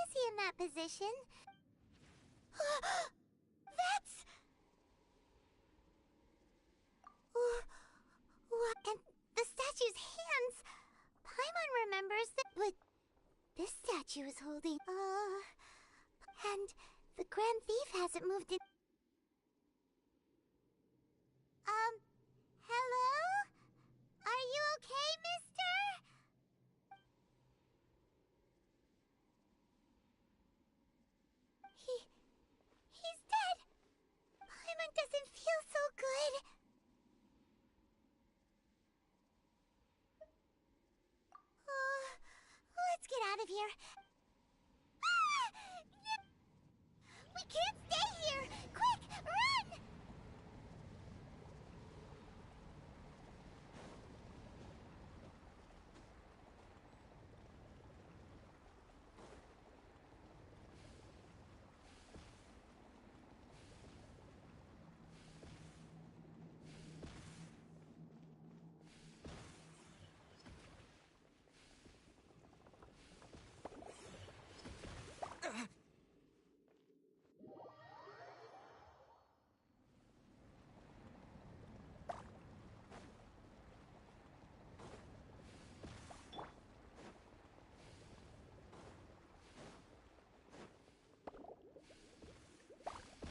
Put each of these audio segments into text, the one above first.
is he in that position? That's... What? And the statue's hands! Paimon remembers that... But this statue is holding... And the Grand Thief hasn't moved in... Hello? Are you okay, mister? He's dead. Paimon doesn't feel so good. Let's get out of here. We can't stay here! Quick, run!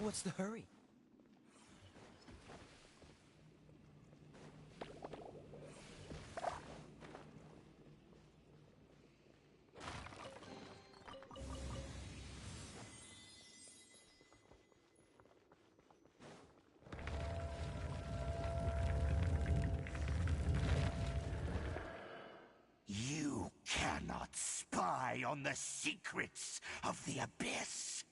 What's the hurry? You cannot spy on the secrets of the Abyss.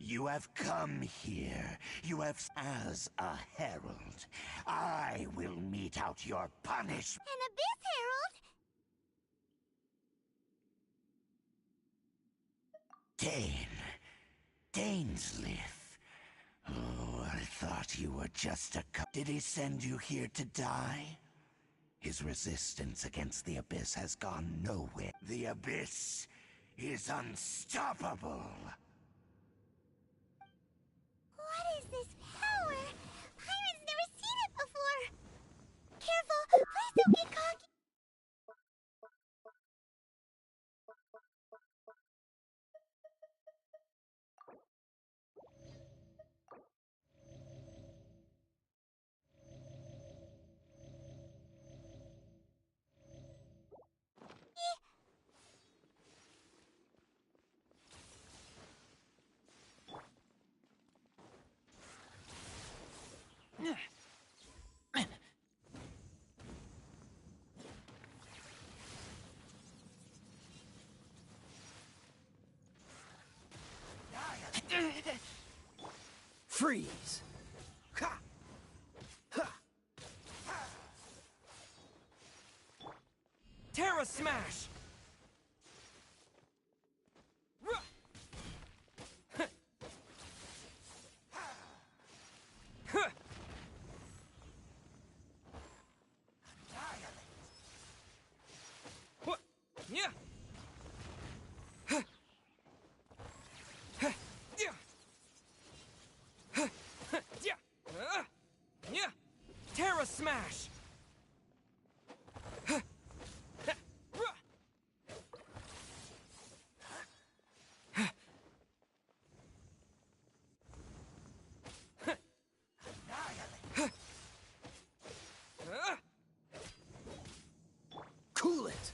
You have come here. You have... As a herald, I will mete out your punishment. An Abyss Herald? Dainsleif. Oh, I thought you were just a Did he send you here to die? His resistance against the Abyss has gone nowhere. The Abyss is unstoppable. What is this power? Paimon's never seen it before. Careful, please don't get cocky. Freeze! Ha! Ha! Terra Smash! What? Yeah! Terra Smash! Cool it!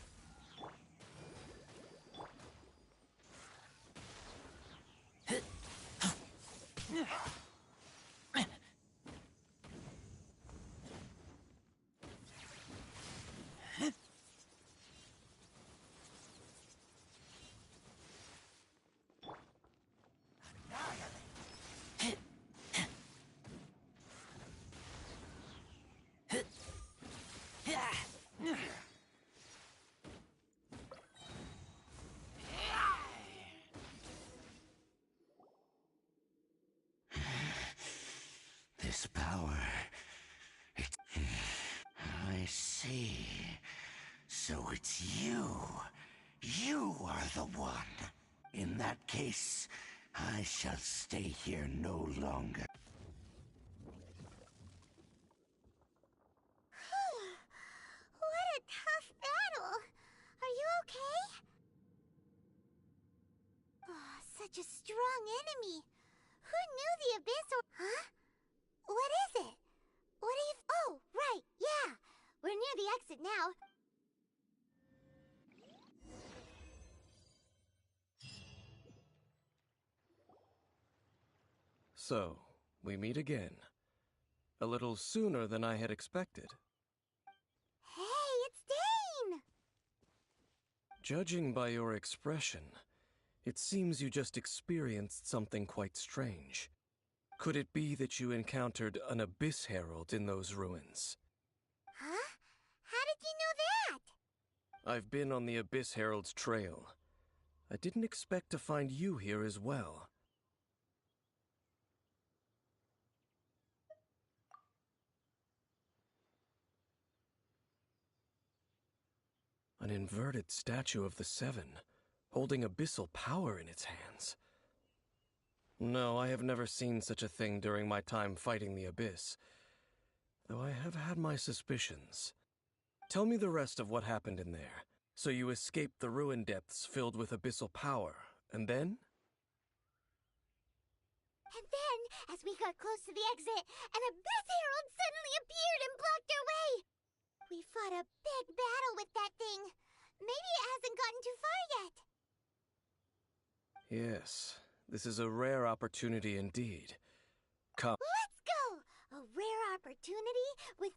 This power... I see. So it's you. You are the one. In that case, I shall stay here no longer. What a tough battle! Are you okay? Oh, such a strong enemy! Who knew the Abyss or— Huh? What is it? What are you— Oh, right, yeah! We're near the exit now. So, we meet again. A little sooner than I had expected. Hey, it's Dane! Judging by your expression, it seems you just experienced something quite strange. Could it be that you encountered an Abyss Herald in those ruins? Huh? How did you know that? I've been on the Abyss Herald's trail. I didn't expect to find you here as well. An inverted statue of the Seven, holding abyssal power in its hands. No, I have never seen such a thing during my time fighting the Abyss, though I have had my suspicions. Tell me the rest of what happened in there. So you escaped the ruin depths filled with abyssal power, and then? And then, as we got close to the exit, an Abyss Herald suddenly appeared and blocked our way! We fought a big battle with that thing. Maybe it hasn't gotten too far yet. Yes, this is a rare opportunity indeed. Come. Let's go! A rare opportunity with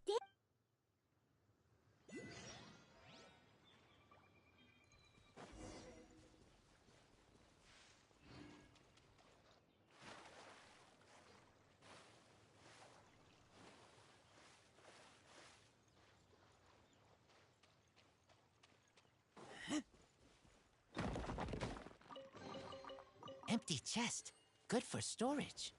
Empty chest. Good for storage.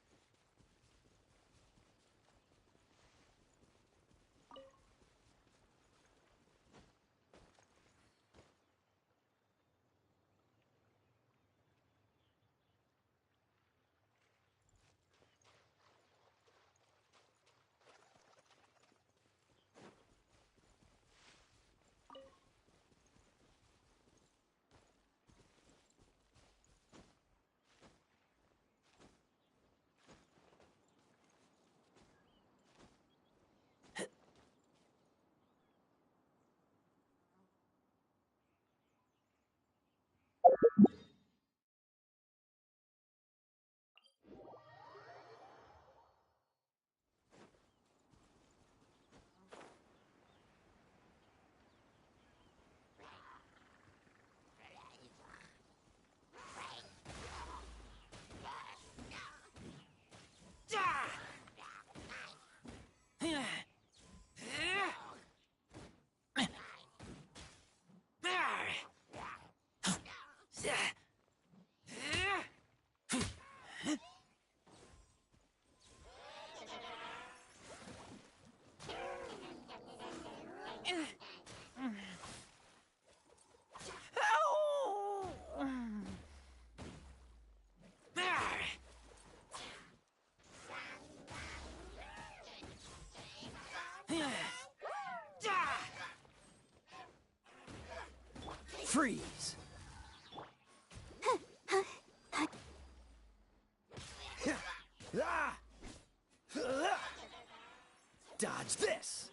Freeze! Dodge this!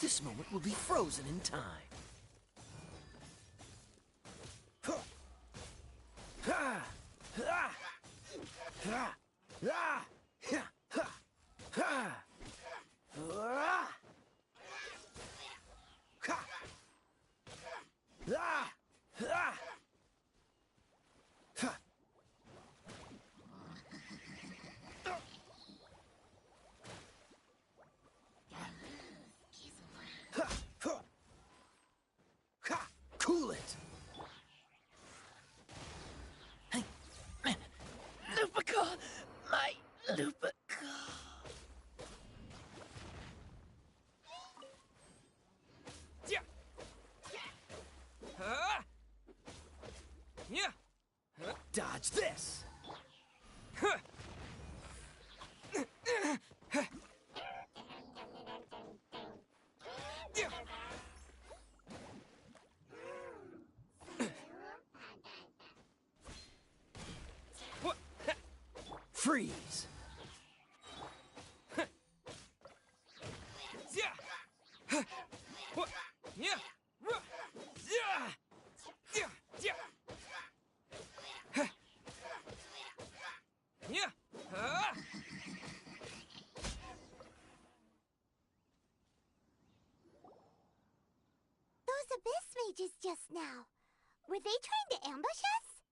This moment will be frozen in time. Dodge this! Freeze! Those abyss mages just now. Were they trying to ambush us?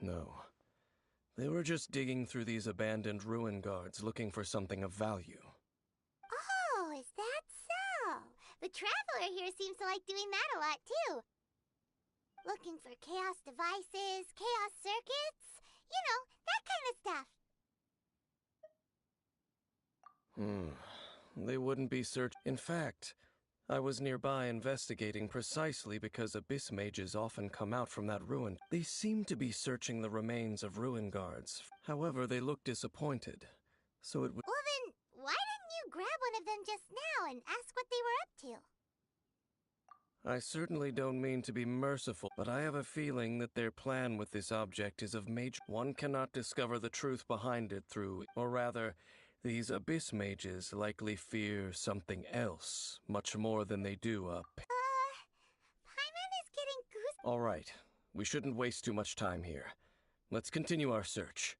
No. They were just digging through these abandoned ruin guards looking for something of value. Oh, is that so? The Traveler here seems to like doing that a lot, too. Looking for chaos devices, chaos circuits, you know, that kind of stuff. They wouldn't be In fact, I was nearby investigating precisely because abyss mages often come out from that ruin. They seem to be searching the remains of ruin guards. However, they look disappointed. So it would... Well then, why didn't you grab one of them just now and ask what they were up to? I certainly don't mean to be merciful, but I have a feeling that their plan with this object is of major... One cannot discover the truth behind it through... Or rather, these abyss mages likely fear something else, much more than they do Paimon is getting goose... All right, we shouldn't waste too much time here. Let's continue our search.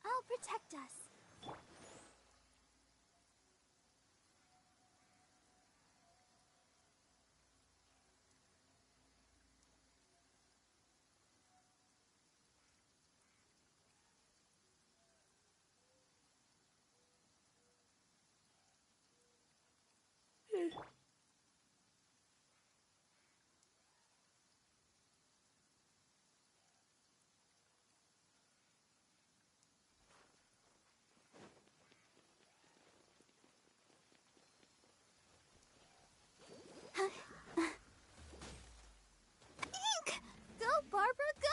I'll protect us. Go, Barbara, go!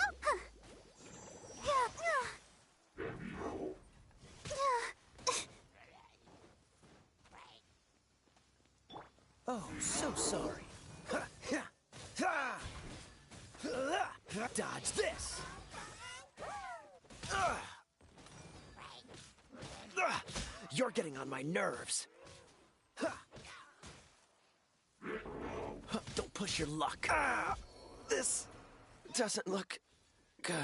Oh, so sorry. Dodge this! You're getting on my nerves. Ha. Don't push your luck. This doesn't look good.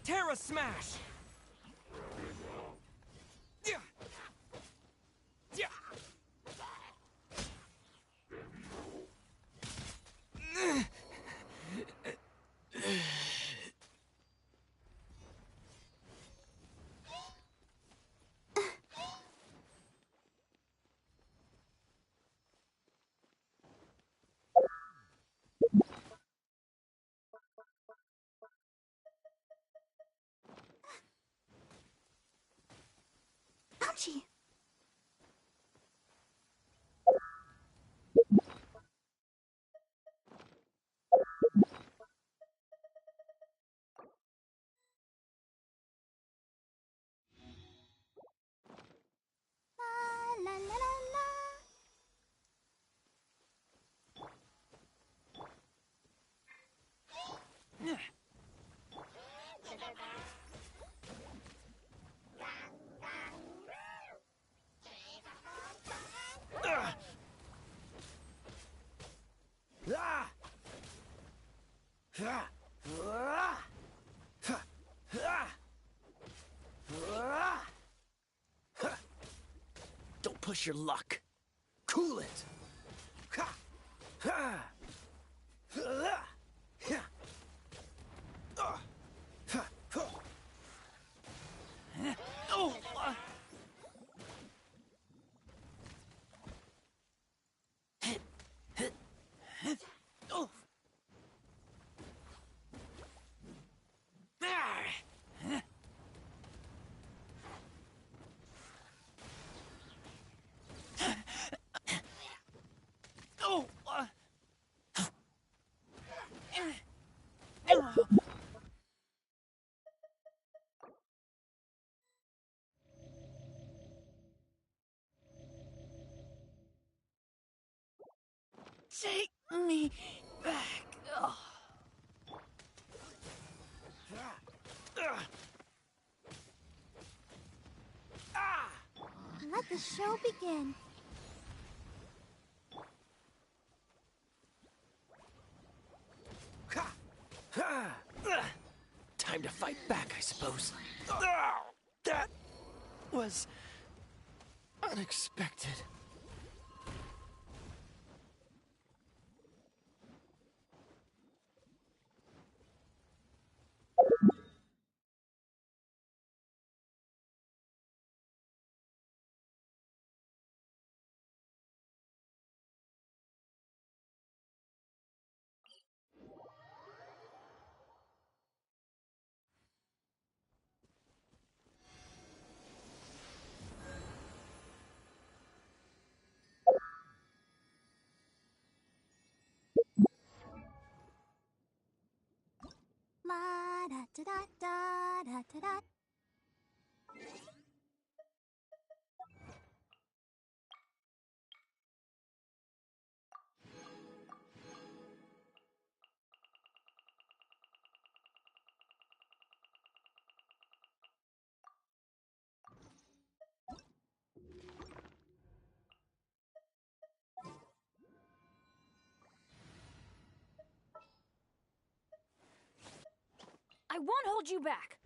Terra Smash! Yeah. Yeah. Ouchie! La la la la la. Ah! Ah! Ah! Ah! Ah! Ah! Don't push your luck. Cool it. Ha! Ha! Ah! Ha! Ah! Ha! Ho! Oh! Oh! Ah! Oh! Take me back. Oh. Ah! Let the show begin. Ha! Ha! Time to fight back, I suppose. That was unexpected. La da da da da da da da. I won't hold you back.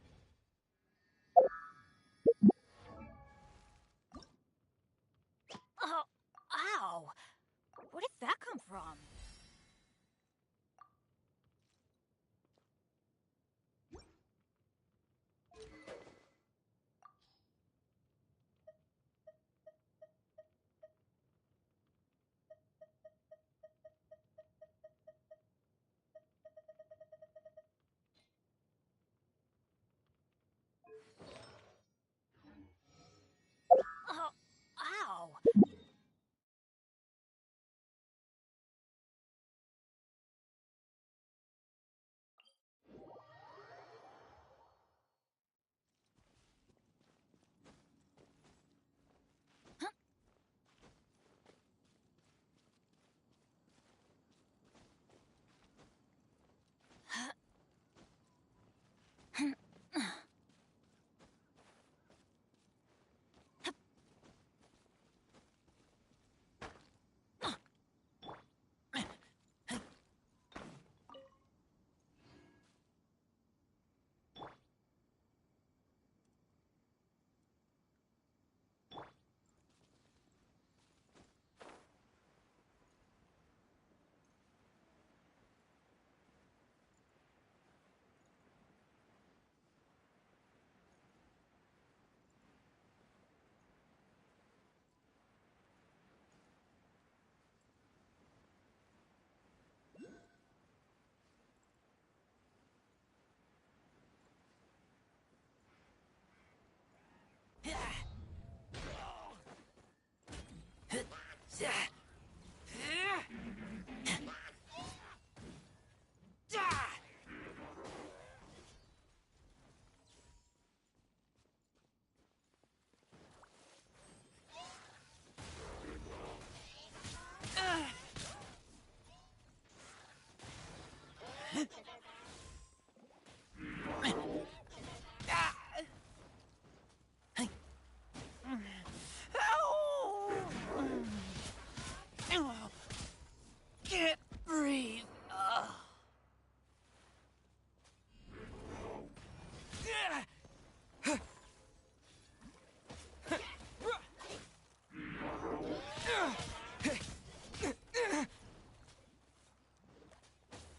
Oh, ow. Where did that come from? Oh, ow. Can't breathe.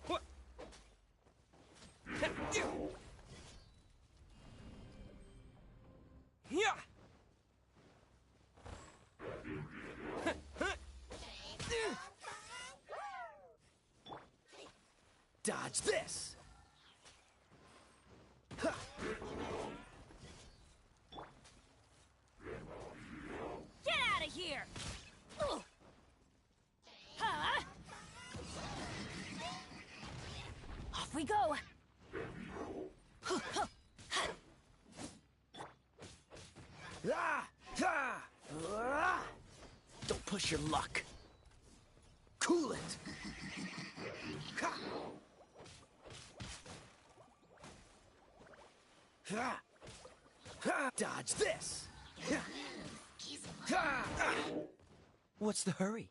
What? Yeah. Dodge this. Get out of here! Ugh. Huh? Off we go! Don't push your luck. Cool it. Dodge this. What's the hurry?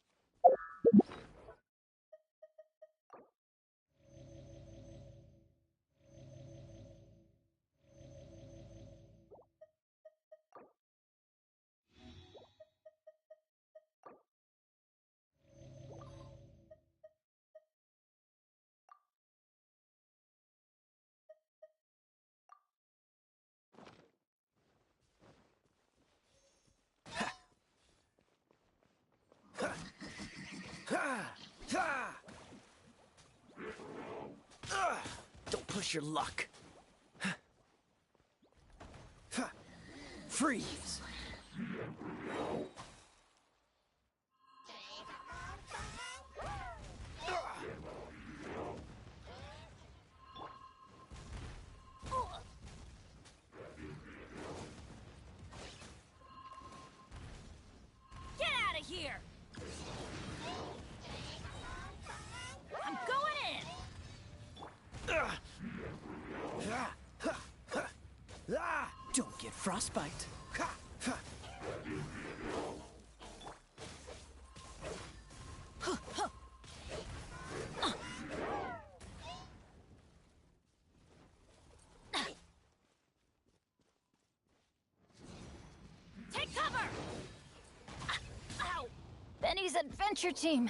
Don't push your luck. Freeze. Get out of here! I'm going in! Don't get frostbite. Take cover! Ow! Benny's adventure team,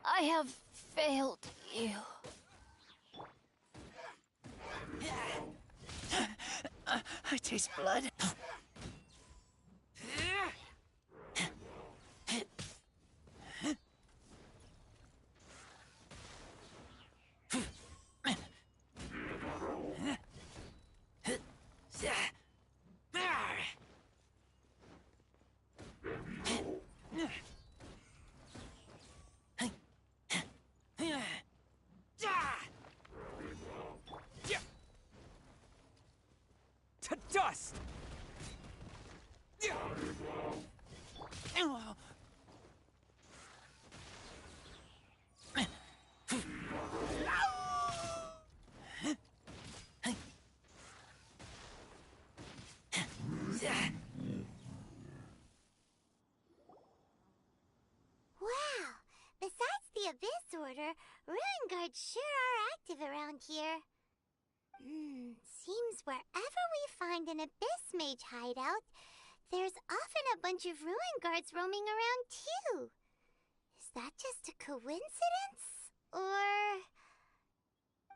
I have failed you. I taste blood. To dust! Wow! Besides the Abyss Order, Ruin Guards sure are active around here. Seems wherever we find an Abyss Mage hideout, there's often a bunch of Ruin Guards roaming around too. Is that just a coincidence? Or...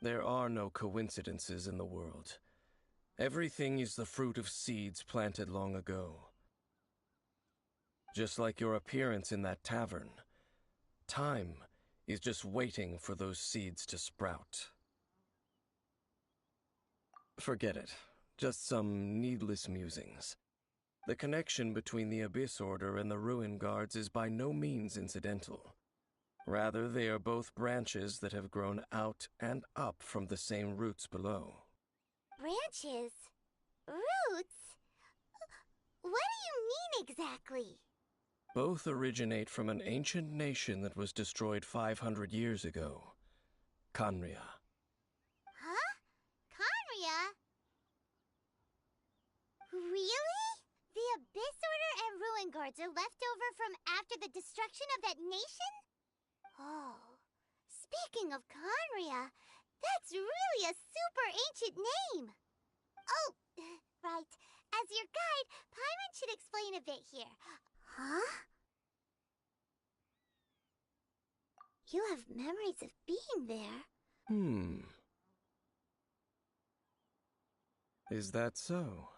There are no coincidences in the world. Everything is the fruit of seeds planted long ago. Just like your appearance in that tavern, time is just waiting for those seeds to sprout. Forget it. Just some needless musings. The connection between the Abyss Order and the Ruin Guards is by no means incidental. Rather, they are both branches that have grown out and up from the same roots below. branches? Roots? What do you mean exactly? Both originate from an ancient nation that was destroyed 500 years ago, Khaenri'ah. unknowing guards are left over from after the destruction of that nation? Oh, speaking of Conria, that's really a super ancient name. Oh, right. As your guide, Paimon should explain a bit here. Huh? You have memories of being there. Is that so?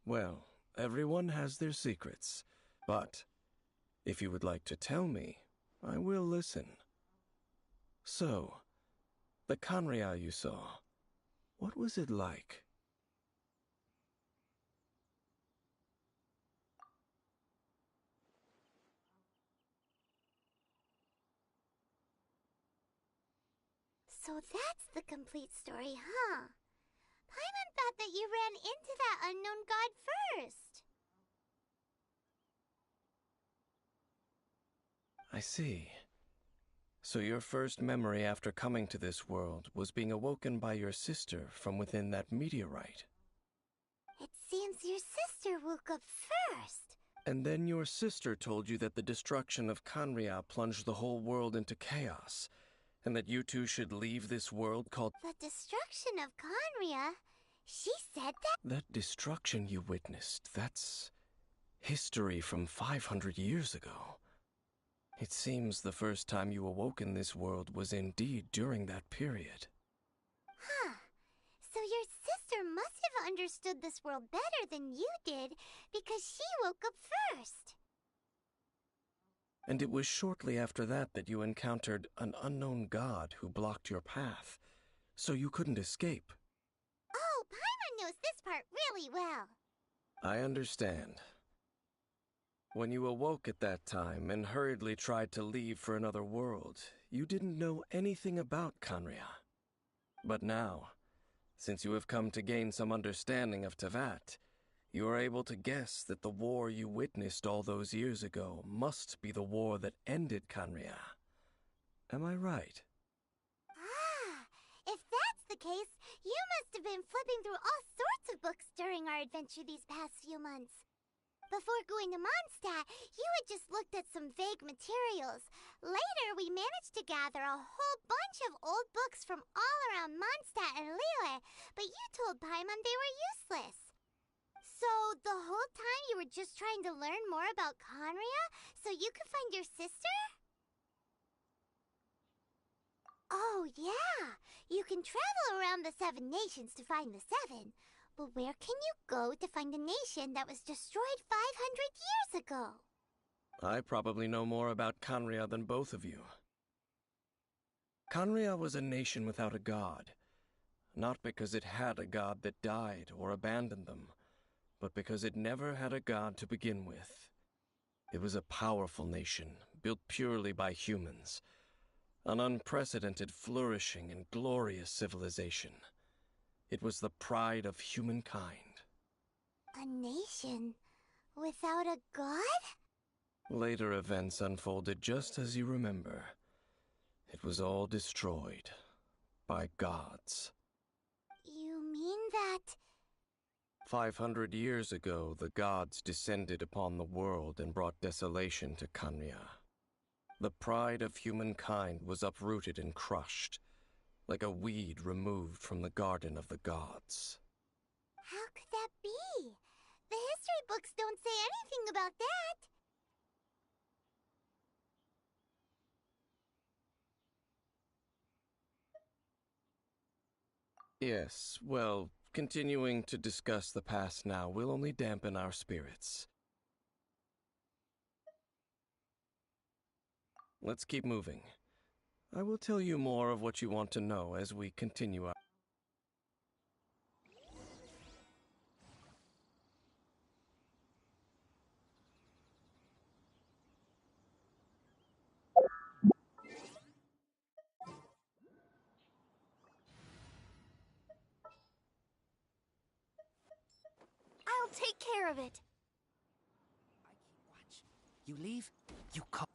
Well, everyone has their secrets. But if you would like to tell me, I will listen. So, the Conria you saw, what was it like? So that's the complete story, huh? Paimon thought that you ran into that unknown god first. I see. So your first memory after coming to this world was being awoken by your sister from within that meteorite. It seems your sister woke up first. And then your sister told you that the destruction of Conria plunged the whole world into chaos, and that you two should leave this world called... The destruction of Conria? She said that? That destruction you witnessed, that's history from 500 years ago. It seems the first time you awoke in this world was indeed during that period. Huh. So your sister must have understood this world better than you did, because she woke up first. And it was shortly after that that you encountered an unknown god who blocked your path, so you couldn't escape. Oh, Paimon knows this part really well. I understand. When you awoke at that time and hurriedly tried to leave for another world, you didn't know anything about Conria. But now, since you have come to gain some understanding of Tevat, you are able to guess that the war you witnessed all those years ago must be the war that ended Conria. Am I right? Ah, if that's the case, you must have been flipping through all sorts of books during our adventure these past few months. Before going to Mondstadt, you had just looked at some vague materials. Later, we managed to gather a whole bunch of old books from all around Mondstadt and Liyue, but you told Paimon they were useless. So, the whole time you were just trying to learn more about Conria so you could find your sister? Oh, yeah! You can travel around the 7 nations to find the 7. But where can you go to find a nation that was destroyed 500 years ago? I probably know more about Conria than both of you. Conria was a nation without a god, not because it had a god that died or abandoned them, but because it never had a god to begin with. It was a powerful nation, built purely by humans, an unprecedented, flourishing, and glorious civilization. It was the pride of humankind. A nation without a god? Later events unfolded just as you remember. It was all destroyed by gods. You mean that... 500 years ago, the gods descended upon the world and brought desolation to Conria. The pride of humankind was uprooted and crushed, like a weed removed from the garden of the gods. How could that be? The history books don't say anything about that. Yes, well, continuing to discuss the past now will only dampen our spirits. Let's keep moving. I will tell you more of what you want to know as we continue our... I'll take care of it. I keep watch. You leave, you come.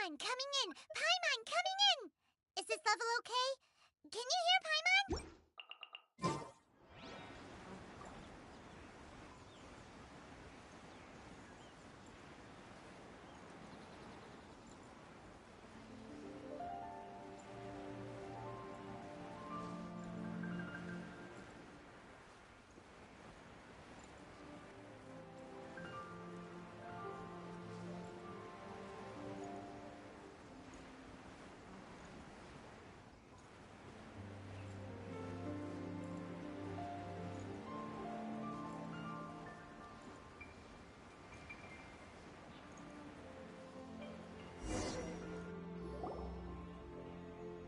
Paimon coming in! Paimon coming in! Is this level okay? Can you hear Paimon?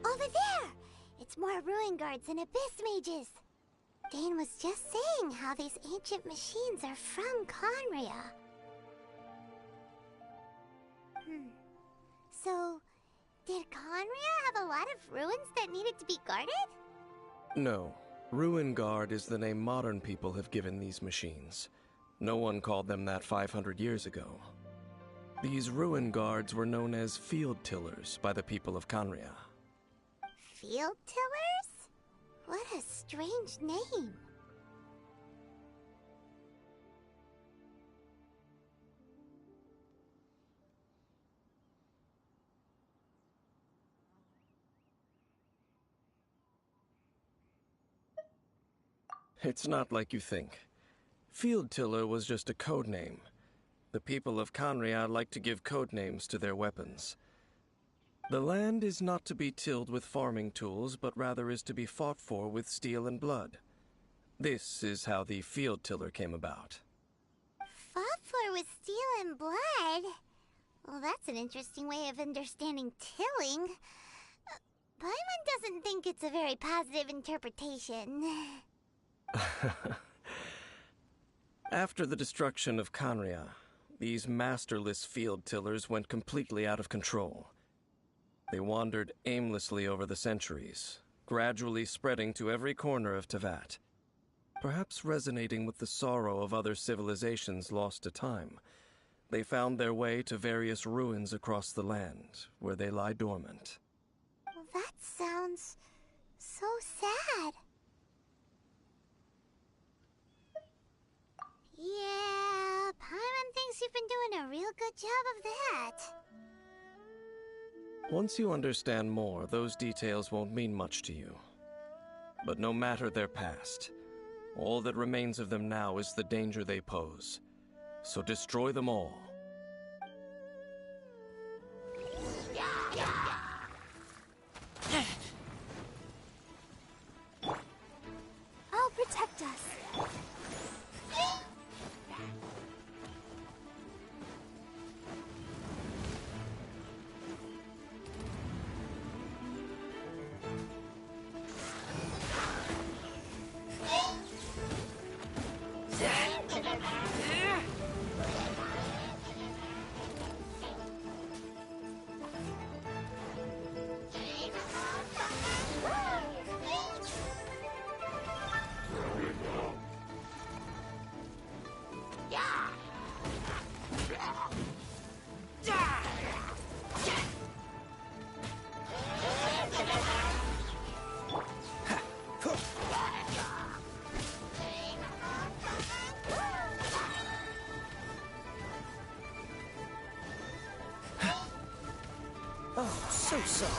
Over there! It's more ruin guards and abyss mages. Dane was just saying how these ancient machines are from Conria. So, did Conria have a lot of ruins that needed to be guarded? No. Ruin Guard is the name modern people have given these machines. No one called them that 500 years ago. These Ruin Guards were known as Field Tillers by the people of Conria. Field Tillers? What a strange name. It's not like you think. Field Tiller was just a code name. The people of Conria like to give code names to their weapons. The land is not to be tilled with farming tools, but rather is to be fought for with steel and blood. This is how the Field Tiller came about. Fought for with steel and blood? Well, that's an interesting way of understanding tilling. Paimon doesn't think it's a very positive interpretation. After the destruction of Conria, these masterless field tillers went completely out of control. They wandered aimlessly over the centuries, gradually spreading to every corner of Teyvat. Perhaps resonating with the sorrow of other civilizations lost to time, they found their way to various ruins across the land, where they lie dormant. Well, that sounds so sad. Yeah, Paimon thinks you've been doing a real good job of that. Once you understand more, those details won't mean much to you. But no matter their past, all that remains of them now is the danger they pose. So destroy them all. I'll protect us. Oh, so sorry.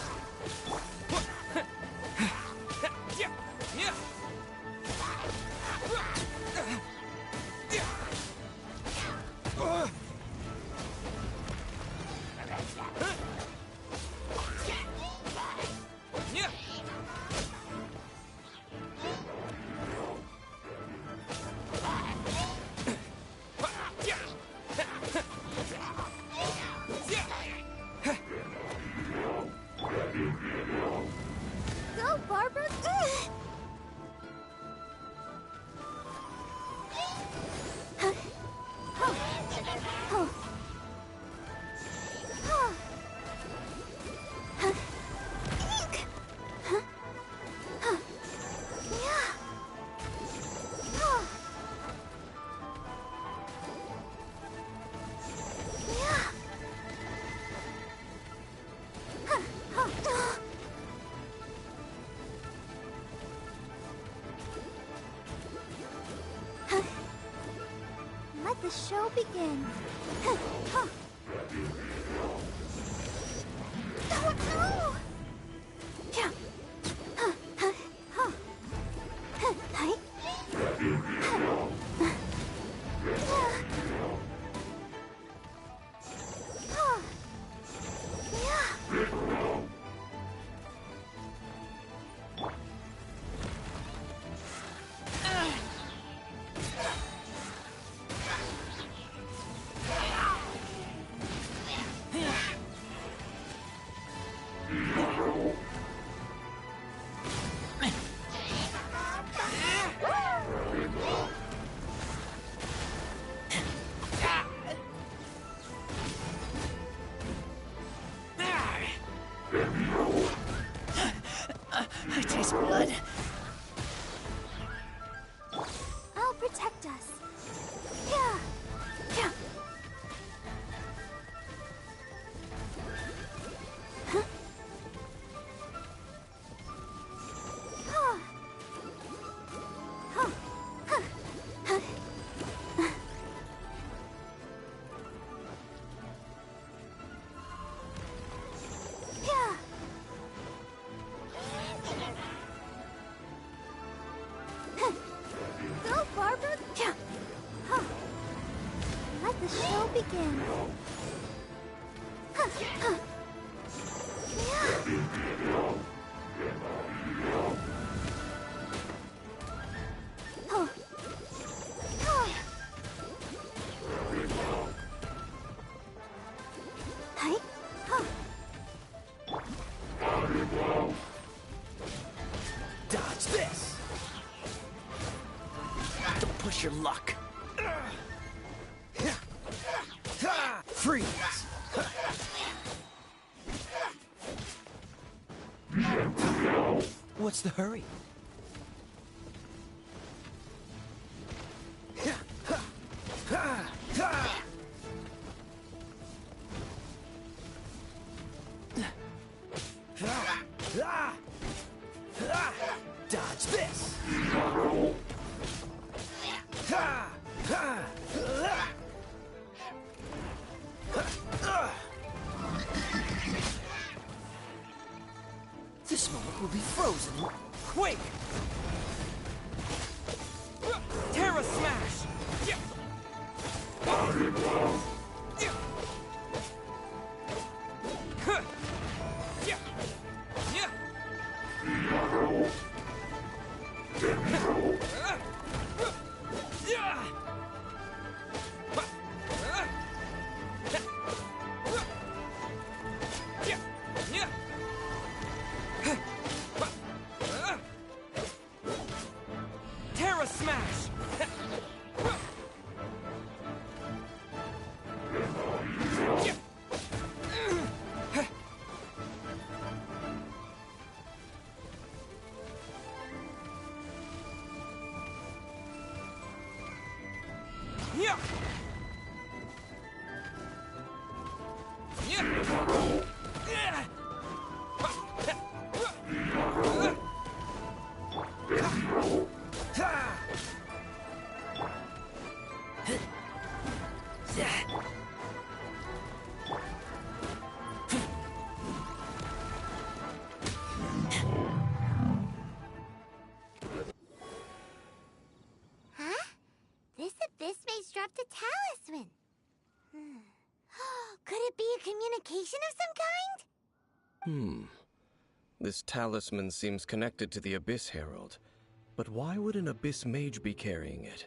Let the show begin. Oh no! Yeah. I taste blood. I'll protect us. Yeah. Yeah. Huh? Huh. Huh. Huh. Huh. Yeah. Go, Barbara! Yeah. Huh. Let the show begin. Huh. Huh. Yeah. Huh. Huh. Hey. Huh. Dodge this! Don't push your luck. Freeze! What's the hurry? Dodge this! This moment will be frozen. Quake! Terra Smash! Yeah. Yeah. Huh. Yeah. Yeah. Yeah. Yeah. Yeah. Terra Smash! Yeah! Yeah! Huh? This abyss mage dropped a talisman. Could it be a communication of some kind? This talisman seems connected to the Abyss Herald. But why would an Abyss Mage be carrying it?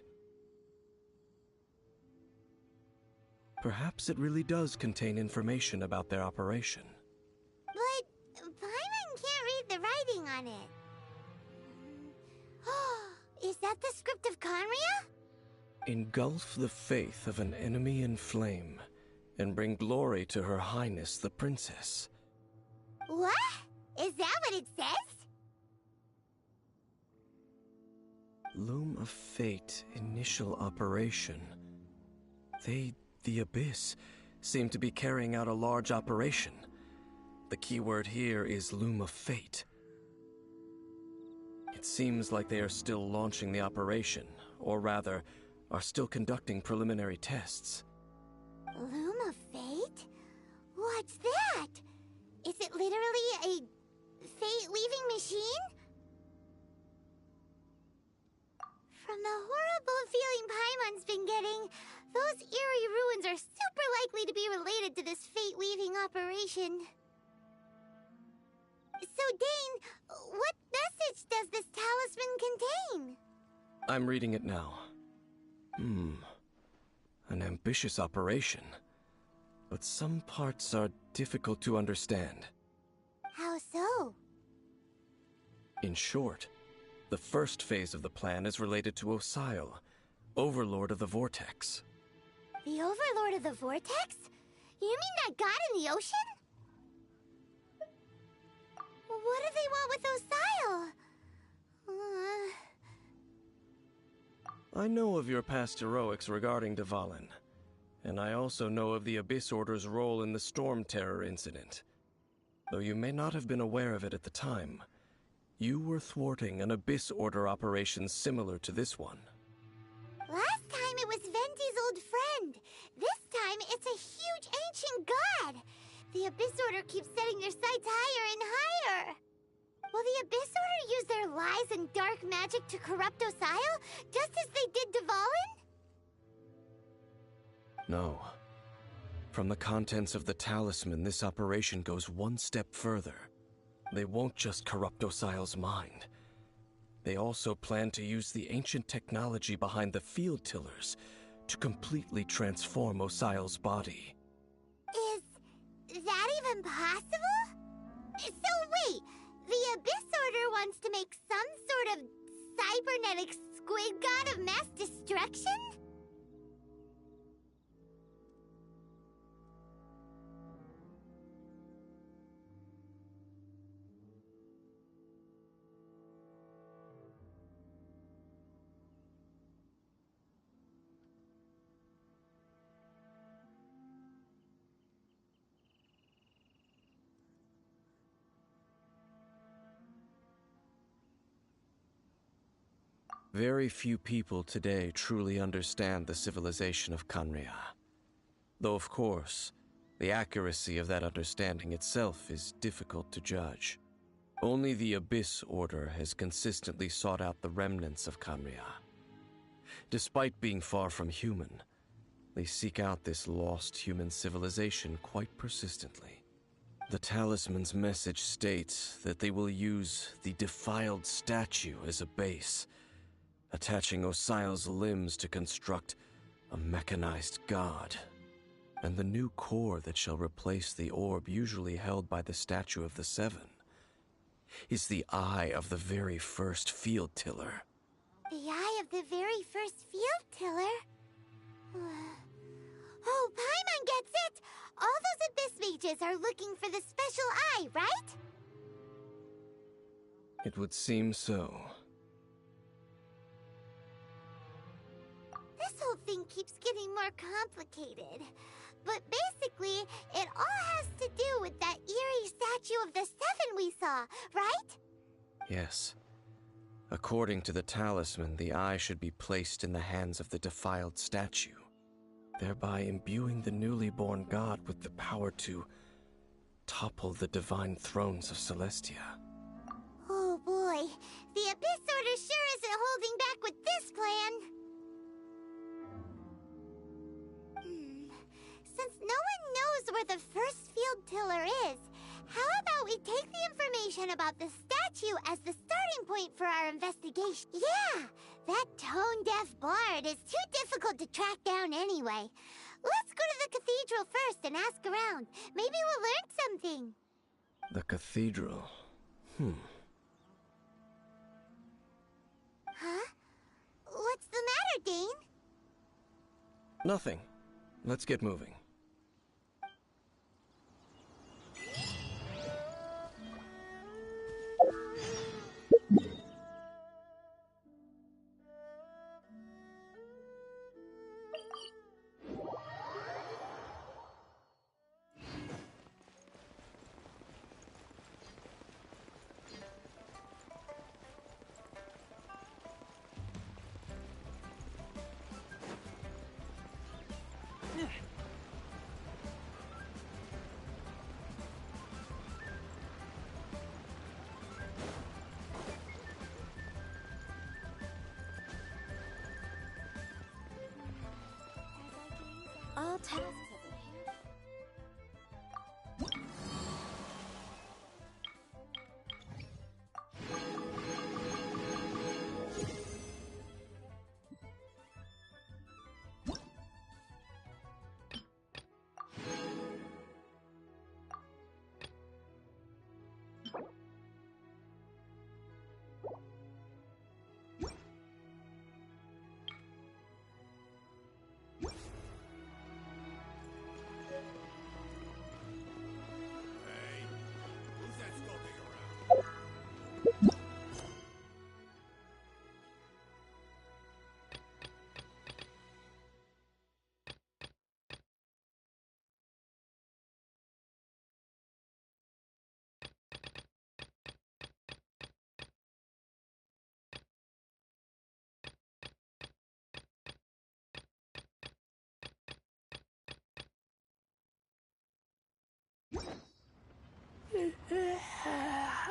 Perhaps it really does contain information about their operation. But Paimon can't read the writing on it. Is that the script of Conria? Engulf the faith of an enemy in flame, and bring glory to Her Highness the Princess. What? Is that what it says? Loom of Fate, initial operation. They, the Abyss, seem to be carrying out a large operation. The keyword here is Loom of Fate. It seems like they are still launching the operation, or rather, are still conducting preliminary tests. Loom of Fate? What's that? Is it literally a fate-weaving machine? From the horrible feeling Paimon's been getting, those eerie ruins are super likely to be related to this fate-weaving operation. So, Dane, what message does this talisman contain? I'm reading it now. An ambitious operation. But some parts are difficult to understand. How so? In short, the first phase of the plan is related to Osile, Overlord of the Vortex. The Overlord of the Vortex? You mean that god in the ocean? What do they want with Osile? I know of your past heroics regarding Dvalin, and I also know of the Abyss Order's role in the Storm Terror incident. Though you may not have been aware of it at the time, you were thwarting an Abyss Order operation similar to this one. Last time it was Venti's old friend. This time it's a huge ancient god. The Abyss Order keeps setting their sights higher and higher. Will the Abyss Order use their lies and dark magic to corrupt Osile, just as they did Dvalin? No. From the contents of the talisman, this operation goes one step further. They won't just corrupt Osile's mind. They also plan to use the ancient technology behind the field tillers to completely transform Osile's body. Is that even possible? So wait, the Abyss Order wants to make some sort of cybernetic squid god of mass destruction? Very few people today truly understand the civilization of Khaenri'ah. Though, of course, the accuracy of that understanding itself is difficult to judge. Only the Abyss Order has consistently sought out the remnants of Khaenri'ah. Despite being far from human, they seek out this lost human civilization quite persistently. The talisman's message states that they will use the defiled statue as a base, attaching Osile's limbs to construct a mechanized god. And the new core that shall replace the orb usually held by the Statue of the Seven is the eye of the very first field tiller. The eye of the very first field tiller? Oh, Paimon gets it! All those Abyss mages are looking for the special eye, right? It would seem so. This whole thing keeps getting more complicated. But basically, it all has to do with that eerie Statue of the Seven we saw, right? Yes. According to the talisman, the eye should be placed in the hands of the defiled statue, thereby imbuing the newly born god with the power to topple the divine thrones of Celestia. Oh boy, the Abyss Order sure isn't holding back with this plan. Since no one knows where the first field tiller is, how about we take the information about the statue as the starting point for our investigation? Yeah, that tone-deaf bard is too difficult to track down anyway. Let's go to the cathedral first and ask around. Maybe we'll learn something. The cathedral. Huh? What's the matter, Dane? Nothing. Let's get moving. All tasks have been handled.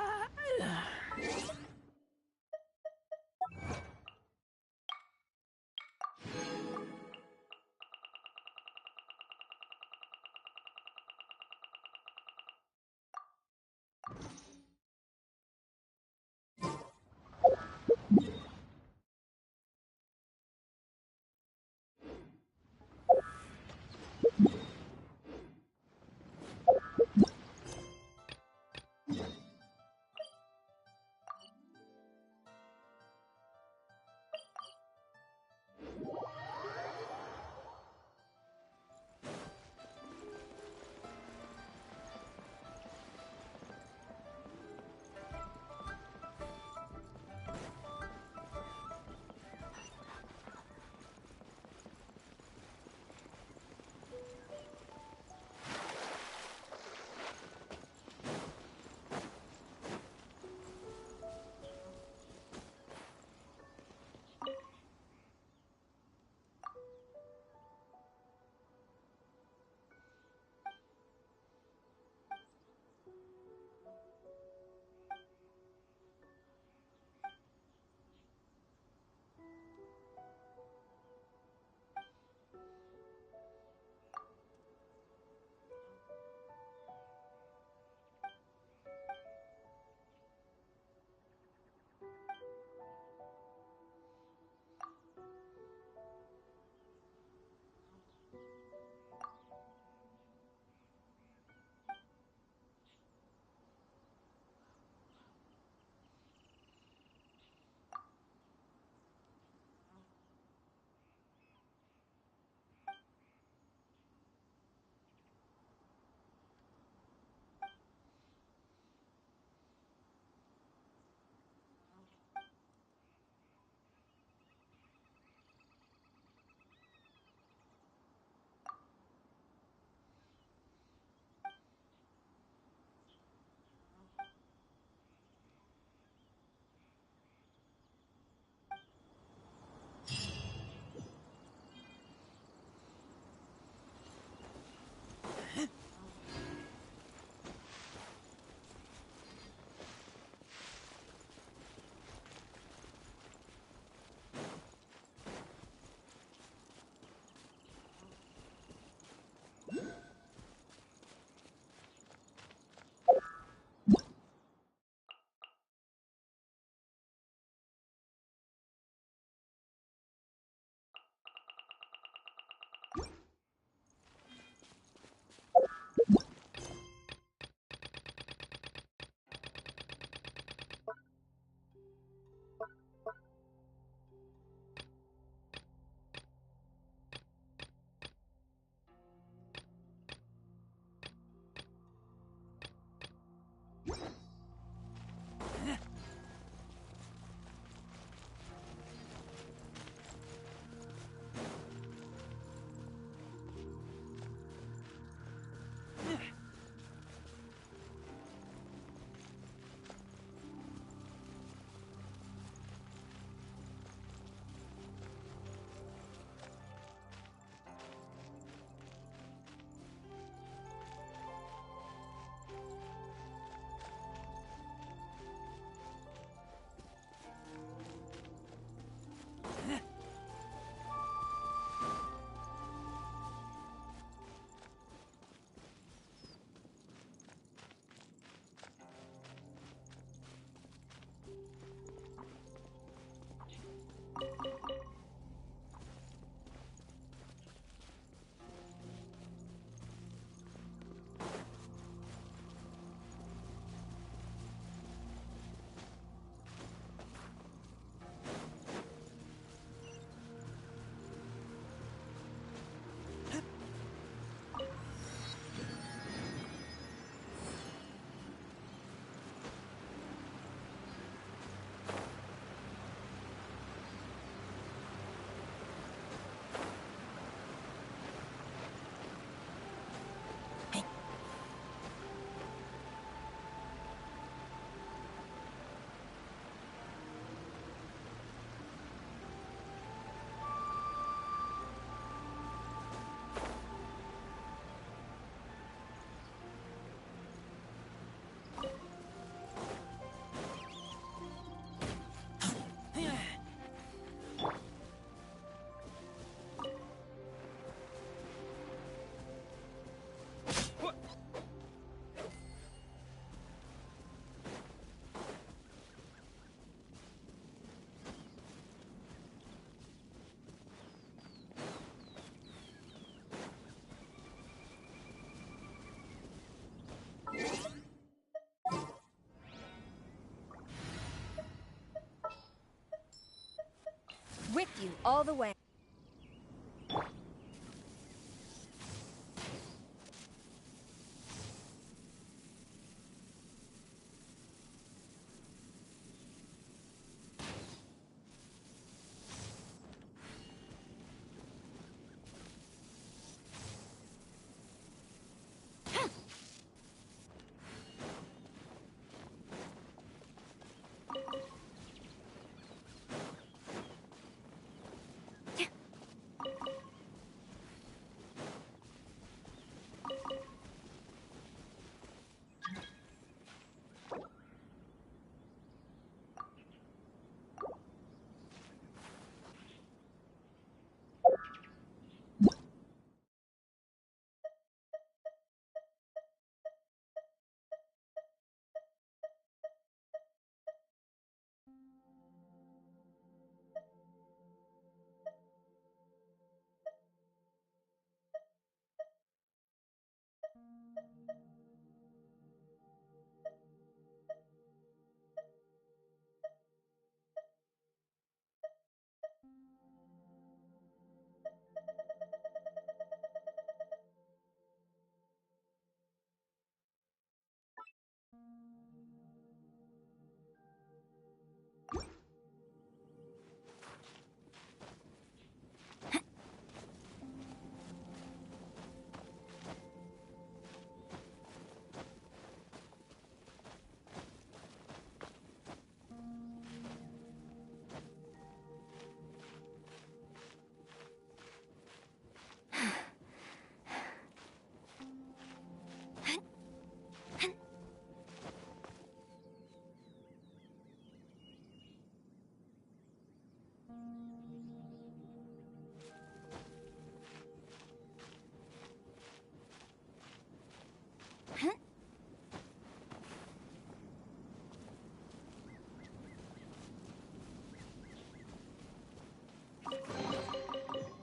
with you all the way.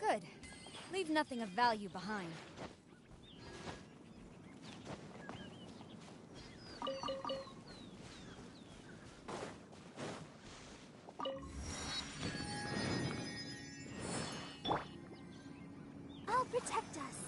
Good. Leave nothing of value behind. I'll protect us.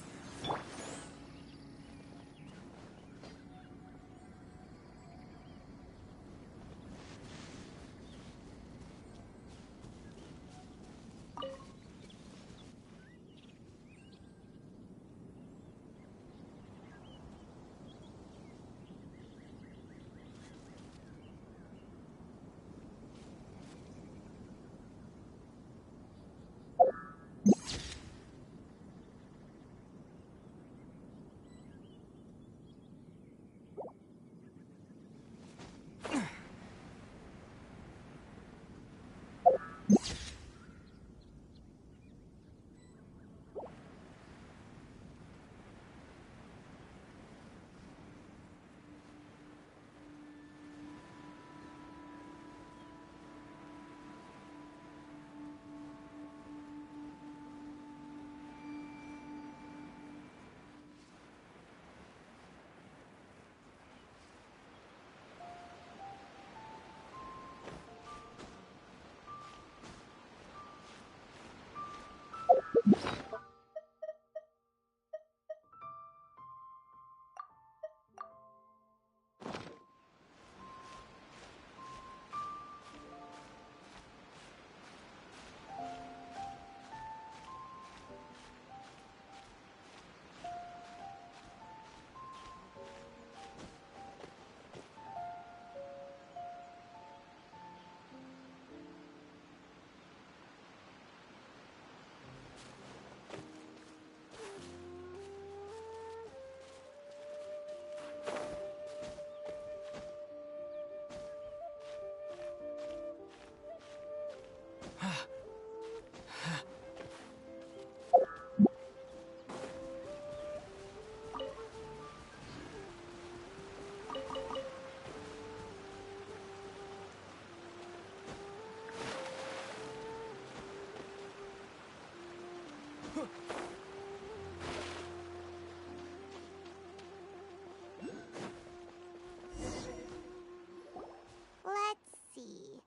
Let's see.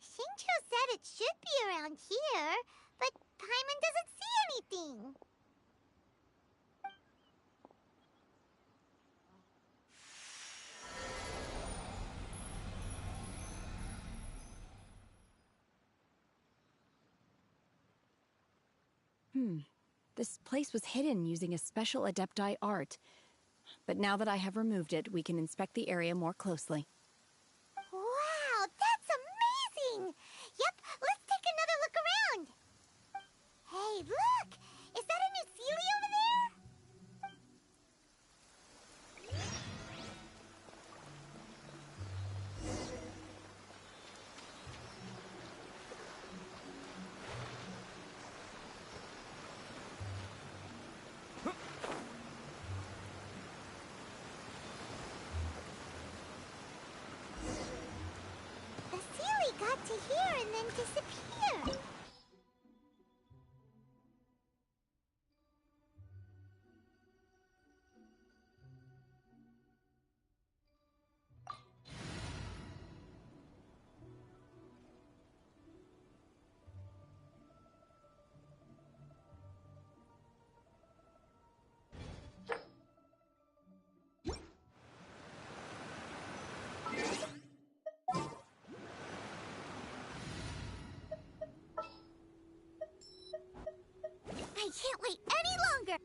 Shincho said it should be around here. This place was hidden using a special Adepti art. But now that I have removed it, we can inspect the area more closely. Wow, that's amazing! Yep, let's take another look around. Hey, look! Is that a new Sealy over there? The Sealy got to here and then disappeared. I can't wait any longer!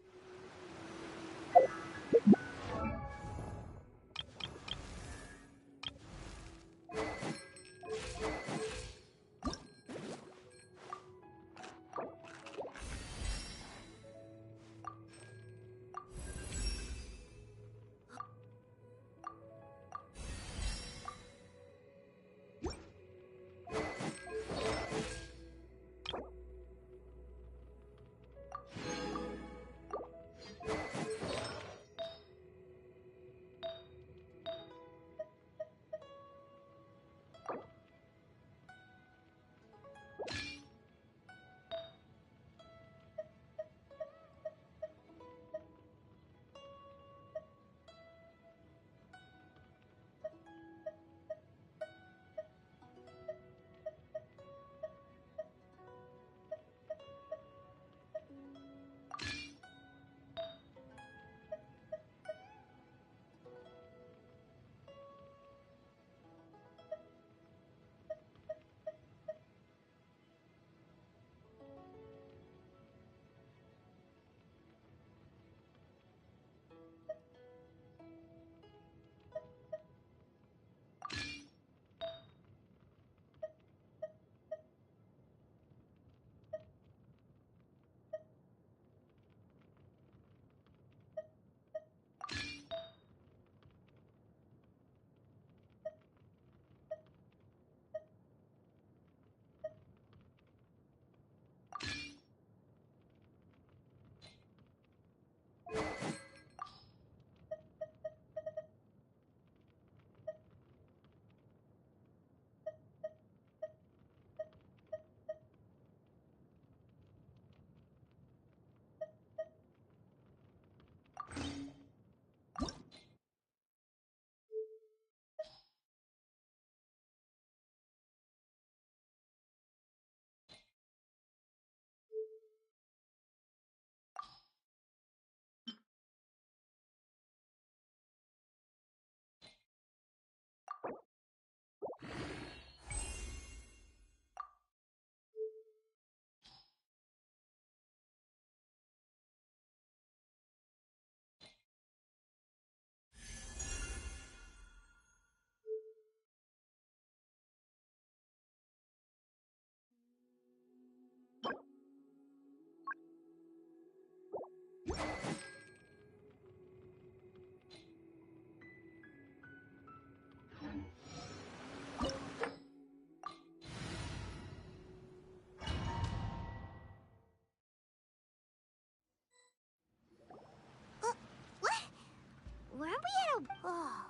Weren't we at a... Oh,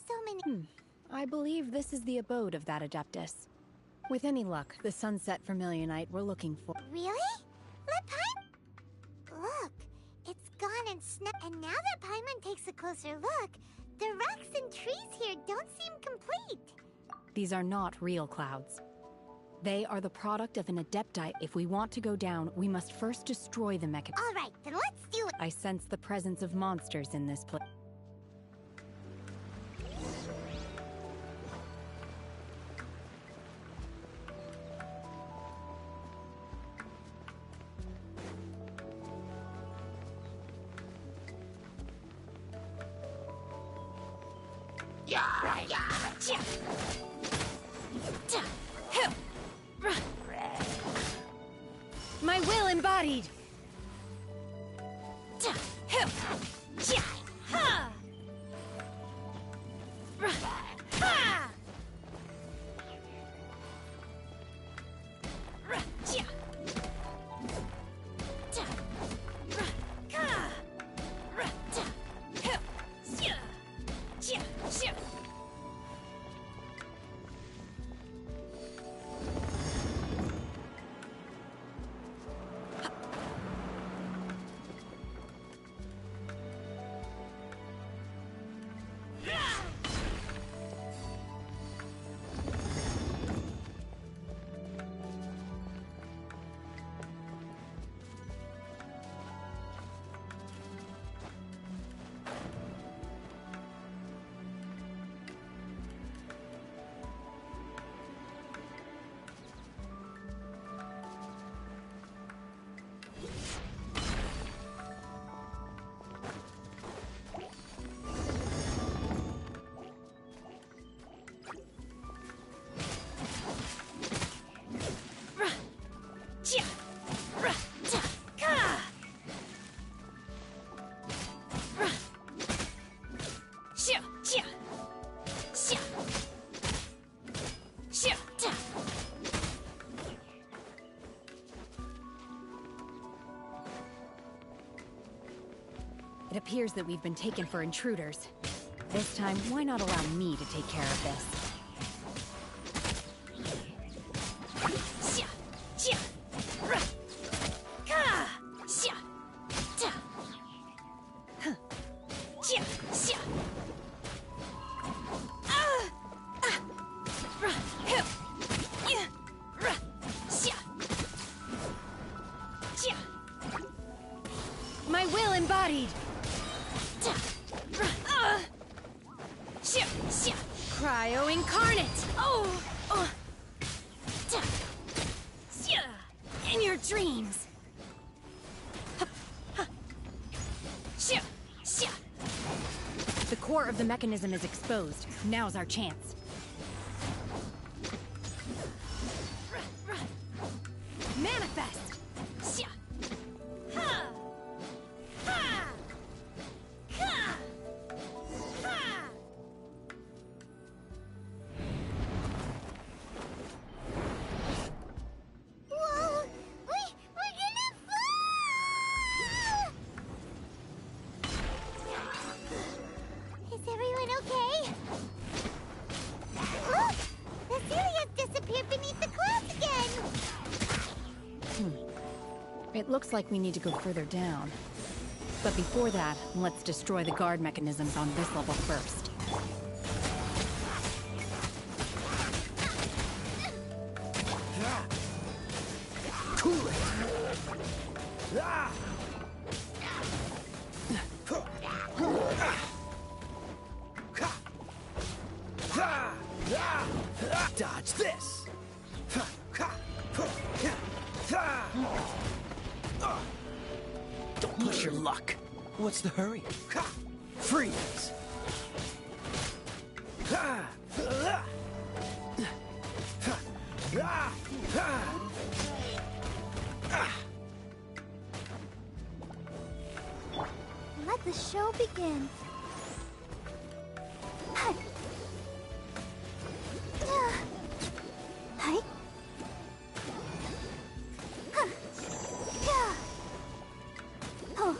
so many... I believe this is the abode of that Adeptus. With any luck, the sunset Vermilionite we're looking for. Really? Let Paimon... Look, it's gone and and now that Paimon takes a closer look, the rocks and trees here don't seem complete. These are not real clouds. They are the product of an Adepti. If we want to go down, we must first destroy the mecha... All right, then let's do it. I sense the presence of monsters in this place. My will embodied! It appears that we've been taken for intruders. This time, why not allow me to take care of this? My will embodied! Cryo incarnate! In your dreams! The core of the mechanism is exposed. Now's our chance. Manifest! Whoa! We're gonna fall! Is everyone okay? Look! The Celia's disappeared beneath the clouds again! It looks like we need to go further down. But before that, let's destroy the guard mechanisms on this level first. Cool it! Dodge this! Don't push your luck. What's the hurry? Freeze! Let the show begin. Hi. Hi. Oh. Oh.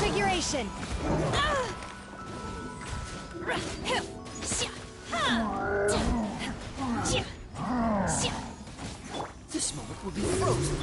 transfiguration! This moment will be frozen.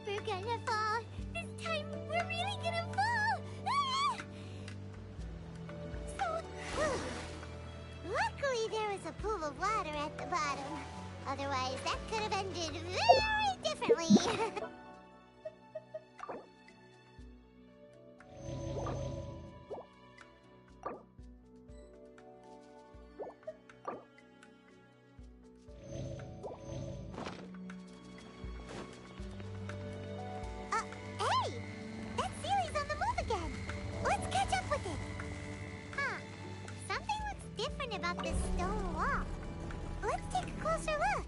We're gonna fall. This time, we're really gonna fall. Ah! So, luckily there was a pool of water at the bottom. Otherwise, that could have ended very differently. Hey! That Sealy's on the move again! Let's catch up with it! Huh. Something looks different about this stone wall. Let's take a closer look.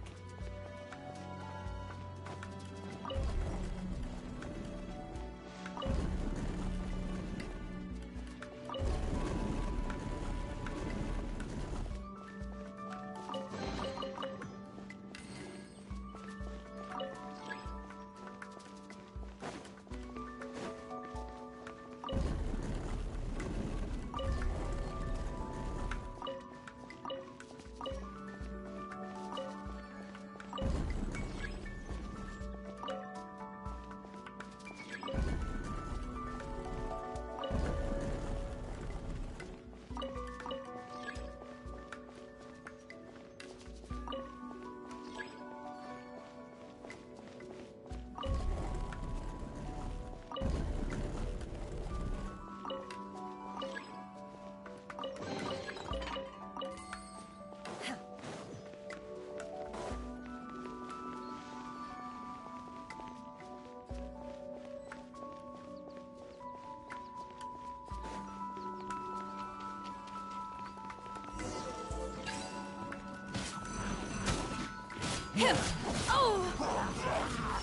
Oh!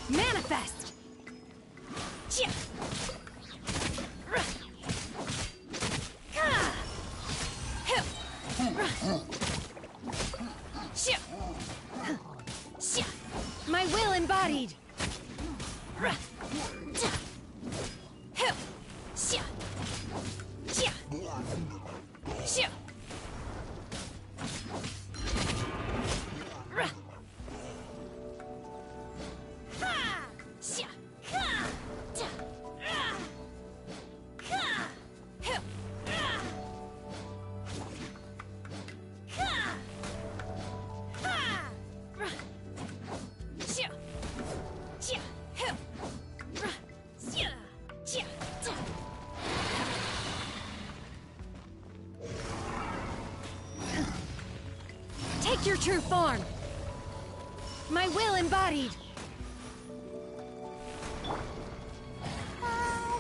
Manifest! My will embodied! Take your true form! My will embodied! La,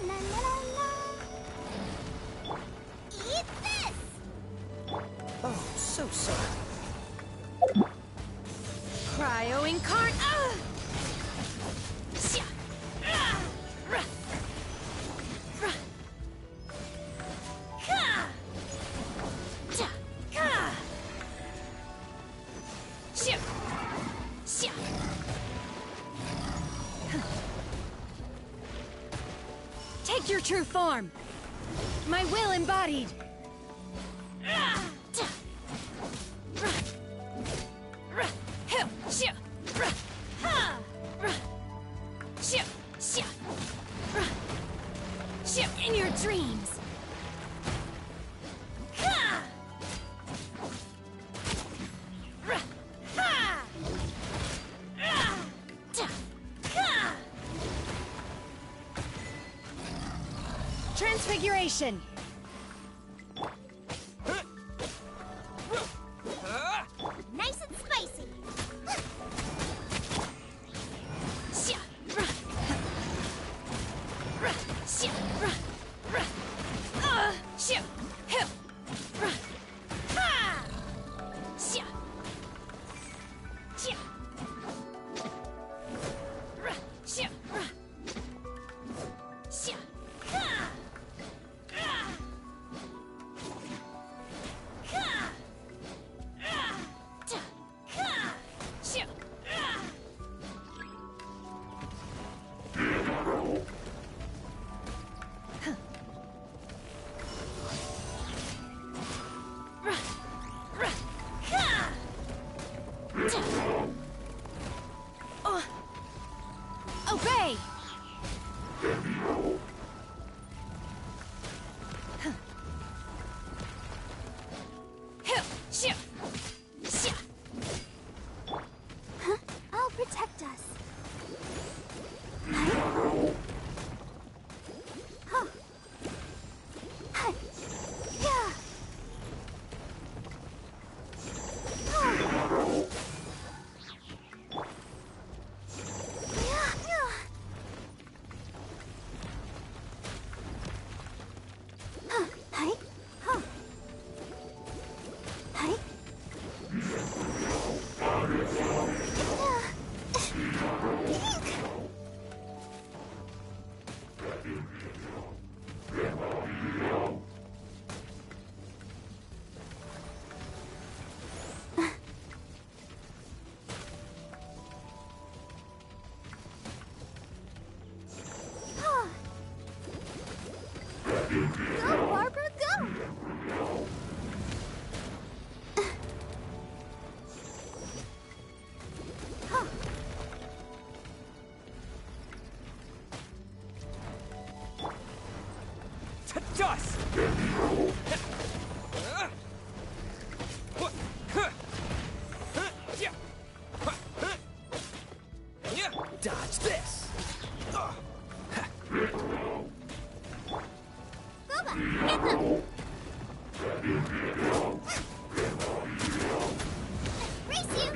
la, la, la. Eat this! Oh, so sorry. Cryo incarn. Take your true form. My will embodied. dreams. Transfiguration! Nice and spicy. Obey! I'll protect us. Huh. Hi. Yeah. Oh. Go, Barbara, go! To dust! Dodge this! Boba, get them! Race you!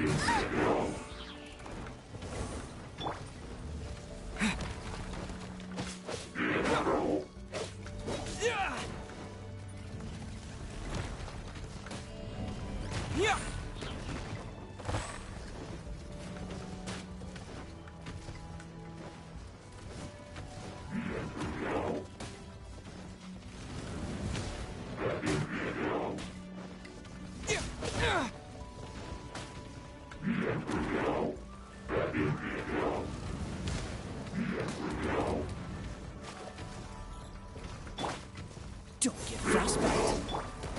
Don't get frostbite!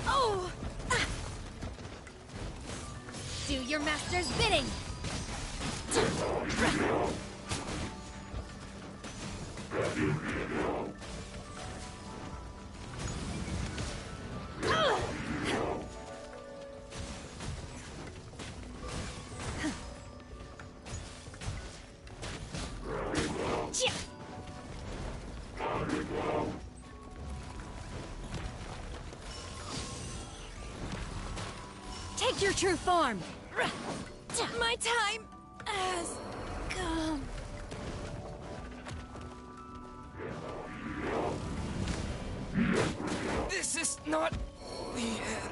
Oh! Do your master's bidding! Take your true form! My time has come. This is not the end.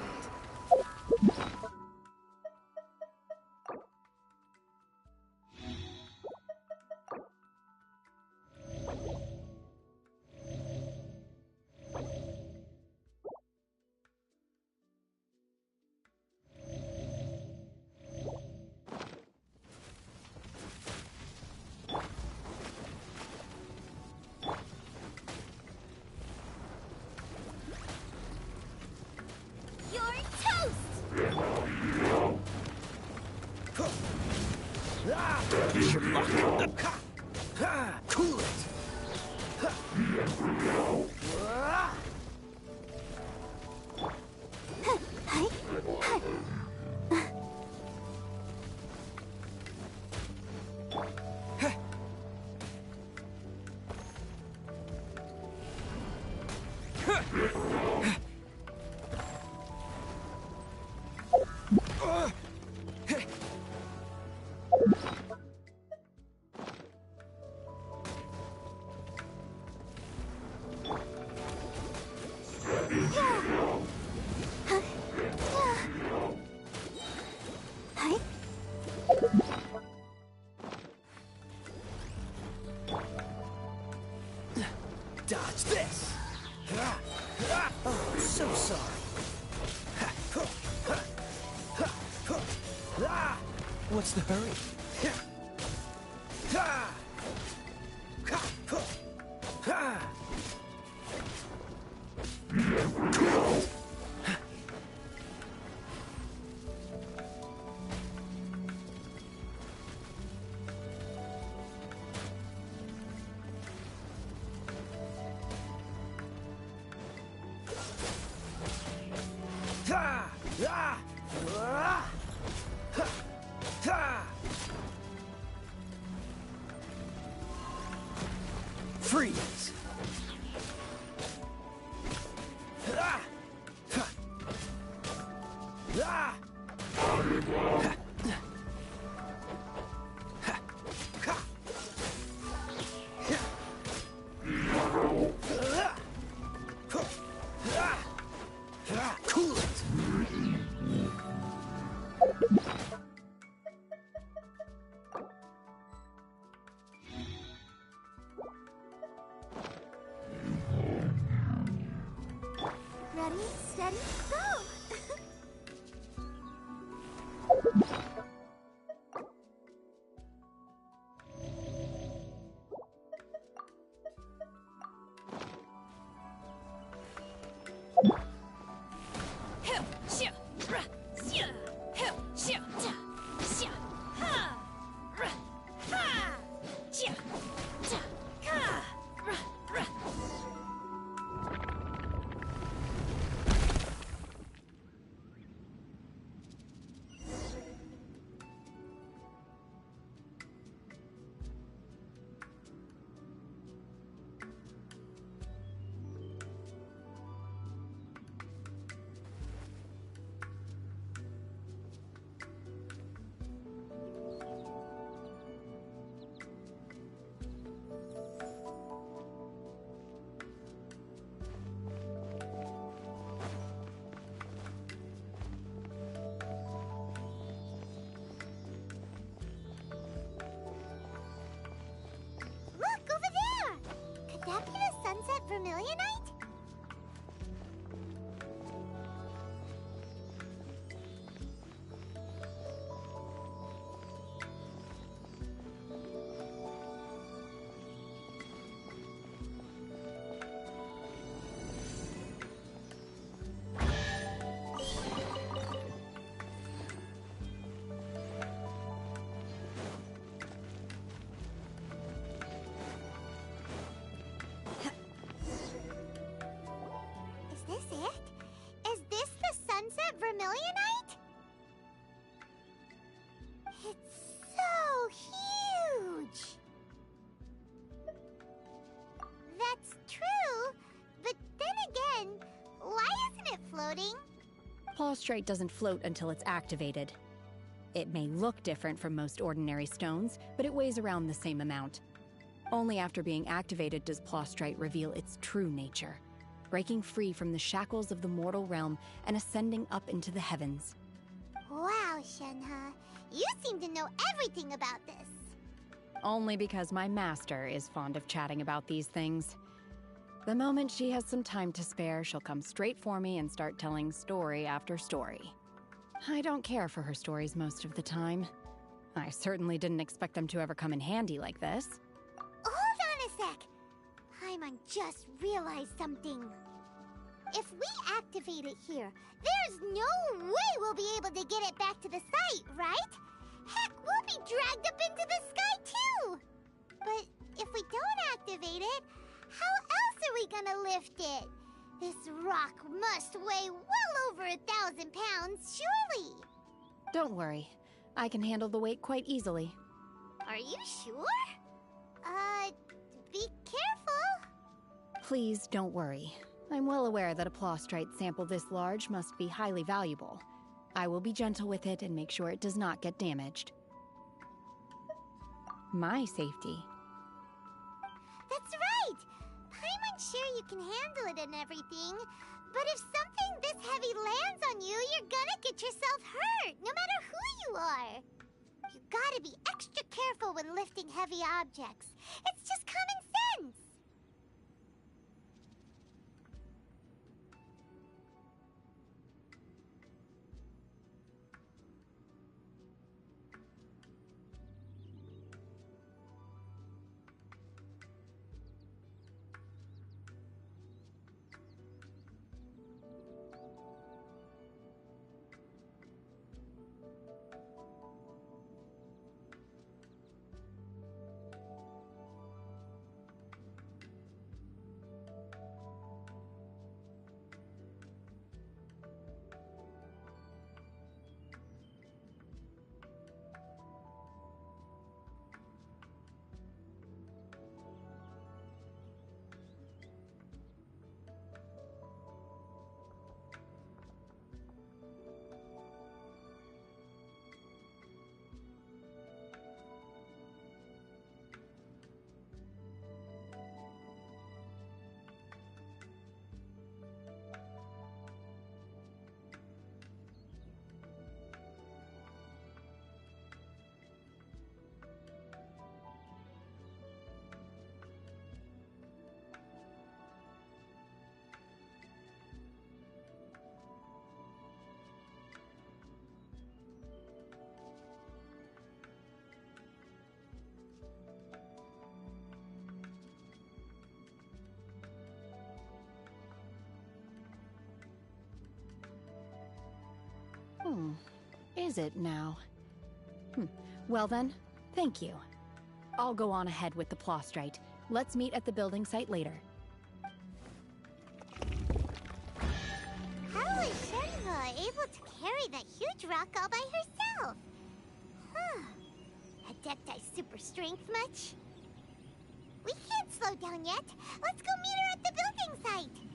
You're toast! Here's your luck! Cool it! Dodge this! Oh, so sorry. What's the hurry? Freeze! Cool it! Ready, steady, go! Look, over there! Could that be the sunset vermilionite? Is this it? Is this the sunset vermilionite? It's so huge! That's true, but then again, why isn't it floating? Plaustrite doesn't float until it's activated. It may look different from most ordinary stones, but it weighs around the same amount. Only after being activated does Plaustrite reveal its true nature, breaking free from the shackles of the mortal realm and ascending up into the heavens. Wow, Shenhe, you seem to know everything about this. Only because my master is fond of chatting about these things. The moment she has some time to spare, she'll come straight for me and start telling story after story. I don't care for her stories most of the time. I certainly didn't expect them to ever come in handy like this. Hold on a sec. Paimon just realized something. If we activate it here, there's no way we'll be able to get it back to the site, right? Heck, we'll be dragged up into the sky too! But if we don't activate it, This rock must weigh well over 1,000 pounds, surely! Don't worry. I can handle the weight quite easily. Are you sure? Be careful! Please don't worry. I'm well aware that a Plostrite sample this large must be highly valuable. I will be gentle with it and make sure it does not get damaged. My safety. That's right! Paimon's sure you can handle it and everything, but if something this heavy lands on you, you're gonna get yourself hurt, no matter who you are. You gotta be extra careful when lifting heavy objects. It's just common sense. Is it now? Well then, thank you. I'll go on ahead with the Plostrite. Let's meet at the building site later. How was Shenhe able to carry that huge rock all by herself? Huh. Adepti super strength much? We can't slow down yet. Let's go meet her at the building site.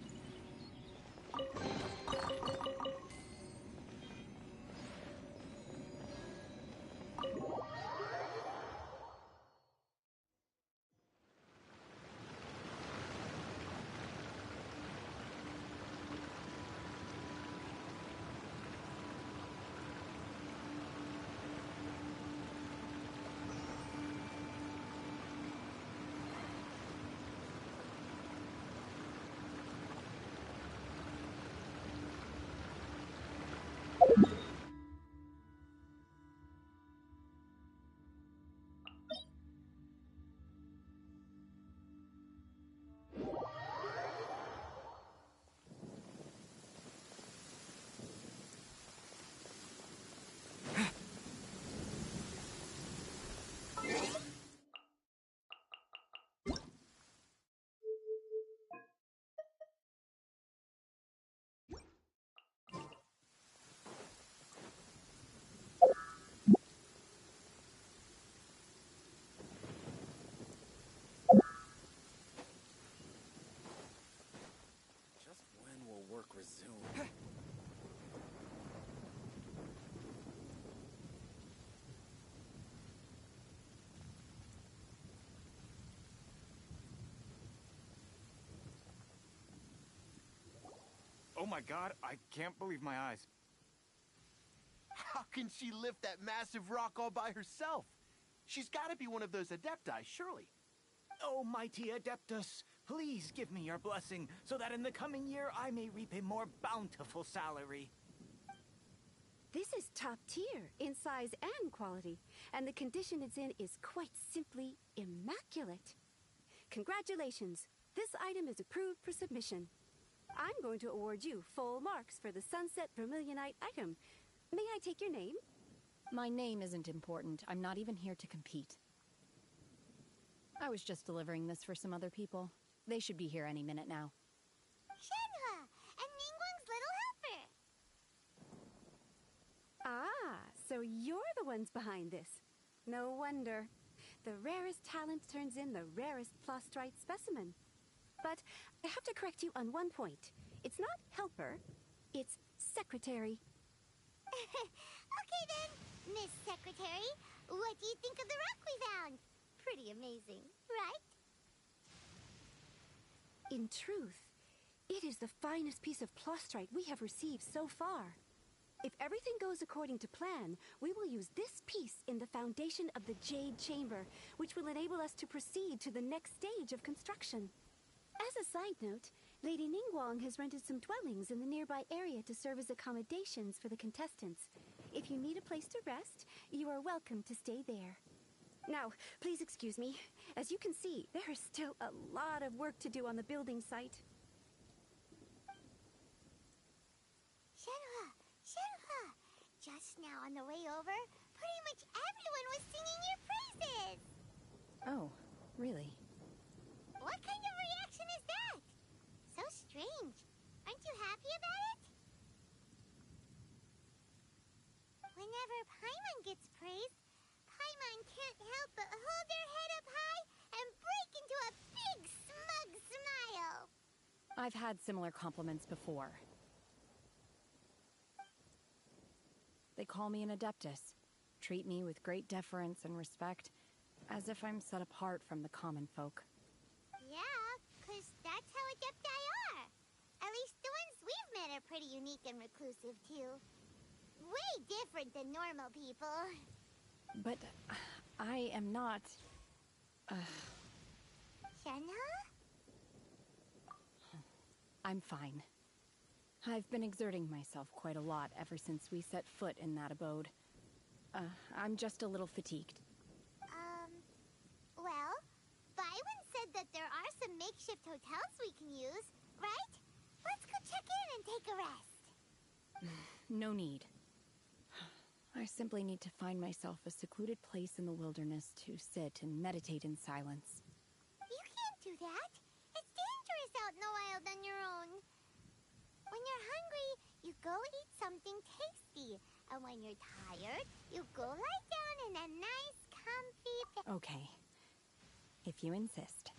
Just when will work resume? Oh my god, I can't believe my eyes. How can she lift that massive rock all by herself? She's gotta be one of those Adepti, surely. Oh, mighty Adeptus, please give me your blessing, so that in the coming year I may reap a more bountiful salary. This is top tier in size and quality, and the condition it's in is quite simply immaculate. Congratulations, this item is approved for submission. I'm going to award you full marks for the Sunset Vermilionite item. May I take your name? My name isn't important. I'm not even here to compete. I was just delivering this for some other people. They should be here any minute now. Shenhe! So you're the ones behind this. No wonder. The rarest talent turns in the rarest Plostrite specimen. But I have to correct you on one point. It's not helper, it's secretary. Okay then, Miss Secretary, what do you think of the rock we found? Pretty amazing, right? In truth, it is the finest piece of Plostrite we have received so far. If everything goes according to plan, we will use this piece in the foundation of the Jade Chamber, which will enable us to proceed to the next stage of construction. As a side note, Lady Ningguang has rented some dwellings in the nearby area to serve as accommodations for the contestants. If you need a place to rest, you are welcome to stay there. Now, please excuse me. As you can see, there is still a lot of work to do on the building site. Shenhua! Just now on the way over, pretty much everyone was singing your praises! Oh, really? What kind of reaction is that? So strange. Aren't you happy about it? Whenever Paimon gets praised, Paimon can't help but hold their head up high and break into a big smug smile. I've had similar compliments before. They call me an adeptus, treat me with great deference and respect, as if I'm set apart from the common folk. Yeah, 'cause that's how adepti are. At least the ones we've met are pretty unique and reclusive, too. Way different than normal people. But I am not... Shenhua? I'm fine. I've been exerting myself quite a lot ever since we set foot in that abode. I'm just a little fatigued. Well, Byron said that there are some makeshift hotels we can use, right? Let's go check in and take a rest. No need. I simply need to find myself a secluded place in the wilderness to sit and meditate in silence. You can't do that. It's dangerous out in the wild on your own. When you're hungry, you go eat something tasty. And when you're tired, you go lie down in a nice, comfy... Okay. If you insist.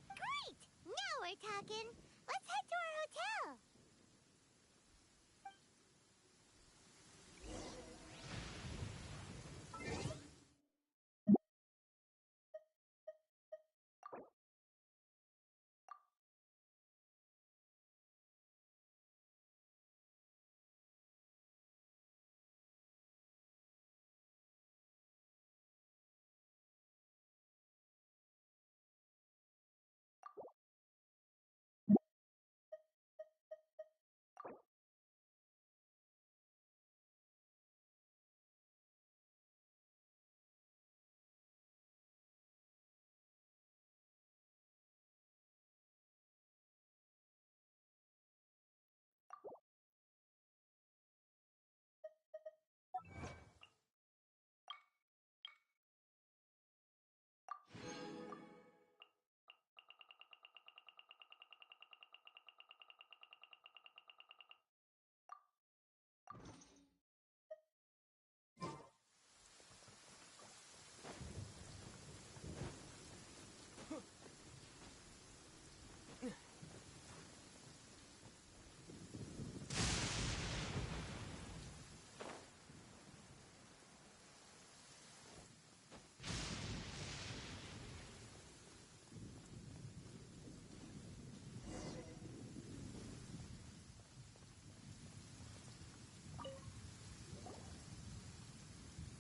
Great! Now we're talking. Let's head to our hotel.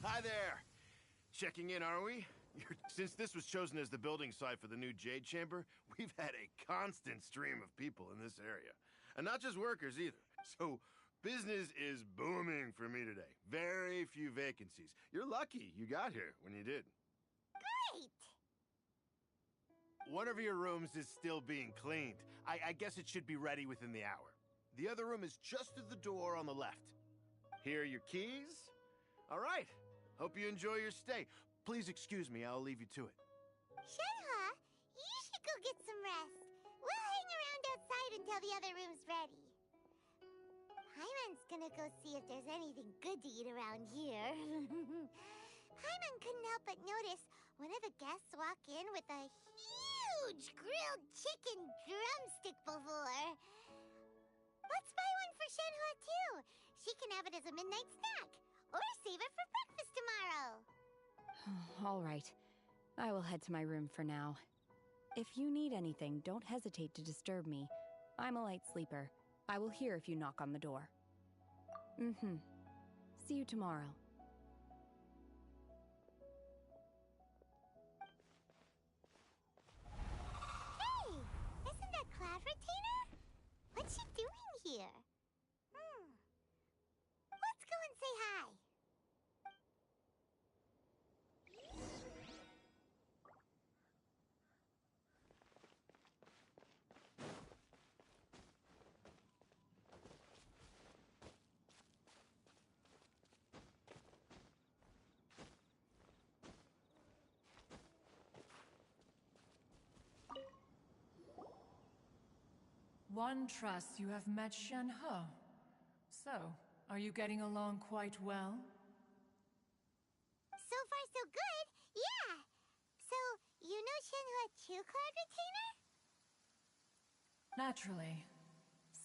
Hi there! Checking in, are we? Since this was chosen as the building site for the new Jade Chamber, we've had a constant stream of people in this area. And not just workers either. So, business is booming for me today. Very few vacancies. You're lucky you got here when you did. Great! One of your rooms is still being cleaned. I guess it should be ready within the hour. The other room is just at the door on the left. Here are your keys. All right. Hope you enjoy your stay. Please excuse me, I'll leave you to it. Shenhua, you should go get some rest. We'll hang around outside until the other room's ready. Paimon's gonna go see if there's anything good to eat around here. Paimon couldn't help but notice one of the guests walk in with a huge grilled chicken drumstick before. Let's buy one for Shenhua too. She can have it as a midnight snack, or save it for breakfast tomorrow. All right. I will head to my room for now. If you need anything, don't hesitate to disturb me. I'm a light sleeper. I will hear if you knock on the door. See you tomorrow. Hey! Isn't that Cloud Retainer? What's she doing here? Let's go and say hi. One trusts you have met Shenhe. So, are you getting along quite well? So far, so good. Yeah. So, you know Shenhua too, Cloud Retainer? Naturally.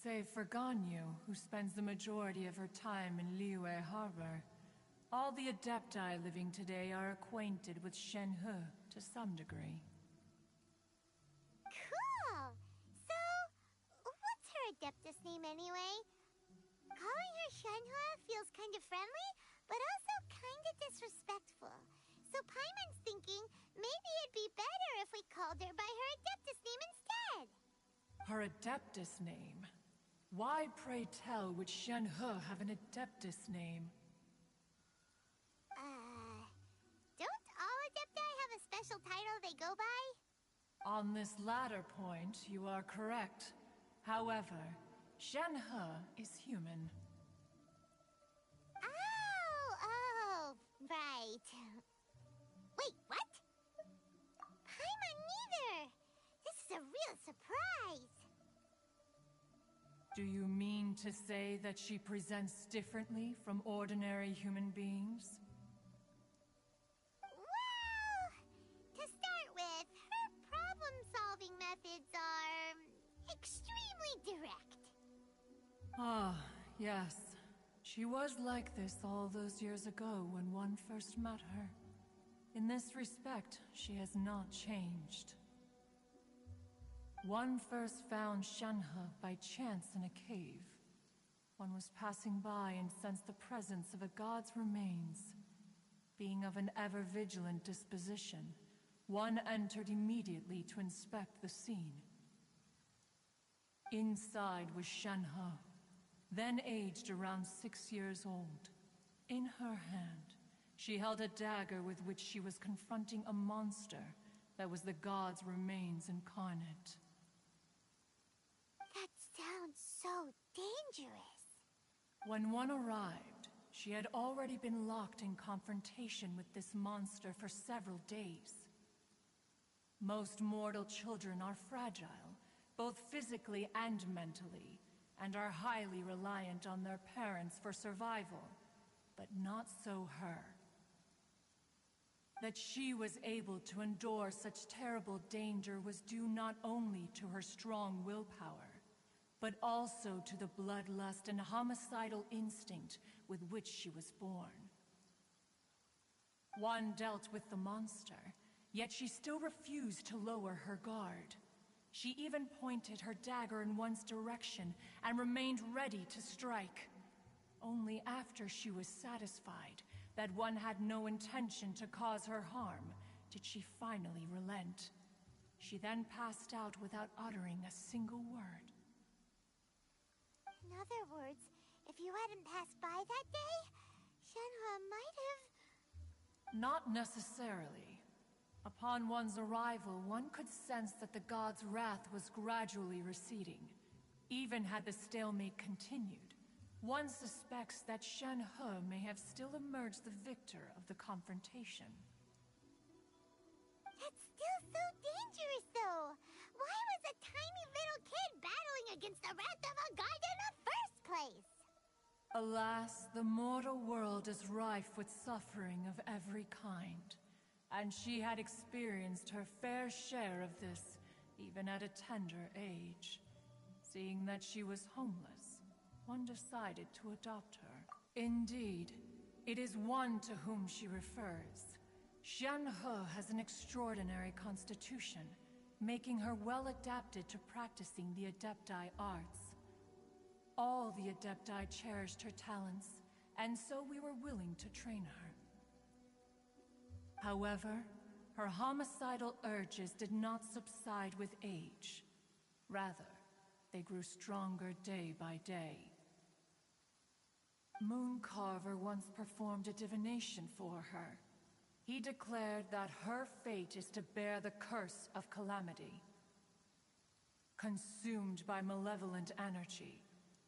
Save for Ganyu, who spends the majority of her time in Liyue Harbor. All the Adepti living today are acquainted with Shenhe to some degree. Cool. So, what's her Adeptus name anyway? Calling her Shenhua feels kind of friendly, but also kind of disrespectful. So Paimon's thinking maybe it'd be better if we called her by her Adeptus name instead. Her Adeptus name? Why, pray tell, would Shenhe have an Adeptus name? Don't all Adepti have a special title they go by? On this latter point, you are correct. However, Shenhe is human. Oh, right. Wait, what? Paimon neither! This is a real surprise! Do you mean to say that she presents differently from ordinary human beings? Well, to start with, her problem-solving methods are extremely direct. Ah, yes. She was like this all those years ago when one first met her. In this respect, she has not changed. One first found Shenhe by chance in a cave. One was passing by and sensed the presence of a god's remains. Being of an ever-vigilant disposition, one entered immediately to inspect the scene. Inside was Shenhe, then aged around 6 years old. In her hand, she held a dagger with which she was confronting a monster that was the god's remains incarnate. That sounds so dangerous. When one arrived, she had already been locked in confrontation with this monster for several days. Most mortal children are fragile, both physically and mentally, and are highly reliant on their parents for survival, but not so her. That she was able to endure such terrible danger was due not only to her strong willpower, but also to the bloodlust and homicidal instinct with which she was born. One dealt with the monster, yet she still refused to lower her guard. She even pointed her dagger in one's direction and remained ready to strike. Only after she was satisfied that one had no intention to cause her harm did she finally relent. She then passed out without uttering a single word. In other words, if you hadn't passed by that day, Shenhua might have... Not necessarily. Upon one's arrival, one could sense that the god's wrath was gradually receding. Even had the stalemate continued, one suspects that Shenhe may have still emerged the victor of the confrontation. That's still so dangerous, though! Why was a tiny little kid battling against the wrath of a god in the first place? Alas, the mortal world is rife with suffering of every kind, and she had experienced her fair share of this, even at a tender age. Seeing that she was homeless, one decided to adopt her. Indeed, it is one to whom she refers. Shen-He has an extraordinary constitution, making her well adapted to practicing the Adepti arts. All the Adepti cherished her talents, and so we were willing to train her. However, her homicidal urges did not subside with age. Rather, they grew stronger day by day. Mooncarver once performed a divination for her. He declared that her fate is to bear the curse of calamity. Consumed by malevolent energy,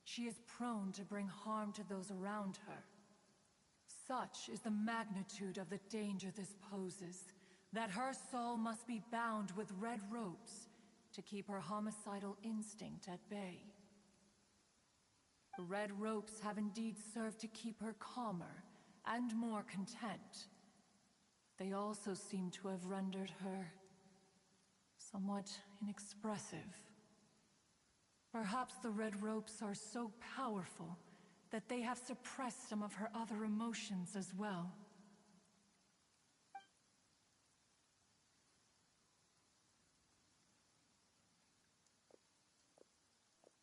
she is prone to bring harm to those around her. Such is the magnitude of the danger this poses, that her soul must be bound with red ropes to keep her homicidal instinct at bay. The red ropes have indeed served to keep her calmer and more content. They also seem to have rendered her somewhat inexpressive. Perhaps the red ropes are so powerful that they have suppressed some of her other emotions as well.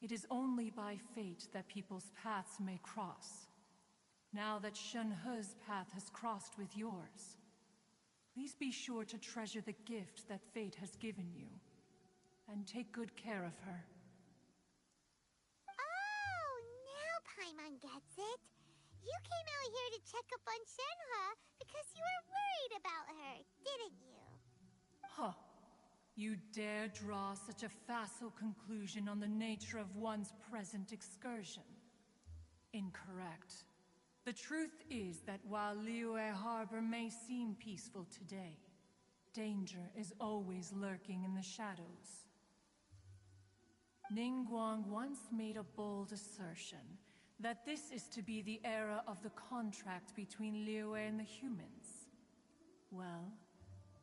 It is only by fate that people's paths may cross. Now that Shen-He's path has crossed with yours, please be sure to treasure the gift that fate has given you, and take good care of her. Oh, now Paimon gets it. You came out here to check up on Shenhe because you were worried about her, didn't you? Huh. You dare draw such a facile conclusion on the nature of one's present excursion? Incorrect. The truth is that while Liyue Harbor may seem peaceful today, danger is always lurking in the shadows. Ningguang once made a bold assertion that this is to be the era of the contract between Liyue and the humans. Well,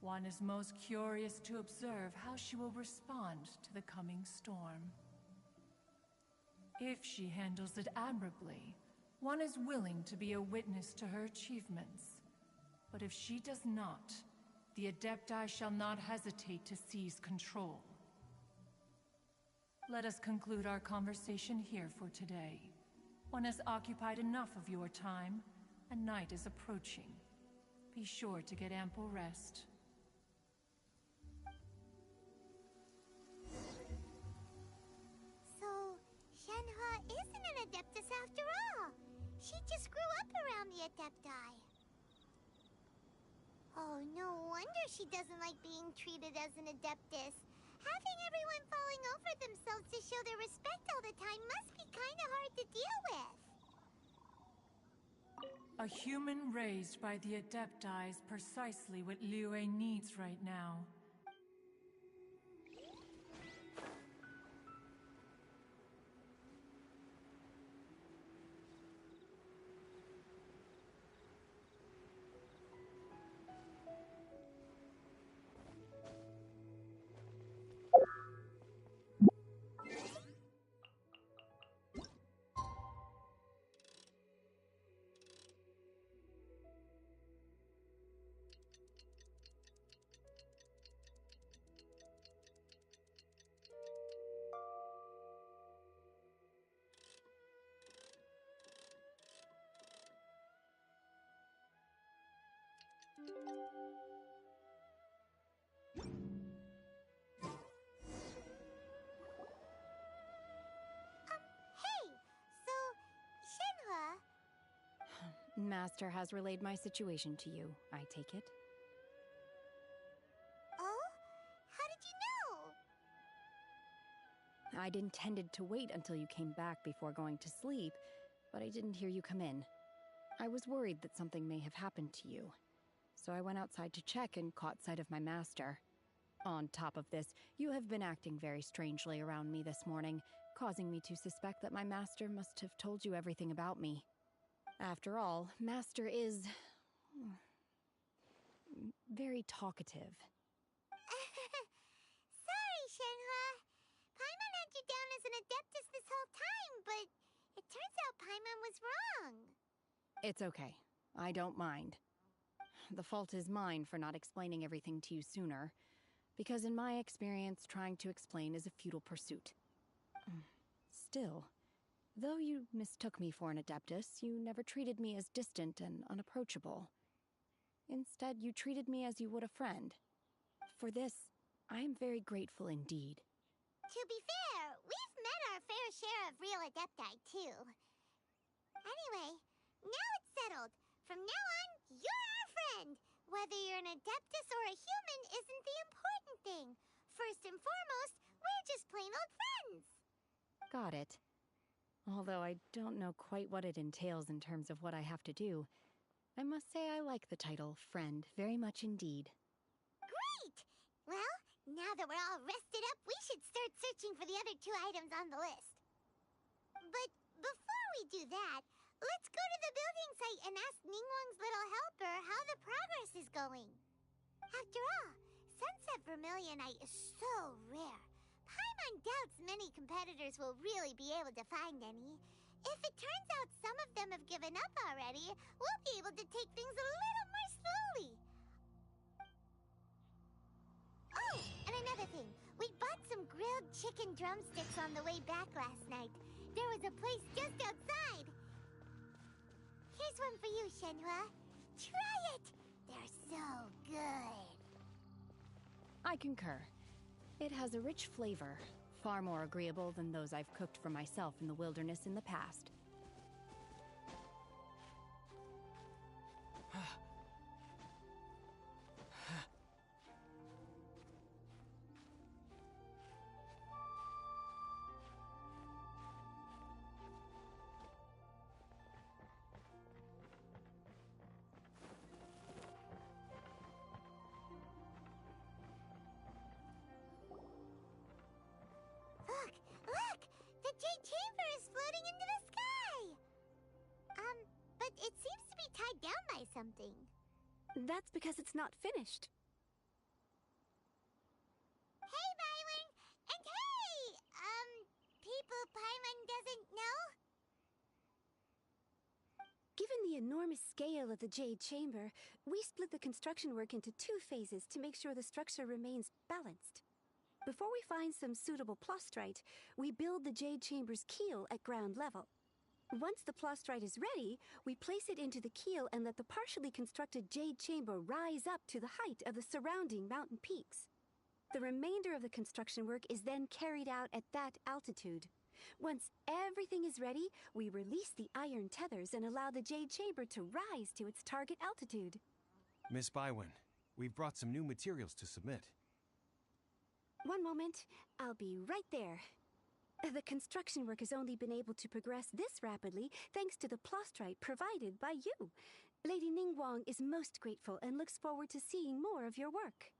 one is most curious to observe how she will respond to the coming storm. If she handles it admirably, one is willing to be a witness to her achievements. But if she does not, the Adepti shall not hesitate to seize control. Let us conclude our conversation here for today. One has occupied enough of your time, and night is approaching. Be sure to get ample rest. So, Shenhe isn't an Adeptus after all. She just grew up around the Adepti. Oh, no wonder she doesn't like being treated as an Adeptus. Having everyone falling over themselves to show their respect all the time must be kinda hard to deal with. A human raised by the Adepti is precisely what Liyue needs right now. Hey! So, Shenhe... Master has relayed my situation to you, I take it? Oh? How did you know? I'd intended to wait until you came back before going to sleep, but I didn't hear you come in. I was worried that something may have happened to you, so I went outside to check and caught sight of my master. On top of this, you have been acting very strangely around me this morning, causing me to suspect that my master must have told you everything about me. After all, Master is very talkative. Sorry, Shenhua. Paimon had you down as an Adeptus this whole time, but it turns out Paimon was wrong. It's okay. I don't mind. The fault is mine for not explaining everything to you sooner, because in my experience, trying to explain is a futile pursuit. Still, though you mistook me for an Adeptus, you never treated me as distant and unapproachable. Instead, you treated me as you would a friend. For this, I am very grateful indeed. To be fair, we've met our fair share of real Adepti, too. Anyway, now it's settled. From now on, you're our friend. Whether you're an Adeptus or a human isn't the important thing. First and foremost, we're just plain old friends. Got it. Although I don't know quite what it entails in terms of what I have to do, I must say I like the title, Friend, very much indeed. Great! Well, now that we're all rested up, we should start searching for the other 2 items on the list. But before we do that, let's go to the building site and ask Ningguang's little helper how the progress is going. After all, Sunset Vermilionite is so rare. Paimon doubts many competitors will really be able to find any. If it turns out some of them have given up already, we'll be able to take things a little more slowly. Oh, and another thing. We bought some grilled chicken drumsticks on the way back last night. There was a place just outside. Here's one for you, Shenhua. Try it! They're so good. I concur. It has a rich flavor, far more agreeable than those I've cooked for myself in the wilderness in the past. Look! The Jade Chamber is floating into the sky! But it seems to be tied down by something. That's because it's not finished. Hey, Byron! And hey! People Paimon doesn't know? Given the enormous scale of the Jade Chamber, we split the construction work into 2 phases to make sure the structure remains balanced. Before we find some suitable plastrite, we build the Jade Chamber's keel at ground level. Once the plastrite is ready, we place it into the keel and let the partially constructed Jade Chamber rise up to the height of the surrounding mountain peaks. The remainder of the construction work is then carried out at that altitude. Once everything is ready, we release the iron tethers and allow the Jade Chamber to rise to its target altitude. Miss Bywin, we've brought some new materials to submit. One moment, I'll be right there. The construction work has only been able to progress this rapidly thanks to the plastrite provided by you. Lady Ningguang is most grateful and looks forward to seeing more of your work.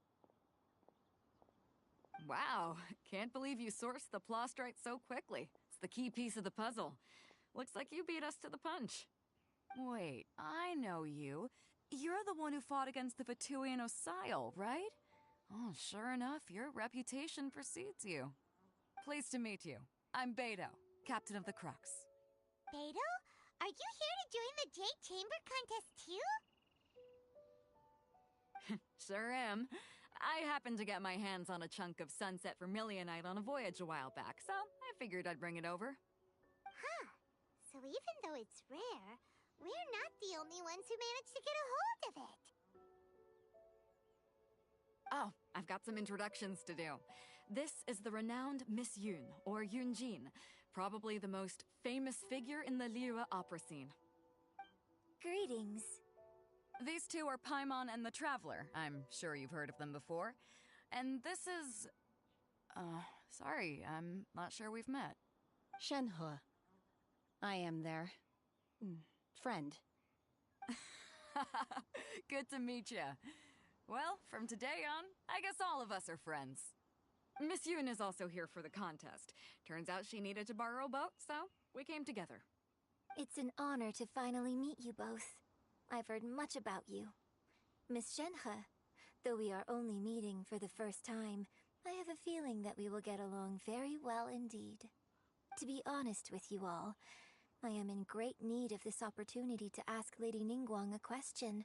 Wow, can't believe you sourced the plastrite so quickly. It's the key piece of the puzzle. Looks like you beat us to the punch. Wait, I know you. You're the one who fought against the Fatuian Osile, right? Oh, sure enough, your reputation precedes you. Pleased to meet you. I'm Beto, captain of the Crux. Beto? Are you here to join the Jade Chamber contest too? Sure am. I happened to get my hands on a chunk of Sunset Vermilionite on a voyage a while back, so I figured I'd bring it over. Huh. So even though it's rare, we're not the only ones who managed to get a hold of it. Oh, I've got some introductions to do. This is the renowned Miss Yun, or Yunjin, probably the most famous figure in the Lyra opera scene. Greetings. These 2 are Paimon and the Traveler. I'm sure you've heard of them before. And this is... sorry, I'm not sure we've met. Shenhua. I am their... friend. Good to meet you. Well, from today on, I guess all of us are friends. Miss Yoon is also here for the contest. Turns out she needed to borrow a boat, so we came together. It's an honor to finally meet you both. I've heard much about you. Miss Shenhe, though we are only meeting for the first time, I have a feeling that we will get along very well indeed. To be honest with you all, I am in great need of this opportunity to ask Lady Ningguang a question.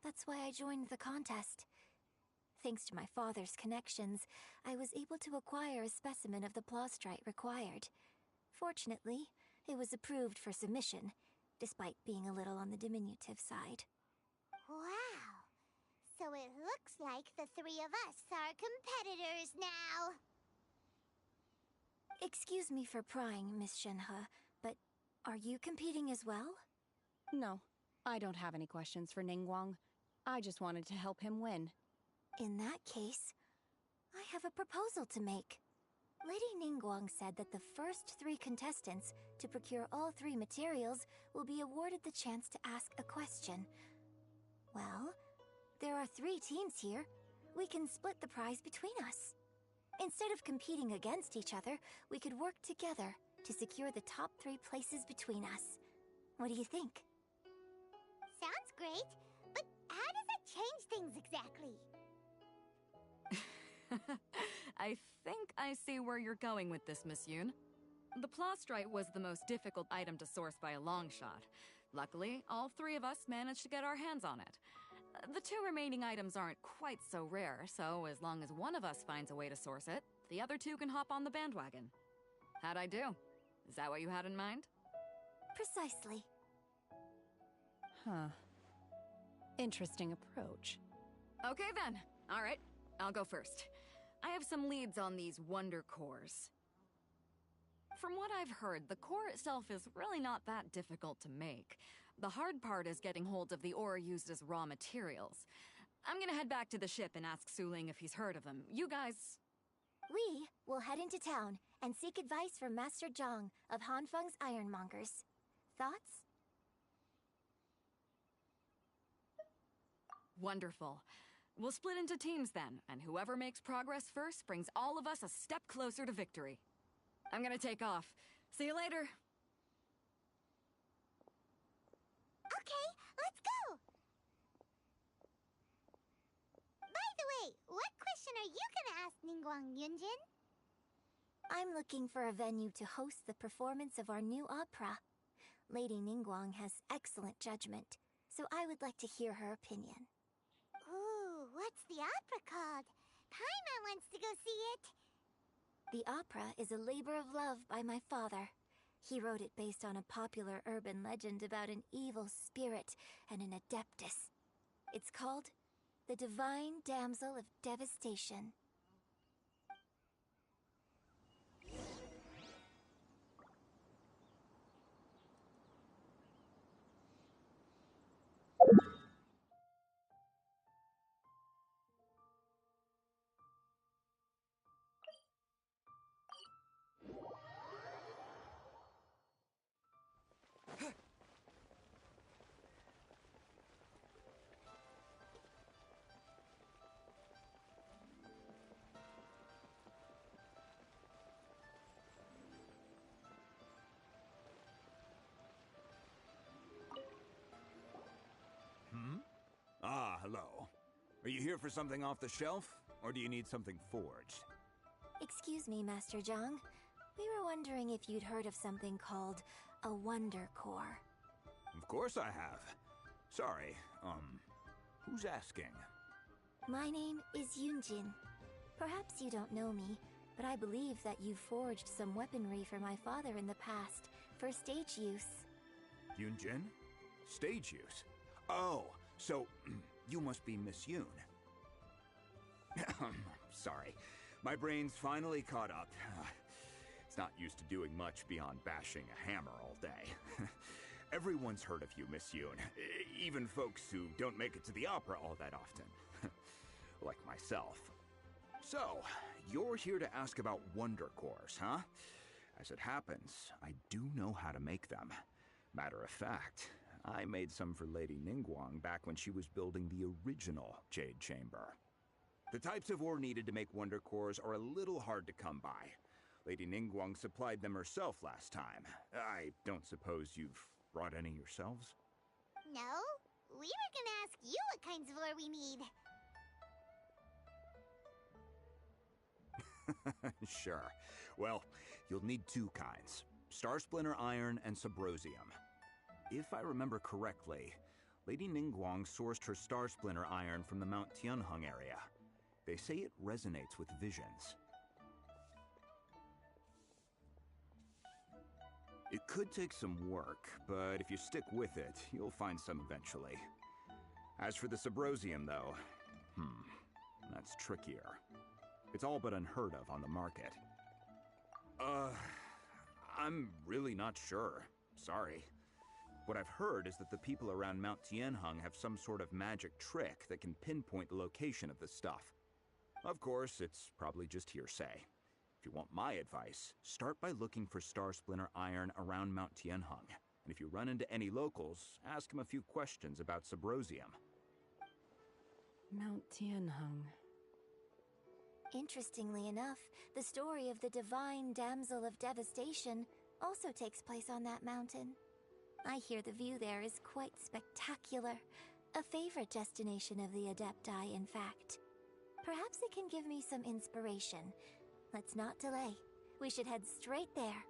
That's why I joined the contest. Thanks to my father's connections, I was able to acquire a specimen of the plaustrite required. Fortunately, it was approved for submission, despite being a little on the diminutive side. Wow. So it looks like the three of us are competitors now. Excuse me for prying, Miss Shenhe, but are you competing as well? No, I don't have any questions for Ningguang. I just wanted to help him win. In that case, I have a proposal to make. Lady Ningguang said that the first 3 contestants to procure all 3 materials will be awarded the chance to ask a question. Well, there are 3 teams here. We can split the prize between us. Instead of competing against each other, we could work together to secure the top 3 places between us. What do you think? Sounds great, but how does it change things exactly? I think I see where you're going with this, Miss Yoon. The plaustrite was the most difficult item to source by a long shot. Luckily, all 3 of us managed to get our hands on it. The 2 remaining items aren't quite so rare, so as long as one of us finds a way to source it, the other 2 can hop on the bandwagon. How'd I do? Is that what you had in mind? Precisely. Huh. Interesting approach. Okay then. All right, I'll go first. I have some leads on these wonder cores. From what I've heard, the core itself is really not that difficult to make. The hard part is getting hold of the ore used as raw materials. I'm gonna head back to the ship and ask Suling if he's heard of them. You guys... We will head into town and seek advice from Master Zhang of Hanfeng's Ironmongers. Thoughts? Wonderful. We'll split into teams then, and whoever makes progress first brings all of us a step closer to victory. I'm gonna take off. See you later. Okay, let's go! By the way, what question are you gonna ask Ningguang Yunjin? I'm looking for a venue to host the performance of our new opera. Lady Ningguang has excellent judgment, so I would like to hear her opinion. Ooh, what's the opera called? Paimon wants to go see it. The opera is a labor of love by my father. He wrote it based on a popular urban legend about an evil spirit and an adeptus. It's called The Divine Damsel of Devastation. Ah, hello. Are you here for something off the shelf, or do you need something forged? Excuse me, Master Zhang. We were wondering if you'd heard of something called a Wonder Core. Of course I have. Sorry, who's asking? My name is Yunjin. Perhaps you don't know me, but I believe that you forged some weaponry for my father in the past, for stage use. Yunjin? Stage use? Oh, so you must be Miss Yoon. Sorry, my brain's finally caught up. It's not used to doing much beyond bashing a hammer all day. Everyone's heard of you, Miss Yoon. Even folks who don't make it to the opera all that often. Like myself. So, you're here to ask about Wonder Cores, huh? As it happens, I do know how to make them. Matter of fact, I made some for Lady Ningguang back when she was building the original Jade Chamber. The types of ore needed to make wonder cores are a little hard to come by. Lady Ningguang supplied them herself last time. I don't suppose you've brought any yourselves? No, we were gonna ask you what kinds of ore we need. Sure. Well, you'll need two kinds. Star Splinter Iron and Subrosium. If I remember correctly, Lady Ningguang sourced her Star Splinter Iron from the Mount Tianheng area. They say it resonates with visions. It could take some work, but if you stick with it, you'll find some eventually. As for the Subrosium, though, that's trickier. It's all but unheard of on the market. I'm really not sure. Sorry. What I've heard is that the people around Mount Tianheng have some sort of magic trick that can pinpoint the location of the stuff. Of course, it's probably just hearsay. If you want my advice, start by looking for Star Splinter Iron around Mount Tianheng. And if you run into any locals, ask them a few questions about Subrosium. Mount Tianheng. Interestingly enough, the story of the divine damsel of devastation also takes place on that mountain. I hear the view there is quite spectacular. A favorite destination of the Adepti, in fact. Perhaps it can give me some inspiration. Let's not delay. We should head straight there.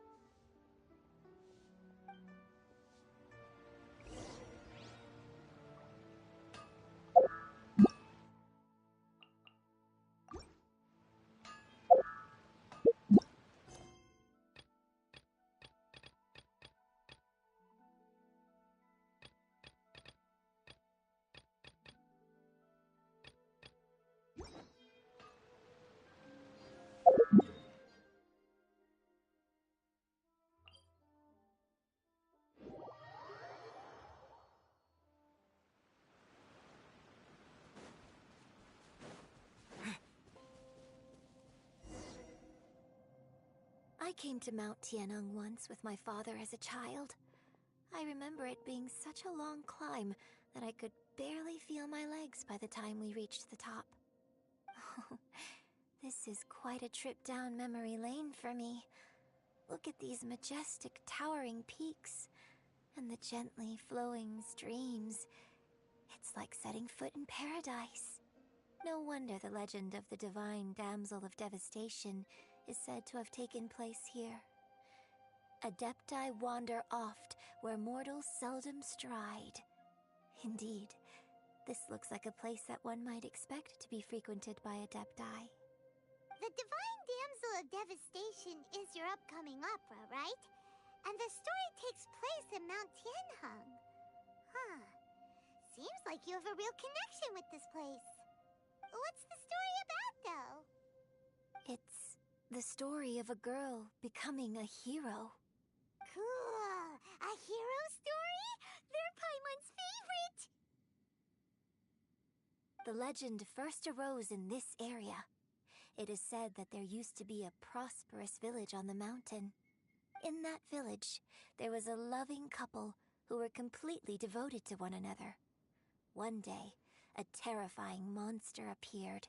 I came to Mount Tianheng once with my father as a child. I remember it being such a long climb that I could barely feel my legs by the time we reached the top. This is quite a trip down memory lane for me. Look at these majestic, towering peaks, and the gently flowing streams. It's like setting foot in paradise. No wonder the legend of the divine damsel of devastation is said to have taken place here. Adepti wander oft where mortals seldom stride. Indeed, this looks like a place that one might expect to be frequented by Adepti. The Divine Damsel of Devastation is your upcoming opera, right? And the story takes place in Mount Tianheng. Huh. Seems like you have a real connection with this place. What's the story about, though? It's the story of a girl becoming a hero. Cool! A hero story? They're Paimon's favorite! The legend first arose in this area. It is said that there used to be a prosperous village on the mountain. In that village, there was a loving couple who were completely devoted to one another. One day, a terrifying monster appeared.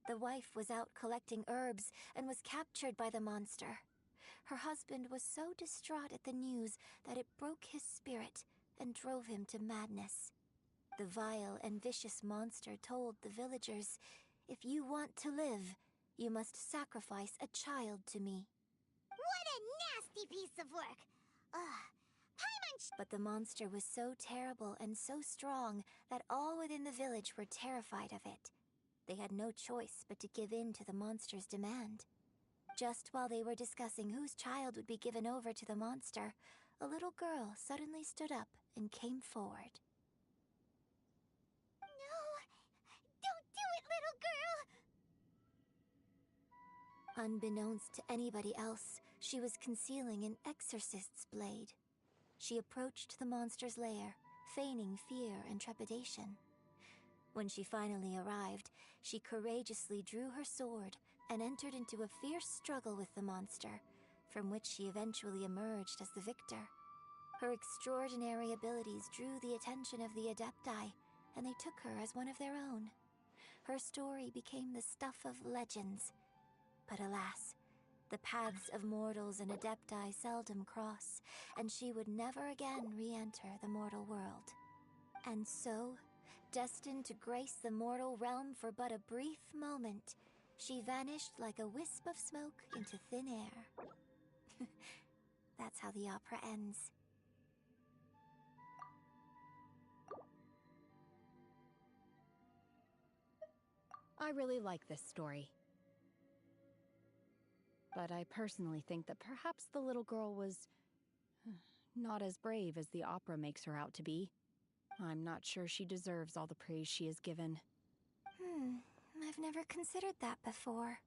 The wife was out collecting herbs and was captured by the monster. Her husband was so distraught at the news that it broke his spirit and drove him to madness. The vile and vicious monster told the villagers, "If you want to live, you must sacrifice a child to me." What a nasty piece of work! Ugh. But the monster was so terrible and so strong that all within the village were terrified of it. They had no choice but to give in to the monster's demand. Just while they were discussing whose child would be given over to the monster, a little girl suddenly stood up and came forward. No! Don't do it, little girl! Unbeknownst to anybody else, she was concealing an exorcist's blade. She approached the monster's lair, feigning fear and trepidation. When she finally arrived, she courageously drew her sword and entered into a fierce struggle with the monster, from which she eventually emerged as the victor. Her extraordinary abilities drew the attention of the Adepti, and they took her as one of their own. Her story became the stuff of legends. But alas, the paths of mortals and Adepti seldom cross, and she would never again re-enter the mortal world. And so, destined to grace the mortal realm for but a brief moment, she vanished like a wisp of smoke into thin air. That's how the opera ends. I really like this story. But I personally think that perhaps the little girl was not as brave as the opera makes her out to be. I'm not sure she deserves all the praise she is given. I've never considered that before.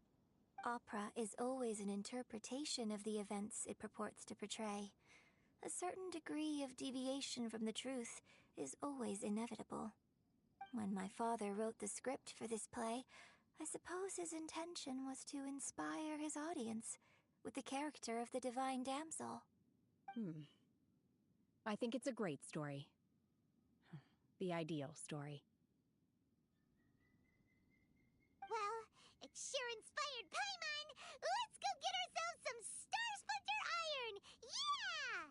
Opera is always an interpretation of the events it purports to portray. A certain degree of deviation from the truth is always inevitable. When my father wrote the script for this play, I suppose his intention was to inspire his audience with the character of the divine damsel. I think it's a great story. The ideal story. Well, it sure inspired Paimon! Let's go get ourselves some Star Splinter Iron! Yeah!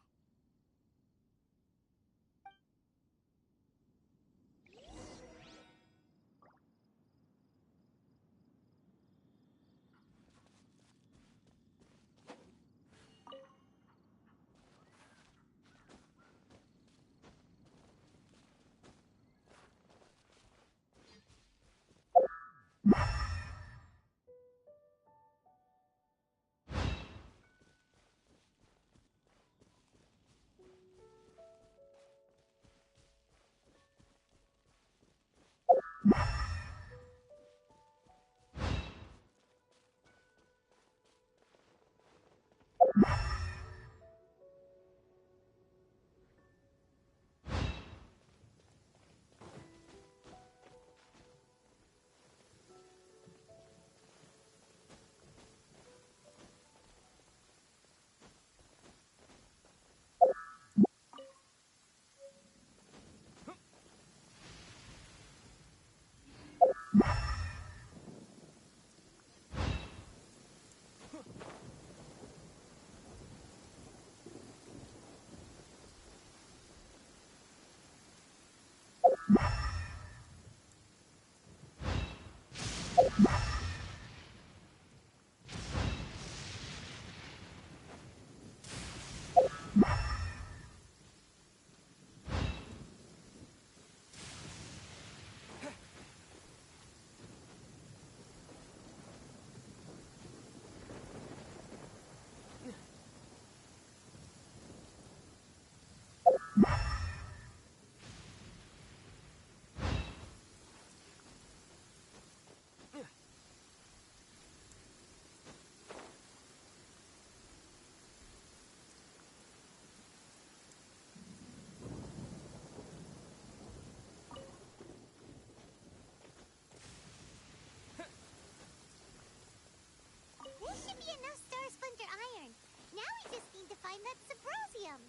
This should be enough Star Splinter Iron. Now we just need to find that Subrosium.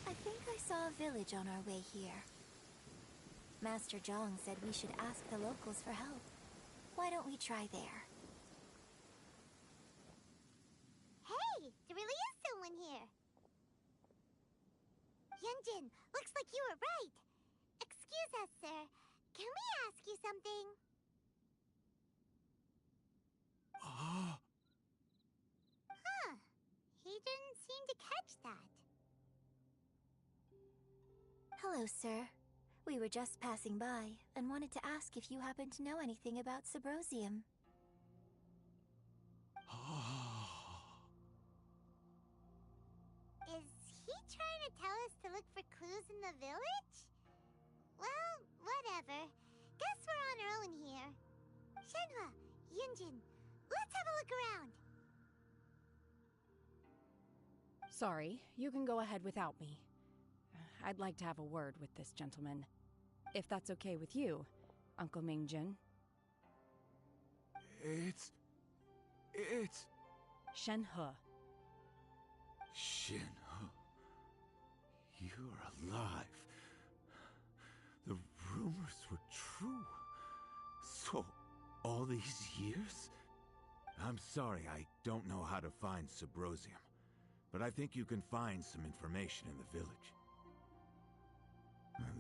I think I saw a village on our way here. Master Zhang said we should ask the locals for help. Why don't we try there? Hey, there really is someone here. Yunjin, looks like you were right. Excuse us, sir. Can we ask you something? Huh. He didn't seem to catch that. Hello, sir. We were just passing by and wanted to ask if you happen to know anything about Subrosium. Is he trying to tell us to look for clues in the village? Well, whatever. Guess we're on our own here. Shenhua, Yunjin, let's have a look around. Sorry, you can go ahead without me. I'd like to have a word with this gentleman. If that's okay with you, Uncle Mingjin. It's... Shenhe. Shinhu. You're alive. The rumors were true. So, all these years? I'm sorry, I don't know how to find Subrosium, but I think you can find some information in the village.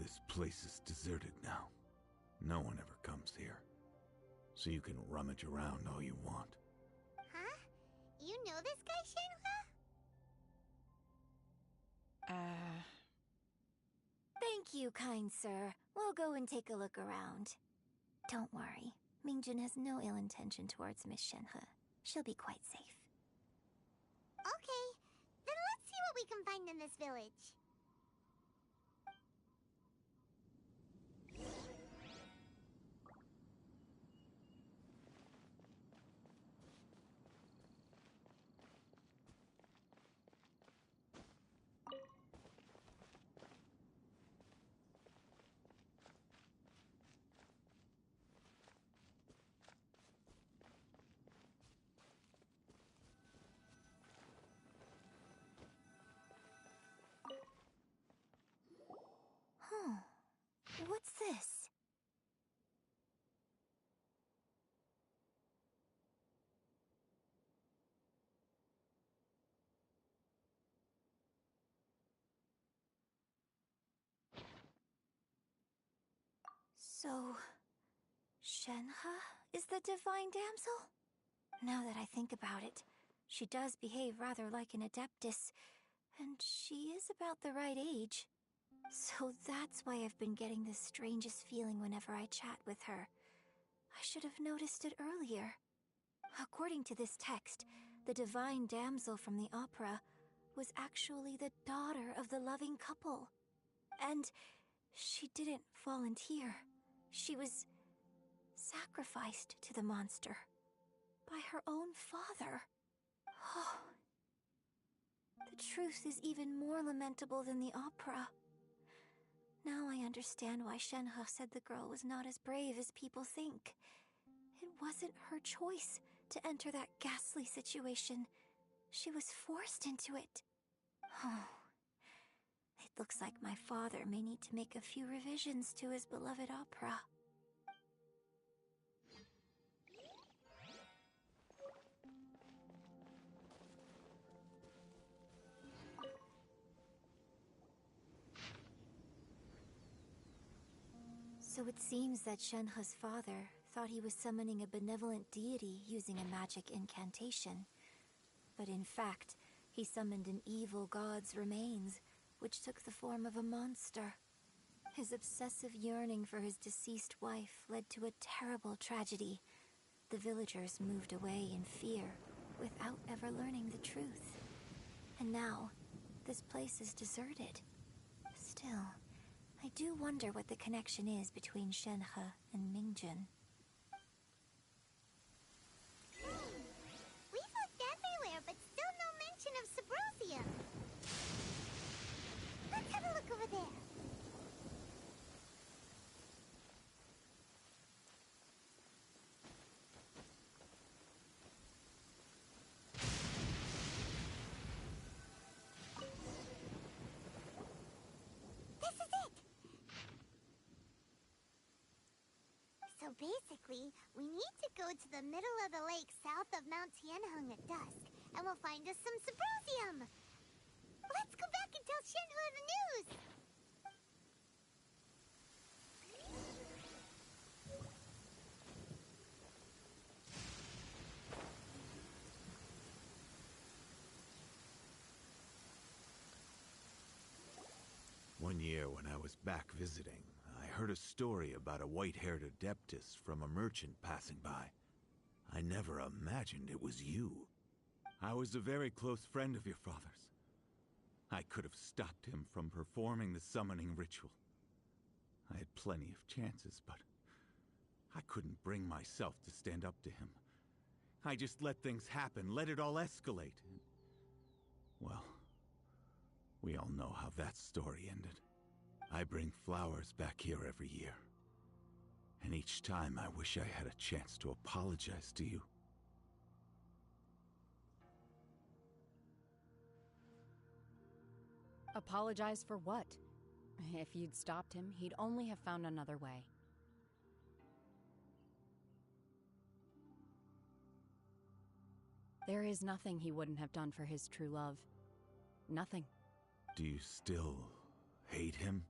This place is deserted now. No one ever comes here. So you can rummage around all you want. Huh? You know this guy, Shenhua? Thank you, kind sir. We'll go and take a look around. Don't worry. Mingjun has no ill intention towards Miss Shenhe. She'll be quite safe. Okay, then let's see what we can find in this village. Huh. What's this? So, Shenhe is the divine damsel? Now that I think about it, she does behave rather like an adeptus, and she is about the right age. So that's why I've been getting the strangest feeling whenever I chat with her. I should have noticed it earlier. According to this text, the divine damsel from the opera was actually the daughter of the loving couple. And she didn't volunteer. She was sacrificed to the monster by her own father. Oh. The truth is even more lamentable than the opera. Now I understand why Shenhe said the girl was not as brave as people think. It wasn't her choice to enter that ghastly situation. She was forced into it. Oh. It looks like my father may need to make a few revisions to his beloved opera. So it seems that Shenhe's father thought he was summoning a benevolent deity using a magic incantation. But in fact, he summoned an evil god's remains, which took the form of a monster. His obsessive yearning for his deceased wife led to a terrible tragedy. The villagers moved away in fear, without ever learning the truth. And now, this place is deserted. Still, I do wonder what the connection is between Shenhe and Mingjun. We've looked everywhere, but still no mention of Subrosium. Let's have a look over there. So basically, we need to go to the middle of the lake south of Mount Tianheng at dusk, and we'll find us some Subrosium! Let's go back and tell Shenhua the news! One year when I was back visiting, I heard a story about a white-haired adeptus from a merchant passing by. I never imagined it was you. I was a very close friend of your father's. I could have stopped him from performing the summoning ritual. I had plenty of chances, but I couldn't bring myself to stand up to him. I just let things happen, let it all escalate. Well, we all know how that story ended. I bring flowers back here every year. And each time I wish I had a chance to apologize to you. Apologize for what? If you'd stopped him, he'd only have found another way. There is nothing he wouldn't have done for his true love. Nothing. Do you still hate him?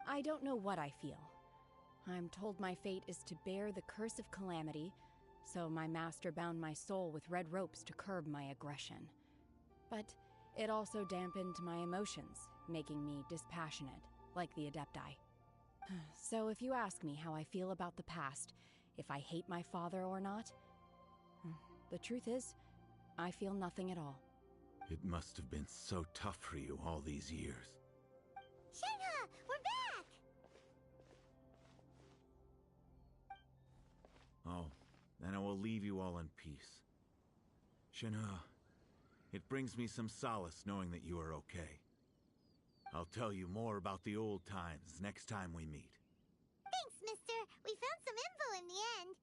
I don't know what I feel. I'm told my fate is to bear the curse of calamity, so my master bound my soul with red ropes to curb my aggression. But it also dampened my emotions, making me dispassionate, like the Adepti. So if you ask me how I feel about the past, if I hate my father or not, the truth is, I feel nothing at all. It must have been so tough for you all these years. Shenhe, we're back! Oh, then I will leave you all in peace. Shenhe, it brings me some solace knowing that you are okay. I'll tell you more about the old times next time we meet. Thanks, mister. We found some info in the end.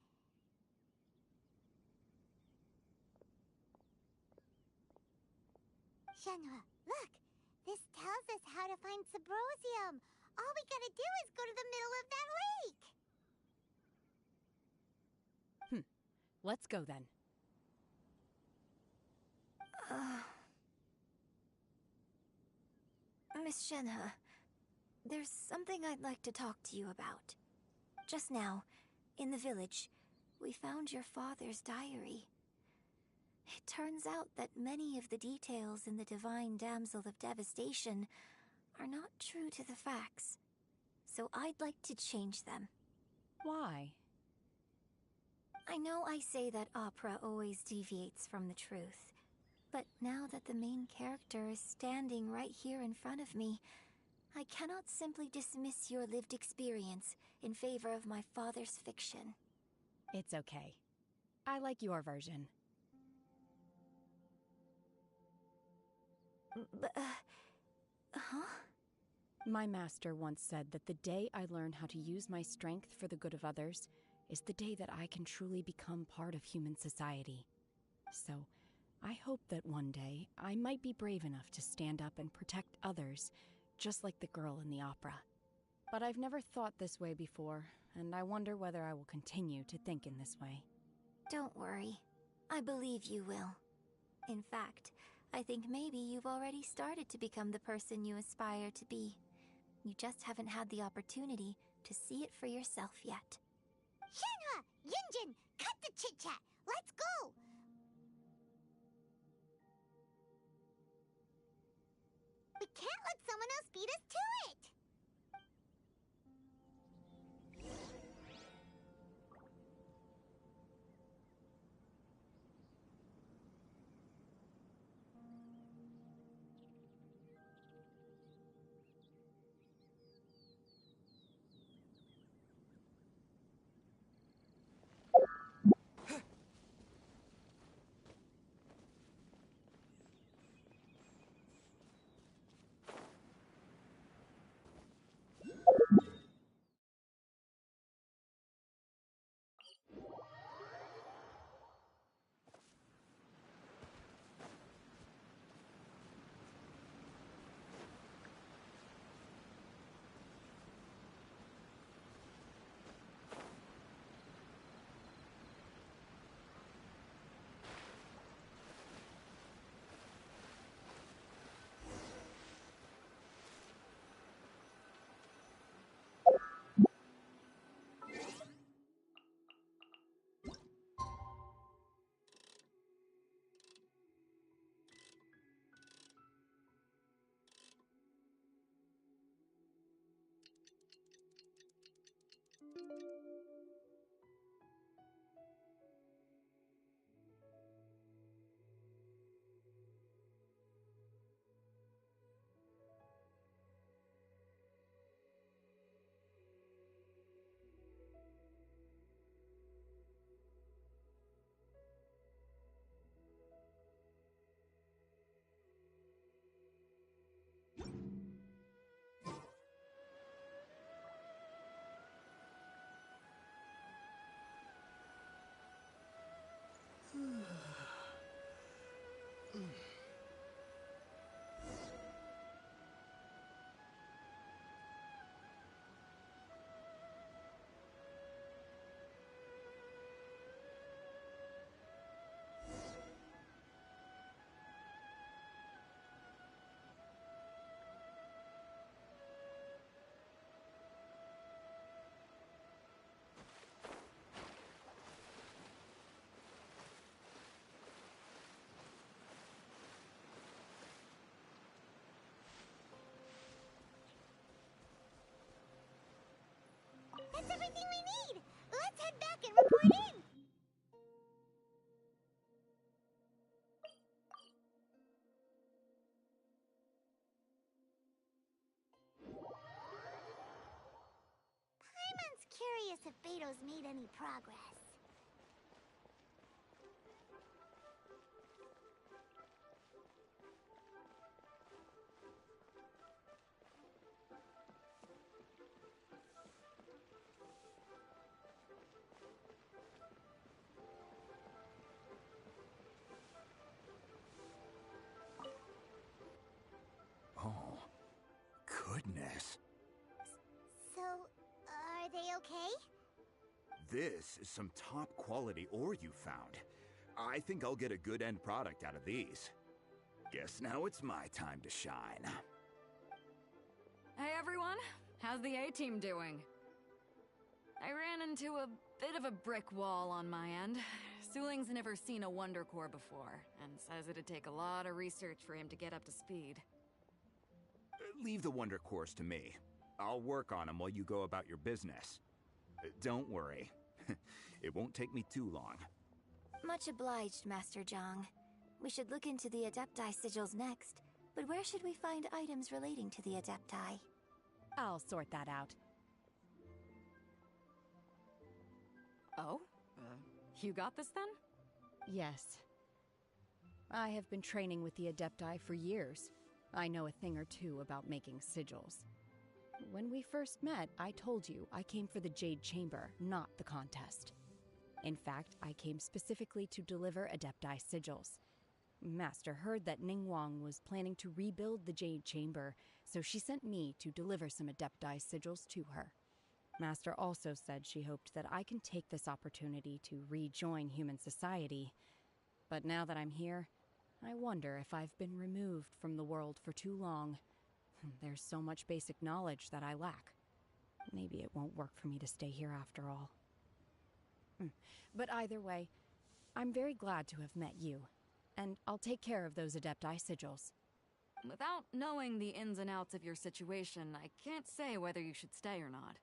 Shenhe, look! This tells us how to find Subrosium. All we gotta do is go to the middle of that lake! Let's go then. Miss Shenhe, there's something I'd like to talk to you about. Just now, in the village, we found your father's diary. It turns out that many of the details in the Divine Damsel of Devastation are not true to the facts. So I'd like to change them. Why? I know I say that opera always deviates from the truth, but now that the main character is standing right here in front of me, I cannot simply dismiss your lived experience in favor of my father's fiction. It's okay. I like your version. But, huh? My master once said that the day I learn how to use my strength for the good of others is the day that I can truly become part of human society. So, I hope that one day I might be brave enough to stand up and protect others, just like the girl in the opera. But I've never thought this way before, and I wonder whether I will continue to think in this way. Don't worry. I believe you will. In fact, I think maybe you've already started to become the person you aspire to be. You just haven't had the opportunity to see it for yourself yet. Shenhe! Yunjin! Cut the chit-chat! Let's go! We can't let someone else beat us to it! That's everything we need! Let's head back and report in! Paimon's curious if Beto's made any progress. Oh, goodness. So, are they okay? This is some top quality ore you found. I think I'll get a good end product out of these. Guess now it's my time to shine. Hey everyone, how's the A-team doing? I ran into a bit of a brick wall on my end. Suling's never seen a Wonder Core before, and says it'd take a lot of research for him to get up to speed. Leave the Wonder Cores to me. I'll work on them while you go about your business. Don't worry. It won't take me too long. Much obliged, Master Zhang. We should look into the Adepti sigils next, but where should we find items relating to the Adepti? I'll sort that out. Oh? You got this then? Yes. I have been training with the Adepti for years. I know a thing or two about making sigils. When we first met, I told you I came for the Jade Chamber, not the contest. In fact, I came specifically to deliver Adepti sigils. Master heard that Ningguang was planning to rebuild the Jade Chamber, so she sent me to deliver some Adepti sigils to her. Master also said she hoped that I can take this opportunity to rejoin human society. But now that I'm here, I wonder if I've been removed from the world for too long. There's so much basic knowledge that I lack. Maybe it won't work for me to stay here after all. But either way, I'm very glad to have met you. And I'll take care of those Adepti sigils. Without knowing the ins and outs of your situation, I can't say whether you should stay or not.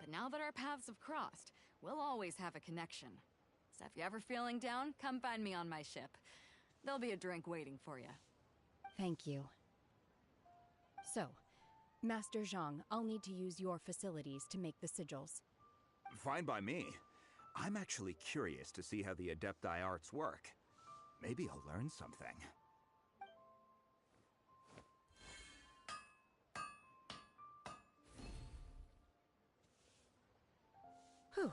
But now that our paths have crossed, we'll always have a connection. So if you're ever feeling down, come find me on my ship. There'll be a drink waiting for you. Thank you. So, Master Zhang, I'll need to use your facilities to make the sigils. Fine by me. I'm actually curious to see how the Adepti arts work. Maybe I'll learn something. Whew.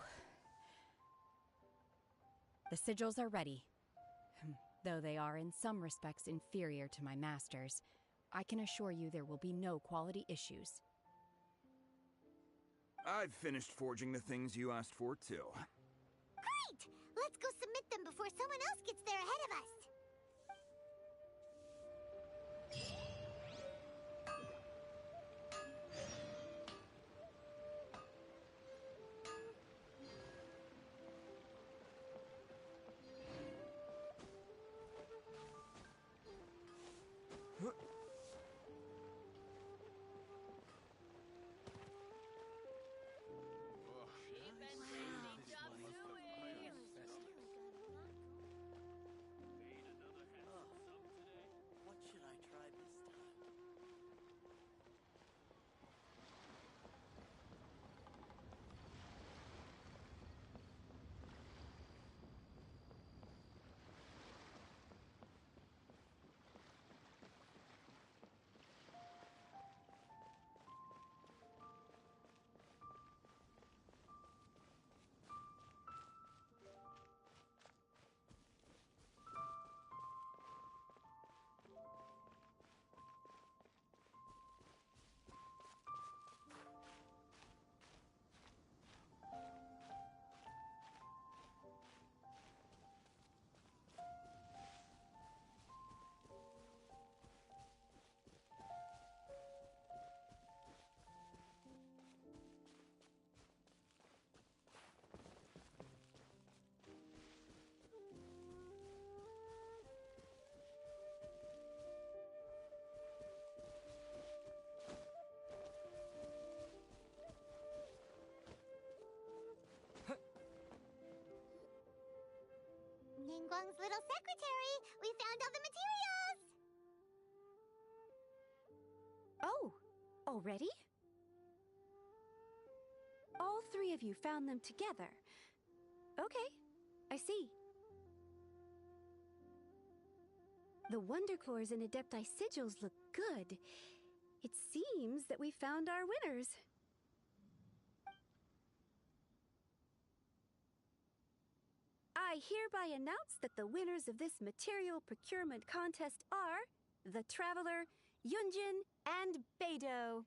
The sigils are ready. Though they are in some respects inferior to my master's, I can assure you there will be no quality issues. I've finished forging the things you asked for, too. Great! Let's go submit them before someone else gets there ahead of us! What should I try this Ningguang's little secretary. We found all the materials. Oh, already? All three of you found them together. Okay, I see. The Wonder Cores and Adepti sigils look good. It seems that we found our winners. I hereby announce that the winners of this material procurement contest are the Traveler, Yunjin, and Beidou.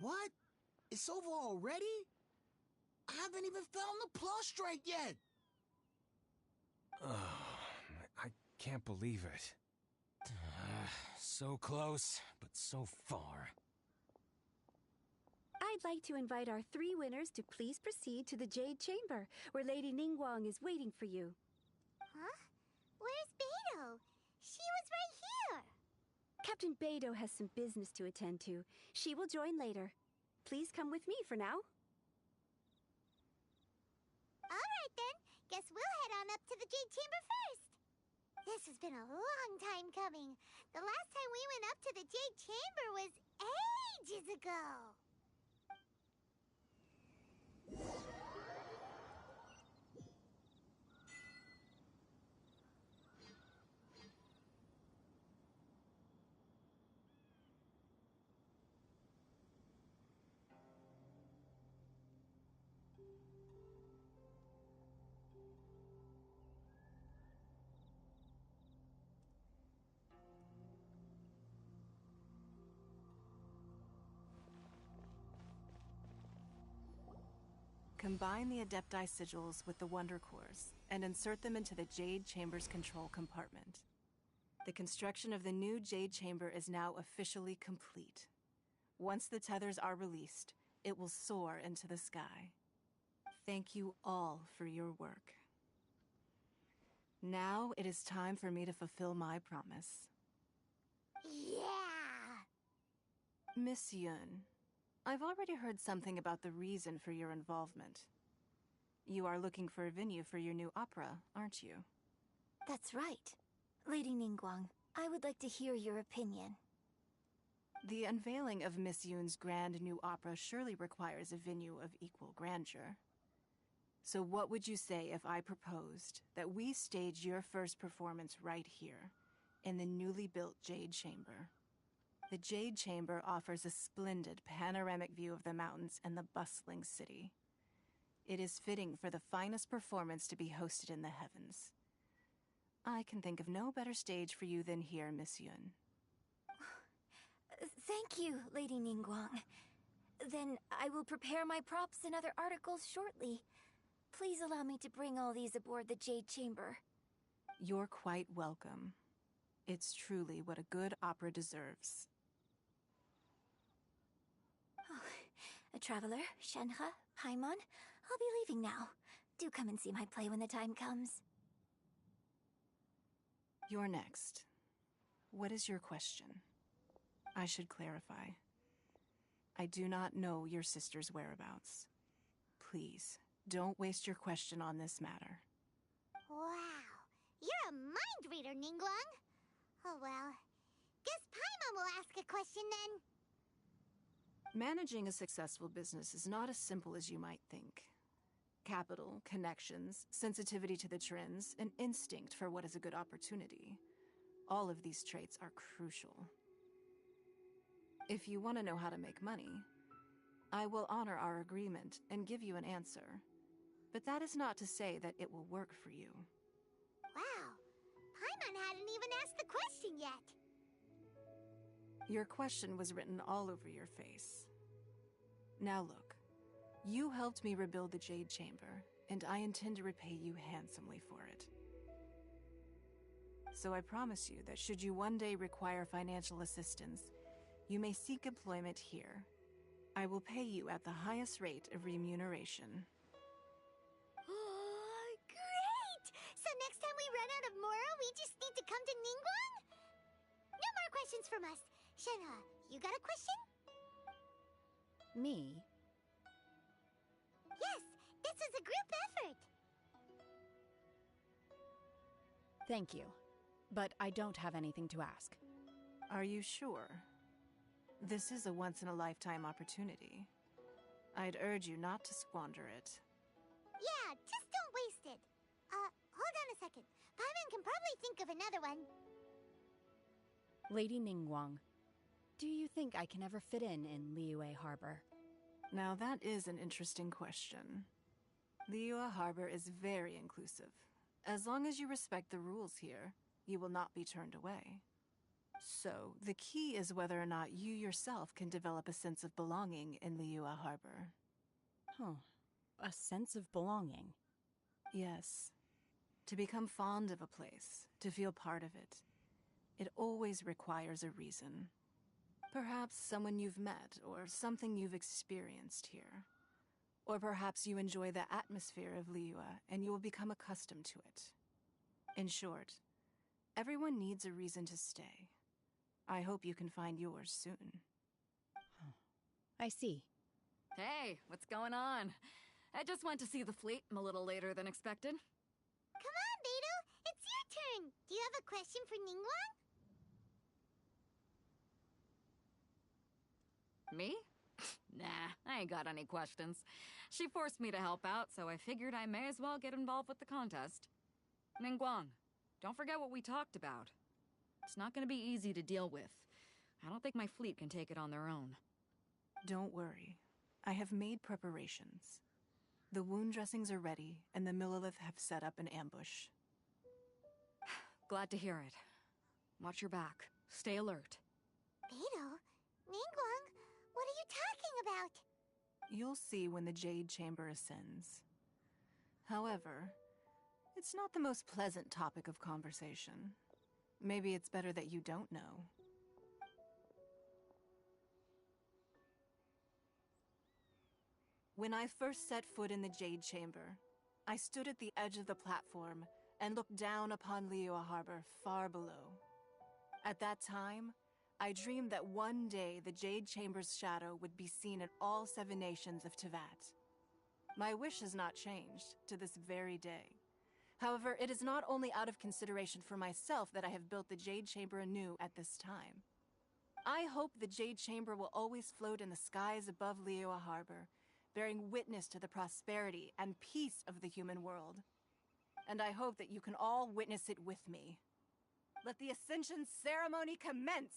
What? It's over already? I haven't even found the Plostrite yet! I can't believe it. So close, but so far. I'd like to invite our three winners to please proceed to the Jade Chamber, where Lady Ningguang is waiting for you. Huh? Where's Beidou? She was right here. Captain Beidou has some business to attend to. She will join later. Please come with me for now. All right then. Guess we'll head on up to the Jade Chamber first. This has been a long time coming. The last time we went up to the Jade Chamber was ages ago. Combine the Adepti sigils with the Wonder Cores and insert them into the Jade Chamber's control compartment. The construction of the new Jade Chamber is now officially complete. Once the tethers are released, it will soar into the sky. Thank you all for your work. Now it is time for me to fulfill my promise. Yeah! Miss Yun, I've already heard something about the reason for your involvement. You are looking for a venue for your new opera, aren't you? That's right. Lady Ningguang, I would like to hear your opinion. The unveiling of Miss Yun's grand new opera surely requires a venue of equal grandeur. So what would you say if I proposed that we stage your first performance right here, in the newly built Jade Chamber? The Jade Chamber offers a splendid panoramic view of the mountains and the bustling city. It is fitting for the finest performance to be hosted in the heavens. I can think of no better stage for you than here, Miss Yun. Thank you, Lady Ningguang. Then I will prepare my props and other articles shortly. Please allow me to bring all these aboard the Jade Chamber. You're quite welcome. It's truly what a good opera deserves. A traveler, Shenhe, Paimon, I'll be leaving now. Do come and see my play when the time comes. You're next. What is your question? I should clarify. I do not know your sister's whereabouts. Please, don't waste your question on this matter. Wow. You're a mind reader, Ningguang. Oh well. Guess Paimon will ask a question then. Managing a successful business is not as simple as you might think. Capital, connections, sensitivity to the trends, and instinct for what is a good opportunity. All of these traits are crucial. If you want to know how to make money, I will honor our agreement and give you an answer. But that is not to say that it will work for you. Wow. Paimon hadn't even asked the question yet. Your question was written all over your face. Now look, you helped me rebuild the Jade Chamber, and I intend to repay you handsomely for it. So I promise you that should you one day require financial assistance, you may seek employment here. I will pay you at the highest rate of remuneration. Great! So next time we run out of Mora, we just need to come to Ningguang? No more questions from us. Shenhe, you got a question? Me? Yes, this is a group effort. Thank you. But I don't have anything to ask. Are you sure? This is a once-in-a-lifetime opportunity. I'd urge you not to squander it. Yeah, just don't waste it. Hold on a second. Paimon can probably think of another one. Lady Ningguang, do you think I can ever fit in Liyue Harbor? Now that is an interesting question. Liyue Harbor is very inclusive. As long as you respect the rules here, you will not be turned away. So, the key is whether or not you yourself can develop a sense of belonging in Liyue Harbor. Huh. A sense of belonging? Yes. To become fond of a place, to feel part of it, it always requires a reason. Perhaps someone you've met, or something you've experienced here. Or perhaps you enjoy the atmosphere of Liyue, and you will become accustomed to it. In short, everyone needs a reason to stay. I hope you can find yours soon. I see. Hey, what's going on? I just went to see the fleet. I'm a little later than expected. Come on, Beidou! It's your turn! Do you have a question for Ningguang? Me? Nah, I ain't got any questions. She forced me to help out, so I figured I may as well get involved with the contest. Ningguang, don't forget what we talked about. It's not gonna be easy to deal with. I don't think my fleet can take it on their own. Don't worry. I have made preparations. The wound dressings are ready, and the Millelith have set up an ambush. Glad to hear it. Watch your back. Stay alert. Beidou? Ningguang? What are you talking about? You'll see when the Jade Chamber ascends. However, it's not the most pleasant topic of conversation. Maybe it's better that you don't know. When I first set foot in the Jade Chamber, I stood at the edge of the platform and looked down upon Liyue Harbor far below. At that time, I dreamed that one day the Jade Chamber's shadow would be seen in all 7 nations of Teyvat. My wish has not changed to this very day. However, it is not only out of consideration for myself that I have built the Jade Chamber anew at this time. I hope the Jade Chamber will always float in the skies above Liyue Harbor, bearing witness to the prosperity and peace of the human world. And I hope that you can all witness it with me. Let the Ascension ceremony commence!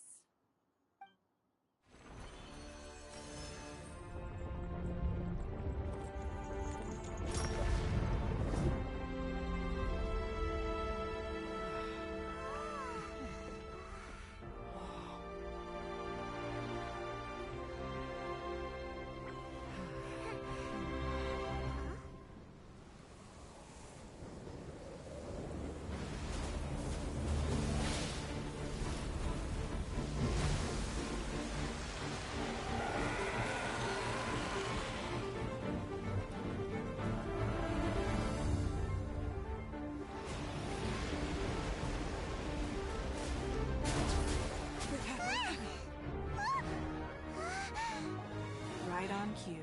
Right on cue.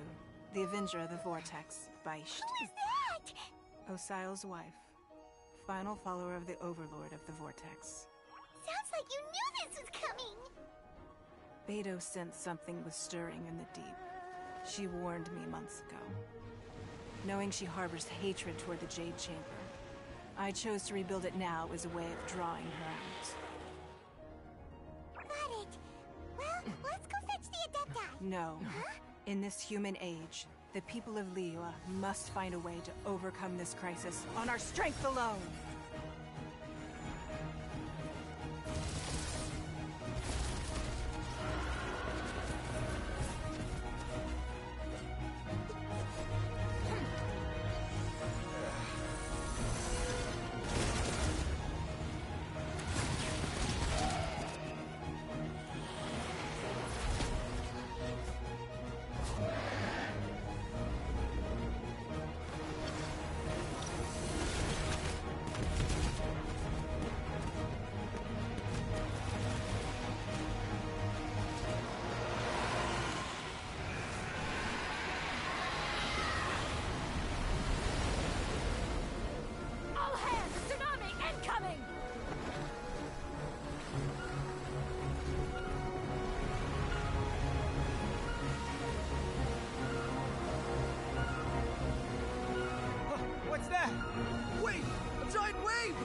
The Avenger of the Vortex, Beisht. Who is that? Osial's wife. Final follower of the Overlord of the Vortex. Sounds like you knew this was coming! Beidou sensed something was stirring in the deep. She warned me months ago. Knowing she harbors hatred toward the Jade Chamber, I chose to rebuild it now as a way of drawing her out. Got it. Well, let's go fetch the Adepti. No. Huh? In this human age, the people of Liyue must find a way to overcome this crisis on our strength alone! wave!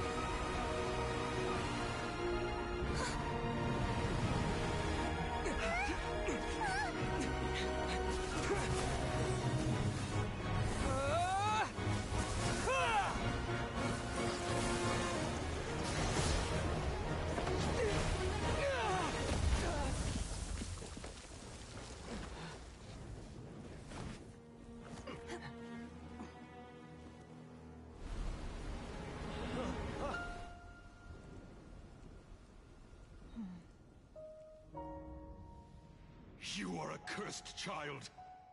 You are a cursed child.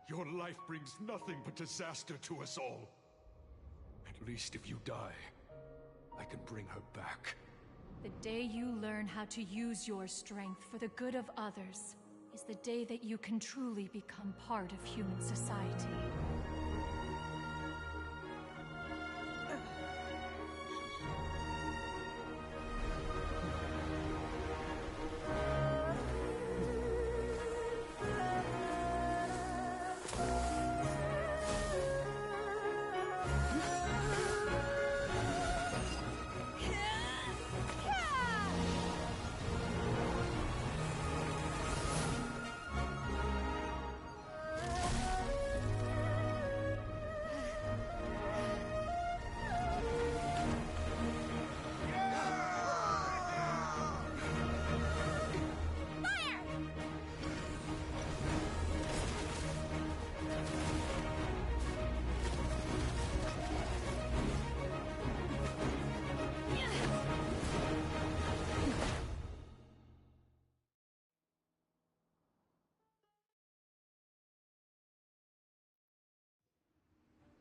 Your life brings nothing but disaster to us all. At least if you die, I can bring her back. The day you learn how to use your strength for the good of others is the day that you can truly become part of human society.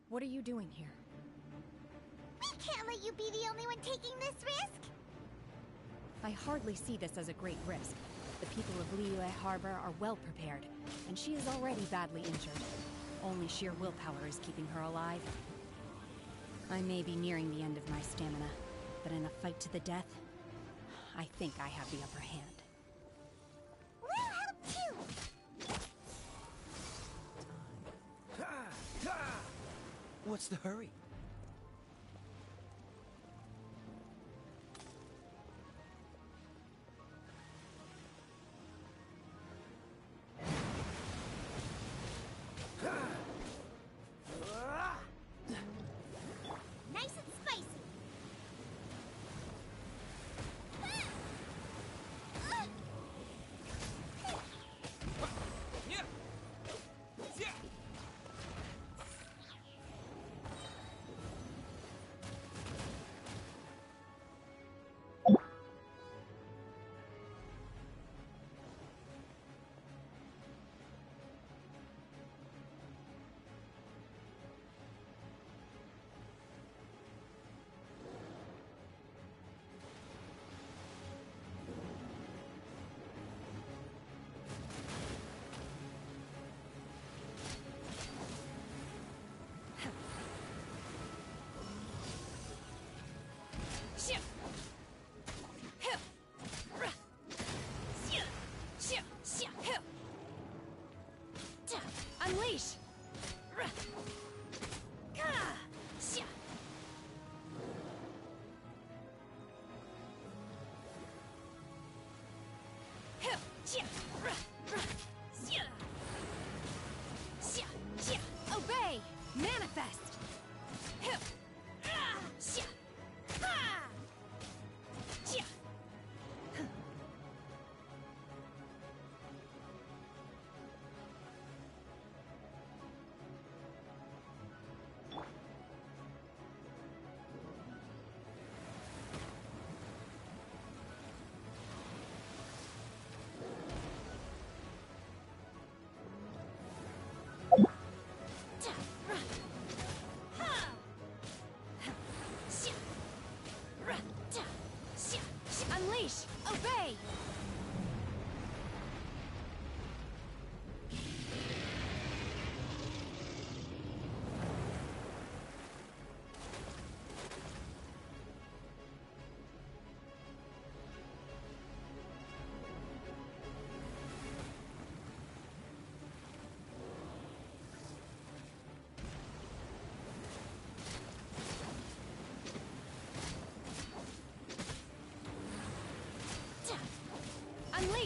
What are you doing here? We can't let you be the only one taking this risk! I hardly see this as a great risk. The people of Liyue Harbor are well prepared, and she is already badly injured. Only sheer willpower is keeping her alive. I may be nearing the end of my stamina, but in a fight to the death, I think I have the upper hand. We'll help too! What's the hurry? Nice and spicy! Unleash! Obey! Manifest!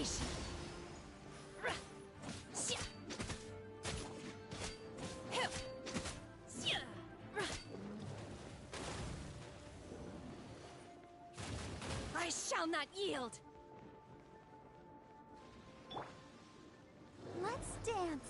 Yeesh! I shall not yield! Let's dance.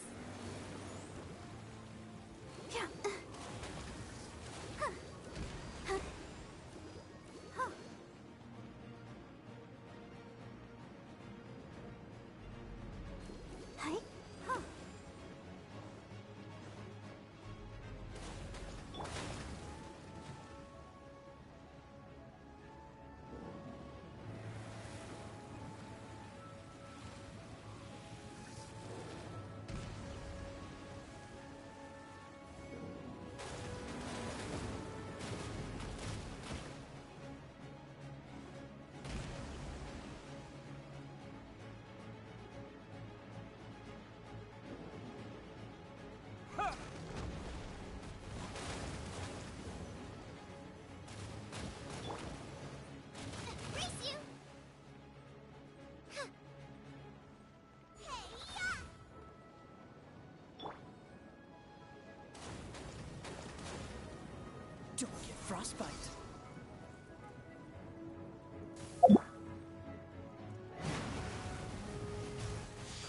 Don't get frostbite.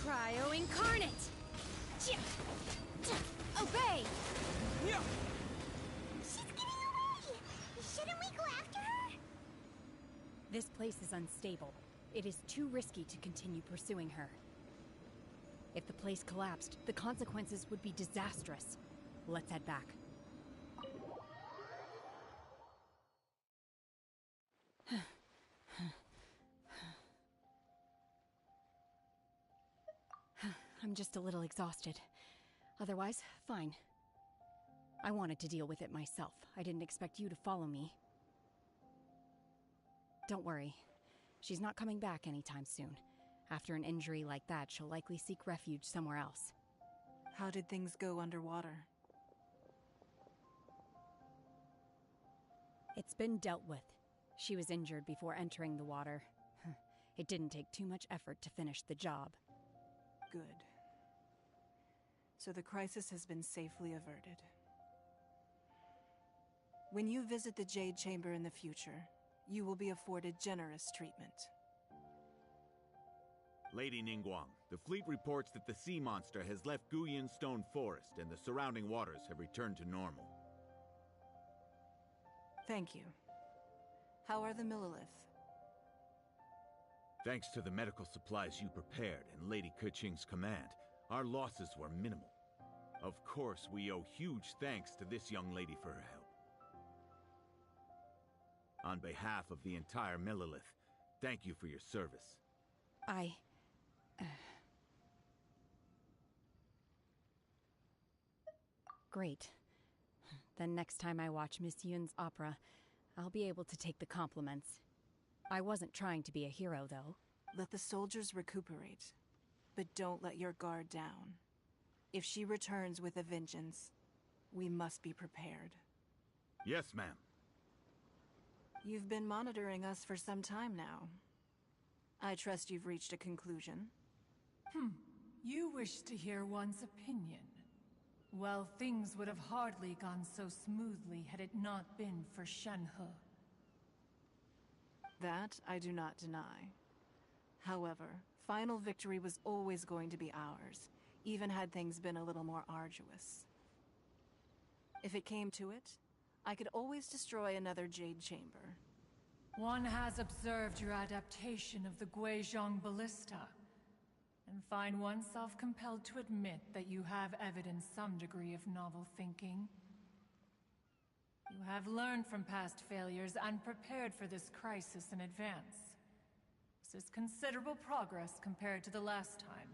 Cryo incarnate! Obey! She's getting away! Shouldn't we go after her? This place is unstable. It is too risky to continue pursuing her. If the place collapsed, the consequences would be disastrous. Let's head back. I'm just a little exhausted. Otherwise, fine. I wanted to deal with it myself. I didn't expect you to follow me. Don't worry. She's not coming back anytime soon. After an injury like that, she'll likely seek refuge somewhere else. How did things go underwater? It's been dealt with. She was injured before entering the water. It didn't take too much effort to finish the job. Good. So the crisis has been safely averted. When you visit the Jade Chamber in the future, you will be afforded generous treatment. Lady Ningguang, the fleet reports that the sea monster has left Guyan Stone Forest and the surrounding waters have returned to normal. Thank you. How are the Millilith? Thanks to the medical supplies you prepared and Lady Keqing's command, our losses were minimal. Of course, we owe huge thanks to this young lady for her help. On behalf of the entire Millilith, thank you for your service. Great. Then next time I watch Miss Yun's opera, I'll be able to take the compliments. I wasn't trying to be a hero, though. Let the soldiers recuperate, but don't let your guard down. If she returns with a vengeance, we must be prepared. Yes, ma'am. You've been monitoring us for some time now. I trust you've reached a conclusion. You wish to hear one's opinion. Well, things would have hardly gone so smoothly had it not been for Shenhe. That I do not deny. However, final victory was always going to be ours, even had things been a little more arduous. If it came to it, I could always destroy another Jade Chamber. One has observed your adaptation of the Guizhong Ballista, and find oneself compelled to admit that you have evidenced some degree of novel thinking. You have learned from past failures and prepared for this crisis in advance. This is considerable progress compared to the last time.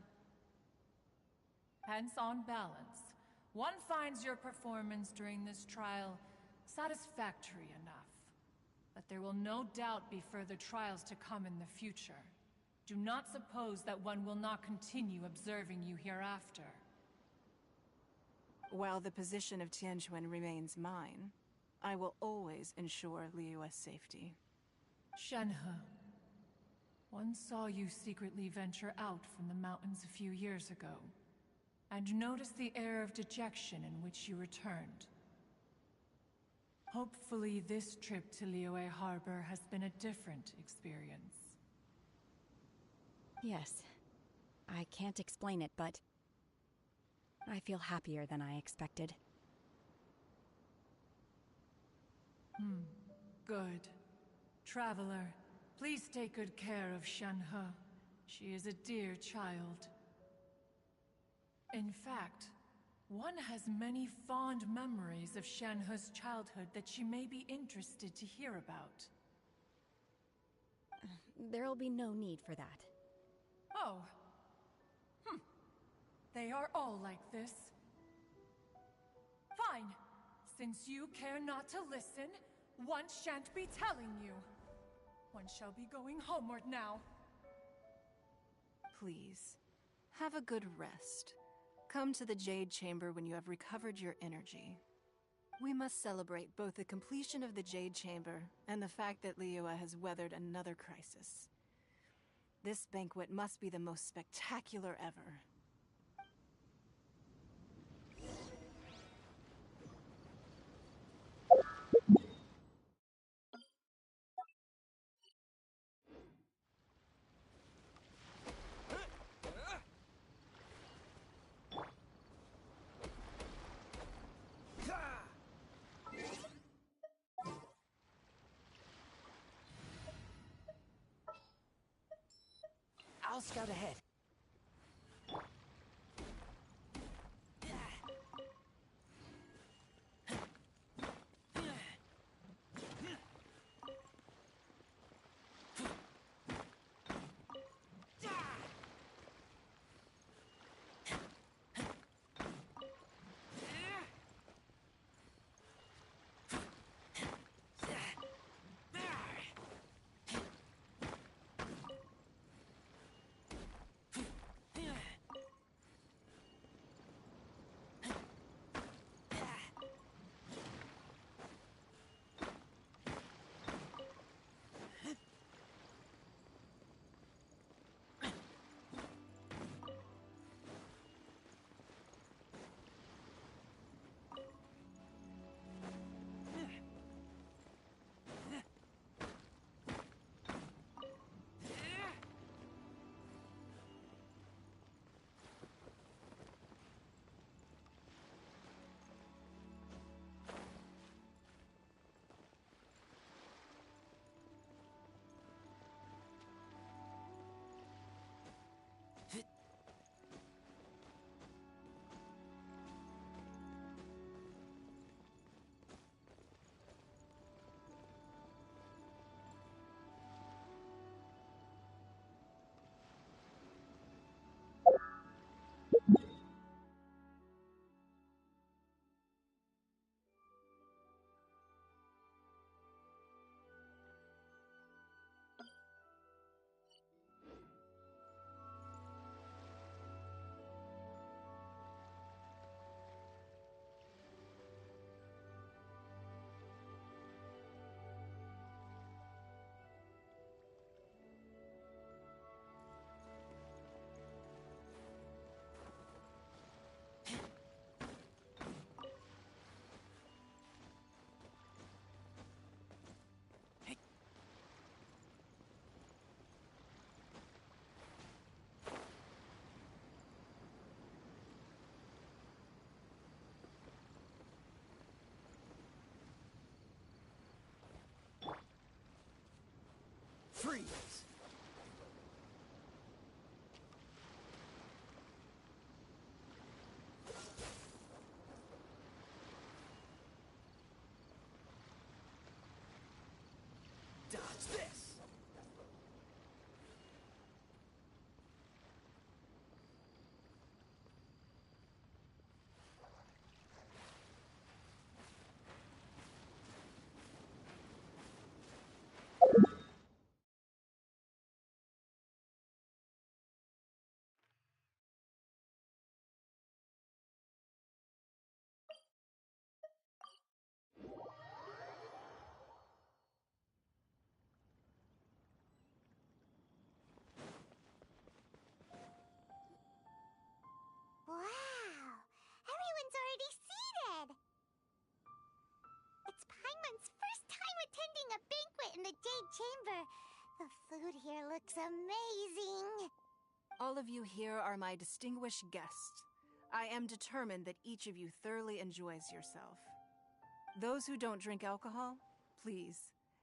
Hence, on balance, one finds your performance during this trial satisfactory enough. But there will no doubt be further trials to come in the future. Do not suppose that one will not continue observing you hereafter. While the position of Tianquan remains mine, I will always ensure Liyue's safety. Shenhe, One saw you secretly venture out from the mountains a few years ago, and noticed the air of dejection in which you returned. Hopefully this trip to Liyue Harbor has been a different experience. Yes. I can't explain it, but I feel happier than I expected. Good. Traveler, please take good care of Shenhe. She is a dear child. In fact, one has many fond memories of Shenhe's childhood that she may be interested to hear about. There'll be no need for that. Oh. They are all like this. Fine. Since you care not to listen, one shan't be telling you. One shall be going homeward now. Please, have a good rest. Come to the Jade Chamber when you have recovered your energy. We must celebrate both the completion of the Jade Chamber and the fact that Liyue has weathered another crisis. This banquet must be the most spectacular ever. I'll scout ahead. Freeze! Dodge this! the Jade Chamber. The food here looks amazing. All of you here are my distinguished guests. I am determined that each of you thoroughly enjoys yourself. Those who don't drink alcohol, please,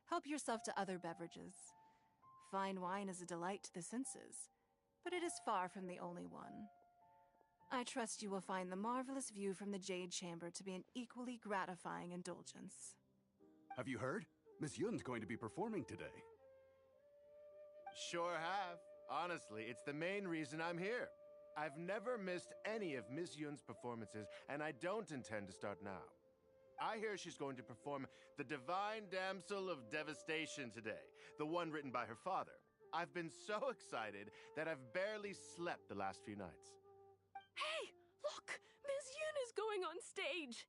help yourself to other beverages. Fine wine is a delight to the senses, but it is far from the only one. I trust you will find the marvelous view from the Jade Chamber to be an equally gratifying indulgence. Have you heard? Miss Yun's going to be performing today. Sure have. Honestly, it's the main reason I'm here. I've never missed any of Miss Yun's performances, and I don't intend to start now. I hear she's going to perform The Divine Damsel of Devastation today, the one written by her father. I've been so excited that I've barely slept the last few nights. Hey, look! Miss Yun is going on stage!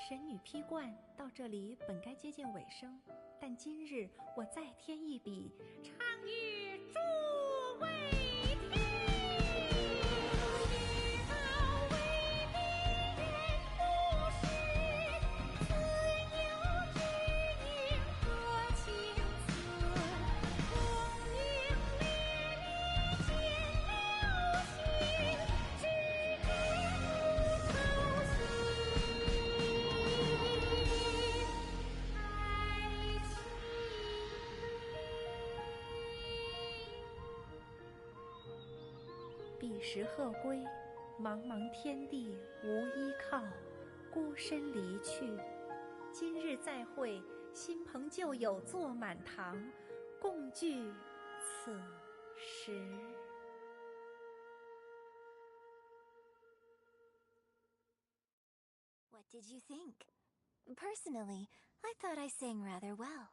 神女披冠到这里本该接近尾声，但今日我再添一笔，唱与诸位听。知道为敌人不是，自有知音何情此？功名烈烈见流星，只知不操心。彼时鹤归，茫茫天地无依靠，孤身离去。今日再会，新朋旧友坐满堂，共聚此时。What did you think? Personally, I thought I sang rather well.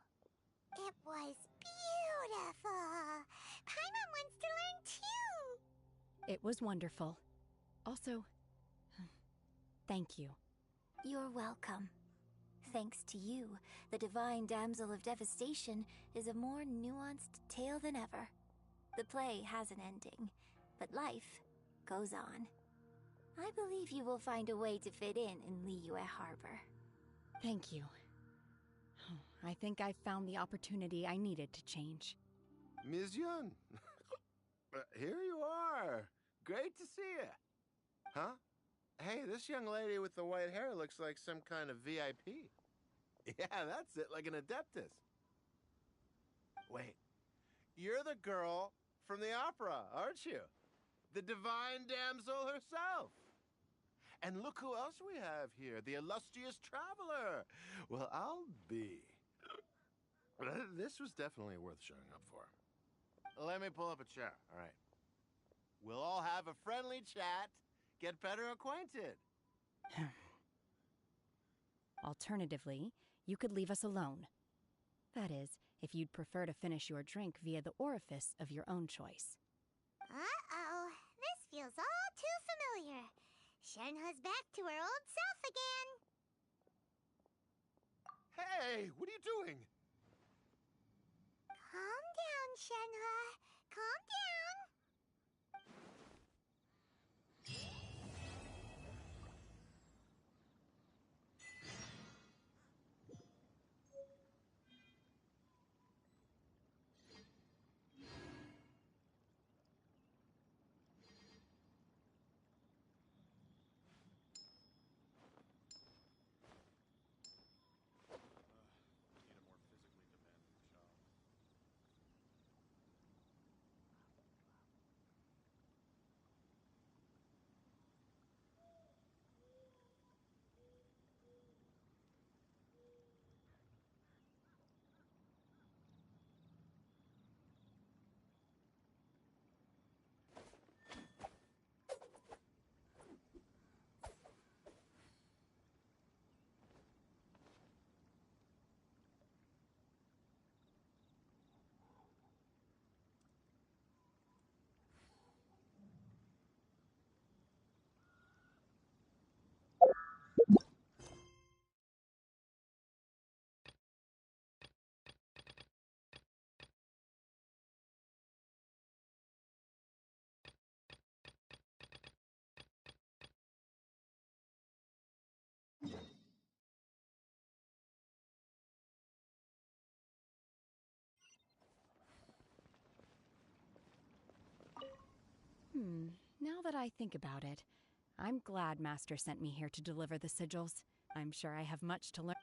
It was beautiful. Paimon wants to learn too. It was wonderful. Also, thank you. You're welcome. Thanks to you, the Divine Damsel of Devastation is a more nuanced tale than ever. The play has an ending, but life goes on. I believe you will find a way to fit in Liyue Harbor. Thank you. I think I've found the opportunity I needed to change. Ms. Yun, here you are. Great to see you. Huh? Hey, this young lady with the white hair looks like some kind of VIP. Yeah, that's it, like an Adeptus. Wait, you're the girl from the opera, aren't you? The Divine Damsel herself. And look who else we have here, the illustrious traveler. Well, I'll be This was definitely worth showing up for. Let me pull up a chair, all right. We'll all have a friendly chat, get better acquainted. Alternatively, you could leave us alone. That is, if you'd prefer to finish your drink via the orifice of your own choice. Uh-oh, this feels all too familiar. Shenhe's back to her old self again. Hey, what are you doing? Calm down, Shenhe. Calm down. Now that I think about it, I'm glad Master sent me here to deliver the sigils. I'm sure I have much to learn.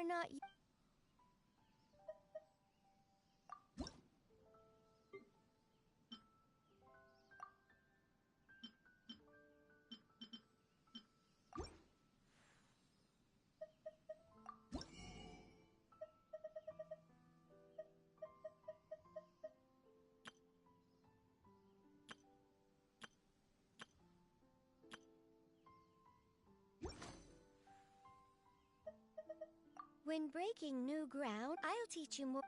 not... When breaking new ground, I'll teach you more.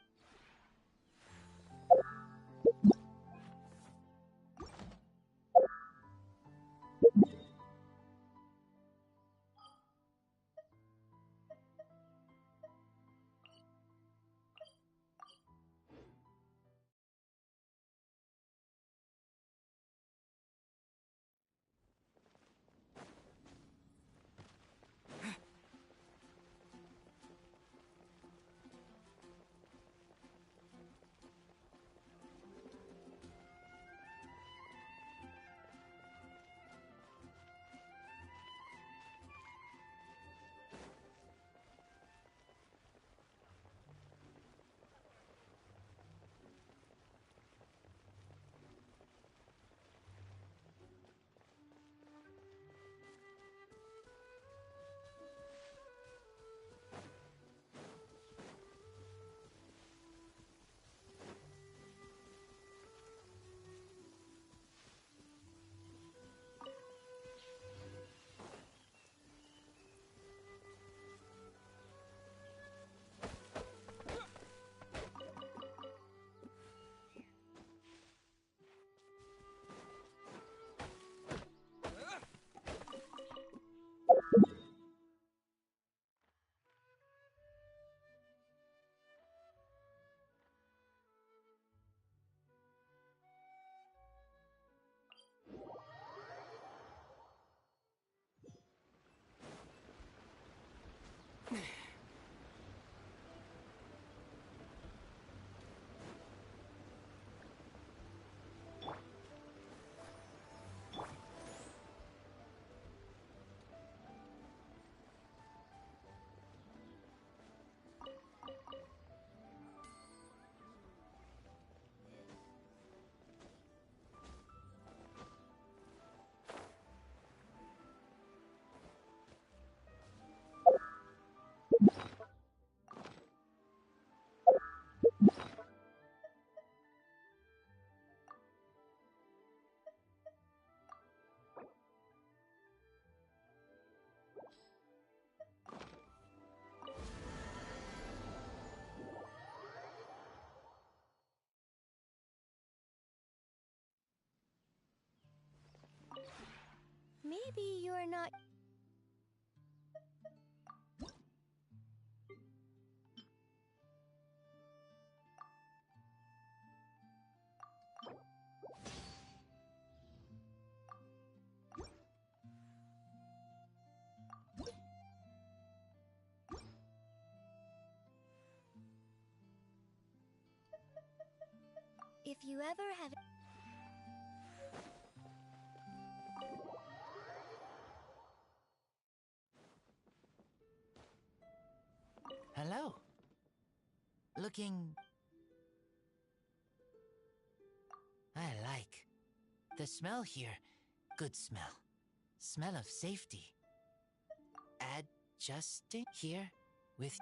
Maybe you're not... If you ever have... Hello. Looking... I like. The smell here. Good smell. Smell of safety. Adjusting here with...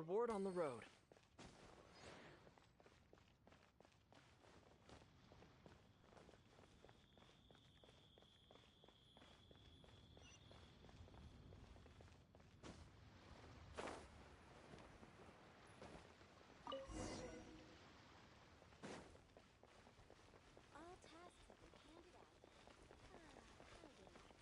reward on the road. All tasks have been handed out. How relaxing.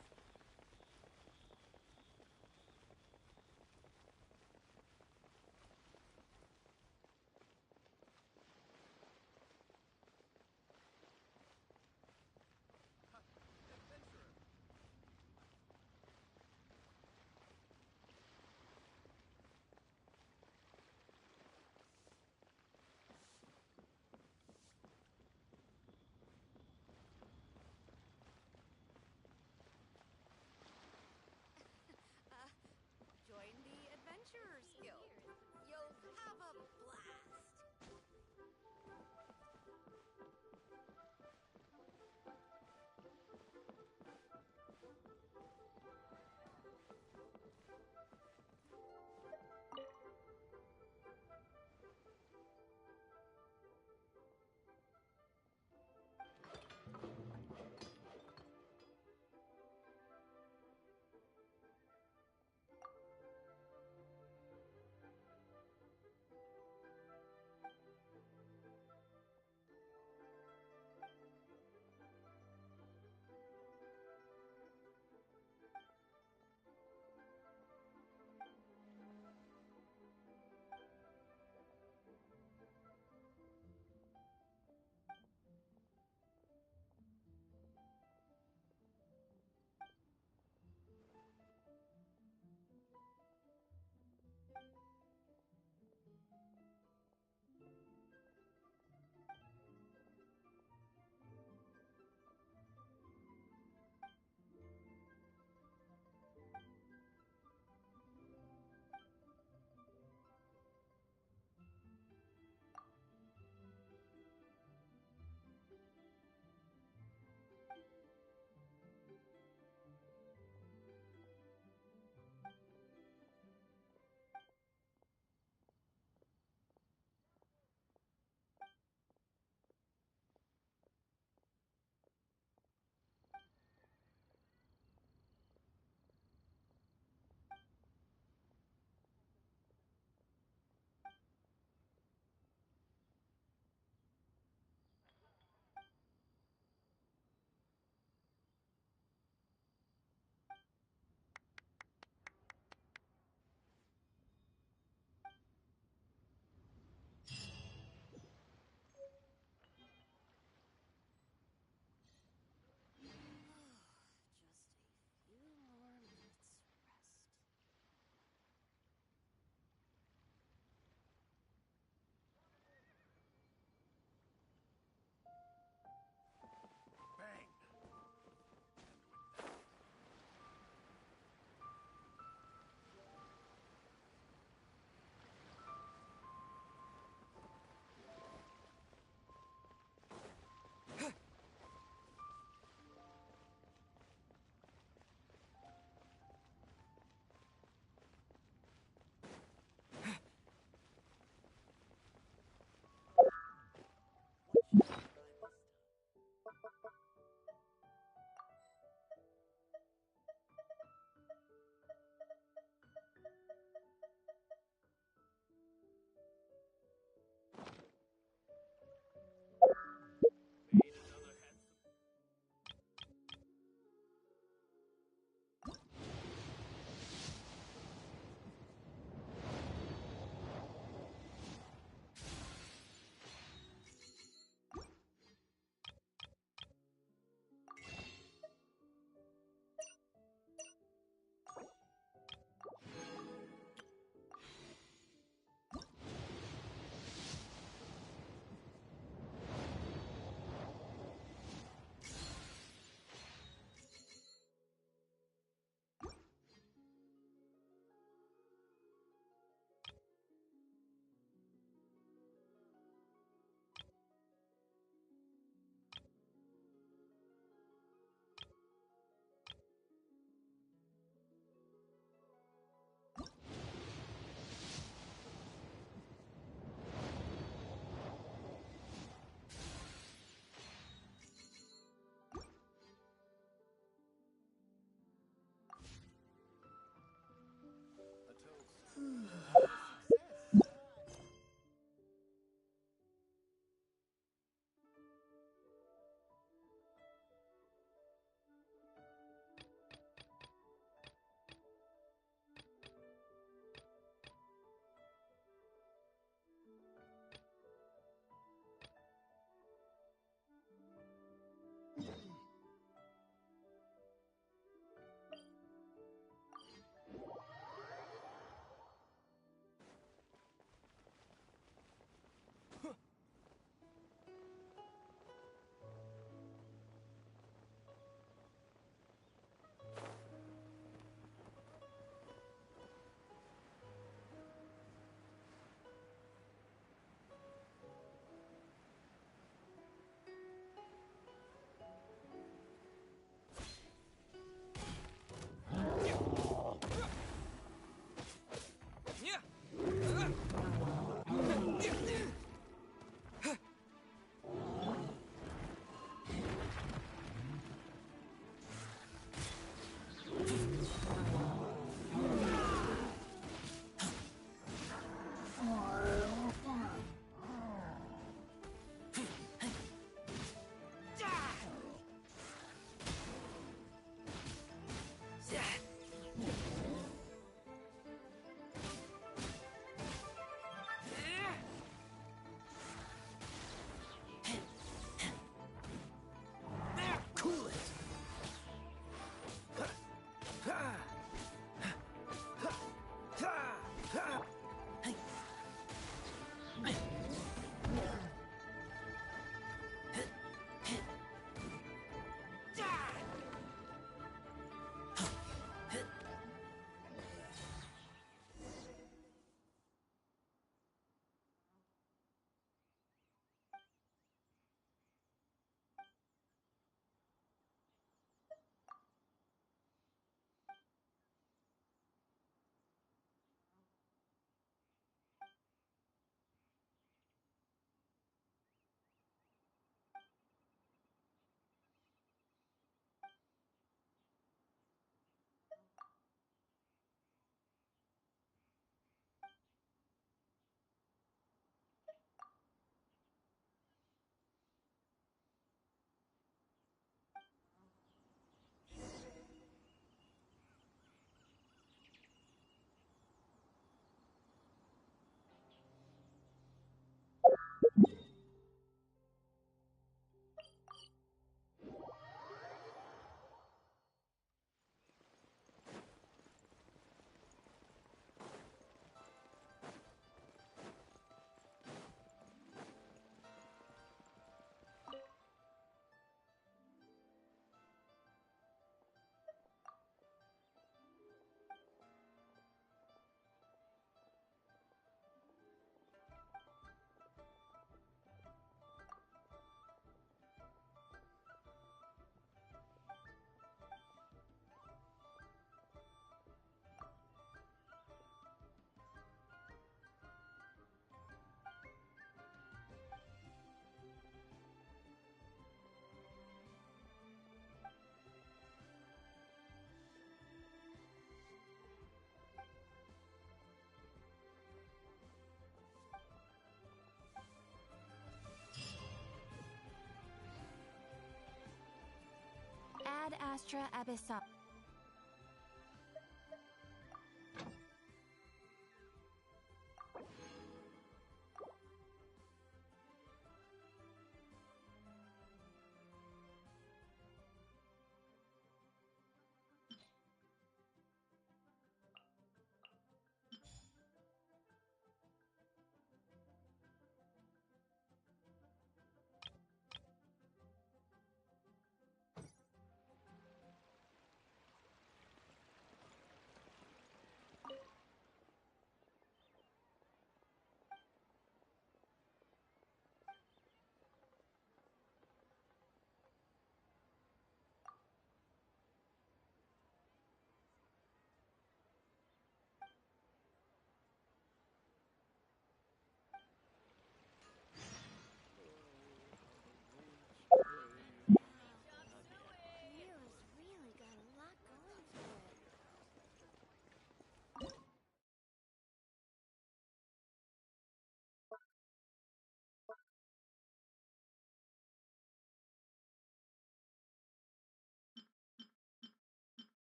Ad Astra Abyssal.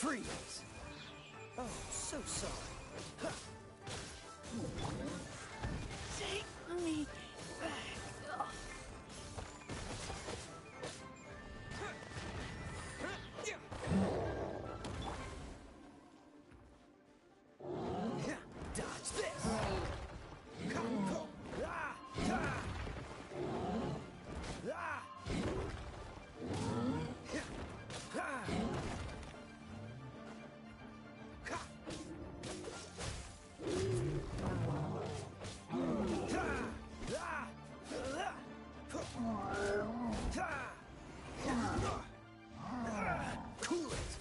Freeze! Oh, so sorry. Huh. Take me back. Dodge this! Cool it!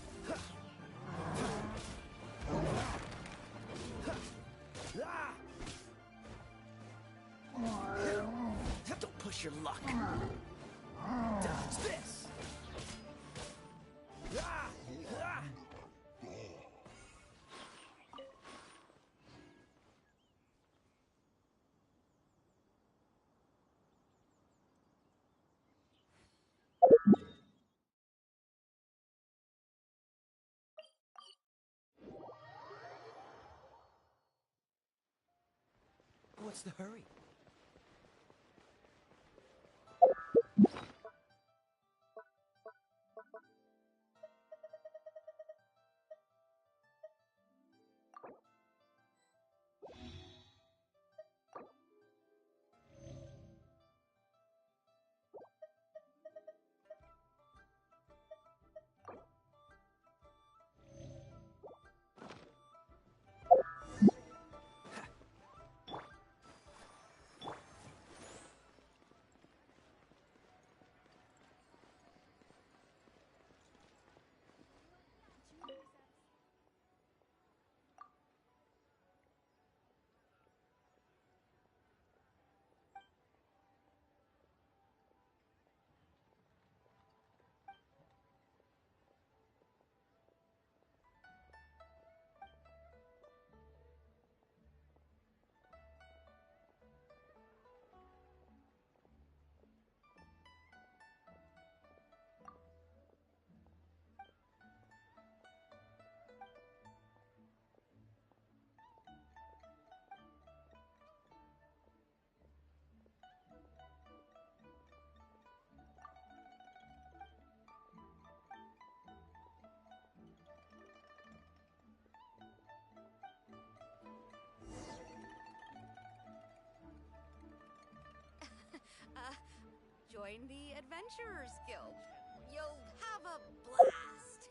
Don't push your luck. Dodge this. What's the hurry? Join the Adventurers Guild. You'll have a blast.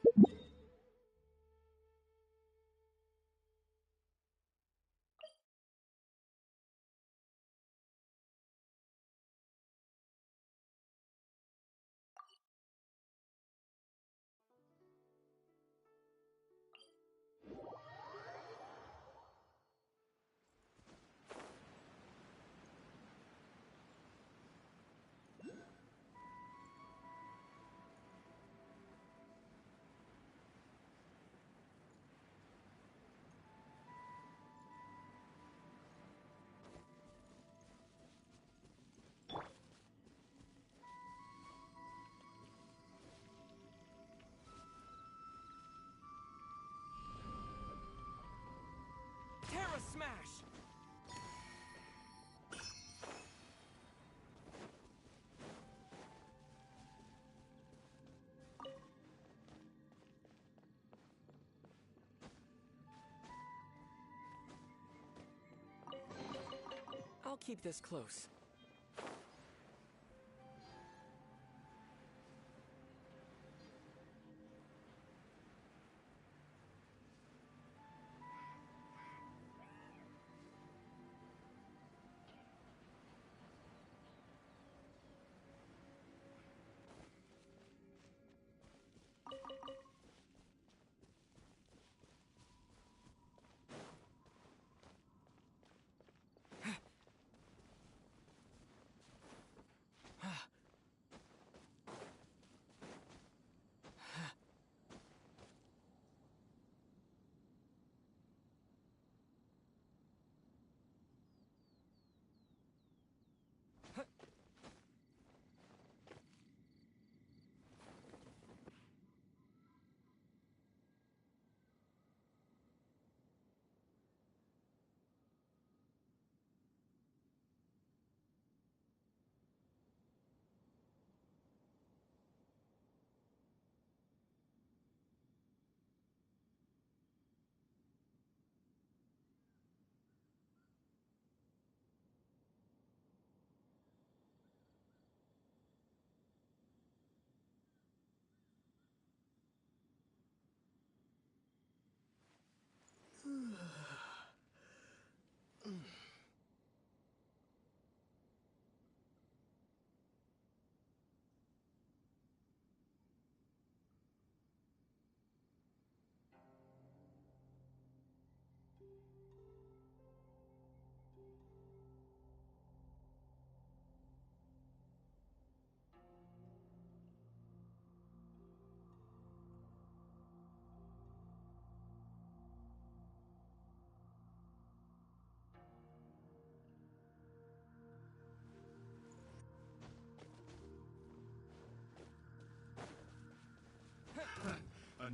Terra Smash! I'll keep this close.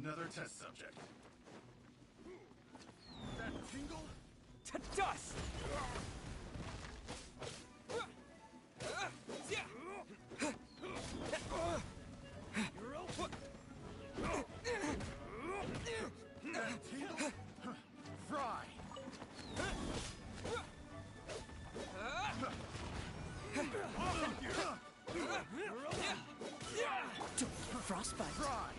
Another test subject. That tingle? To dust! Fry! Frostbite. Fry!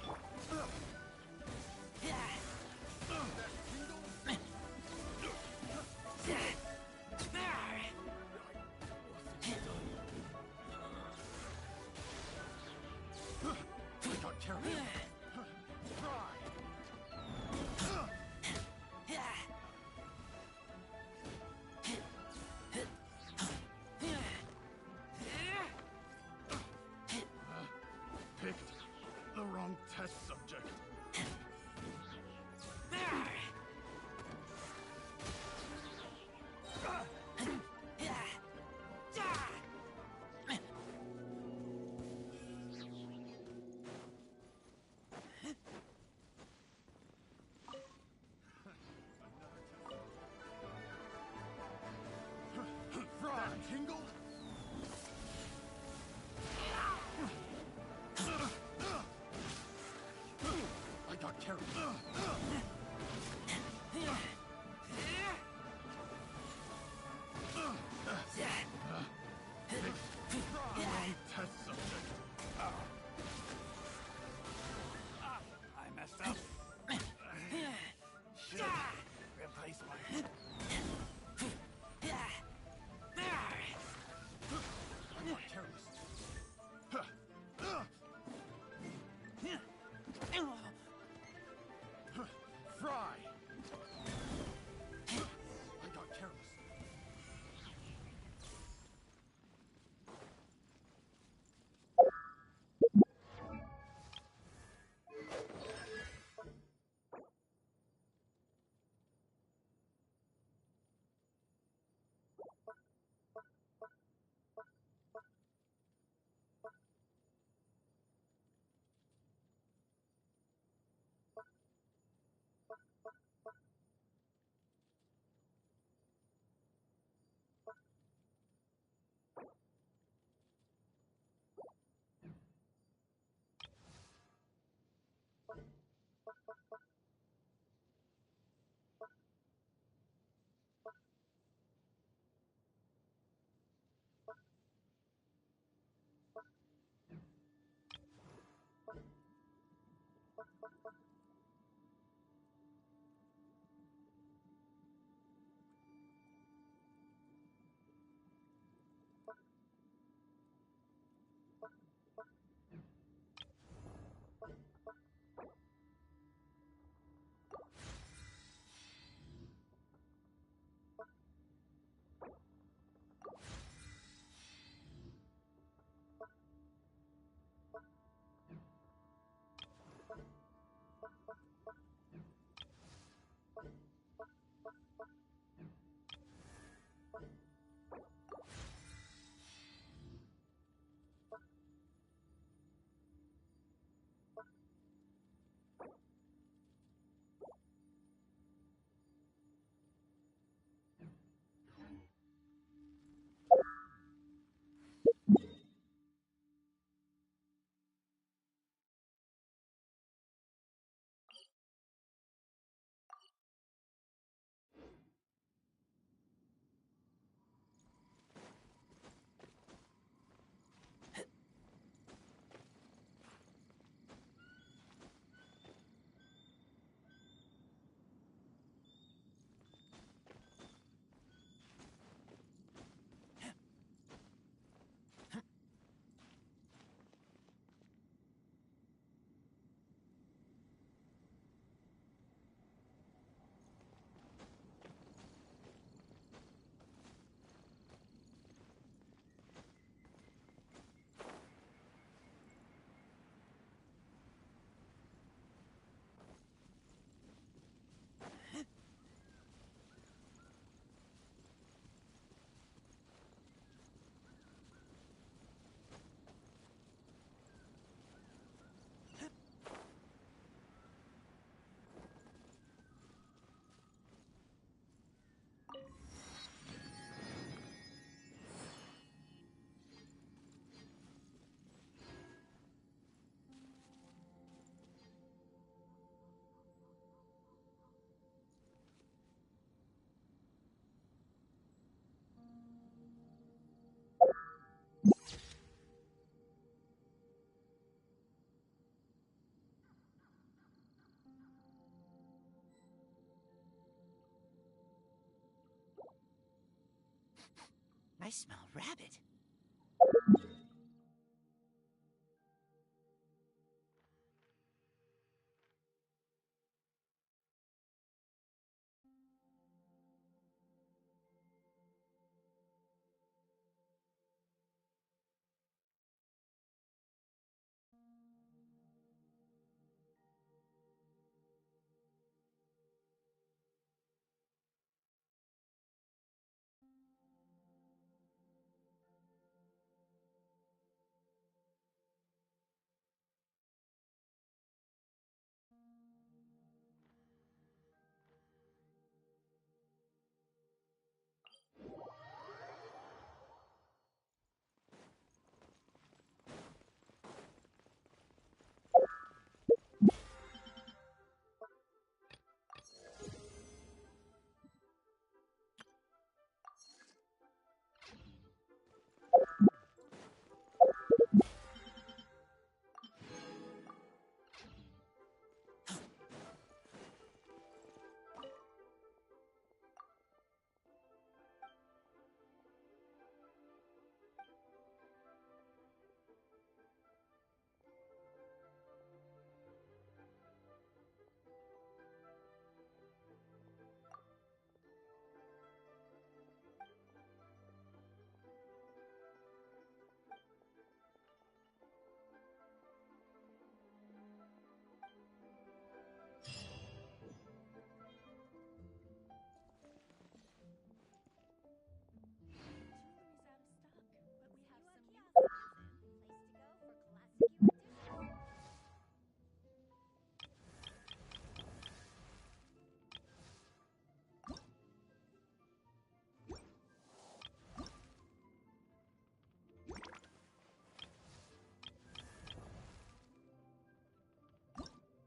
I smell rabbit.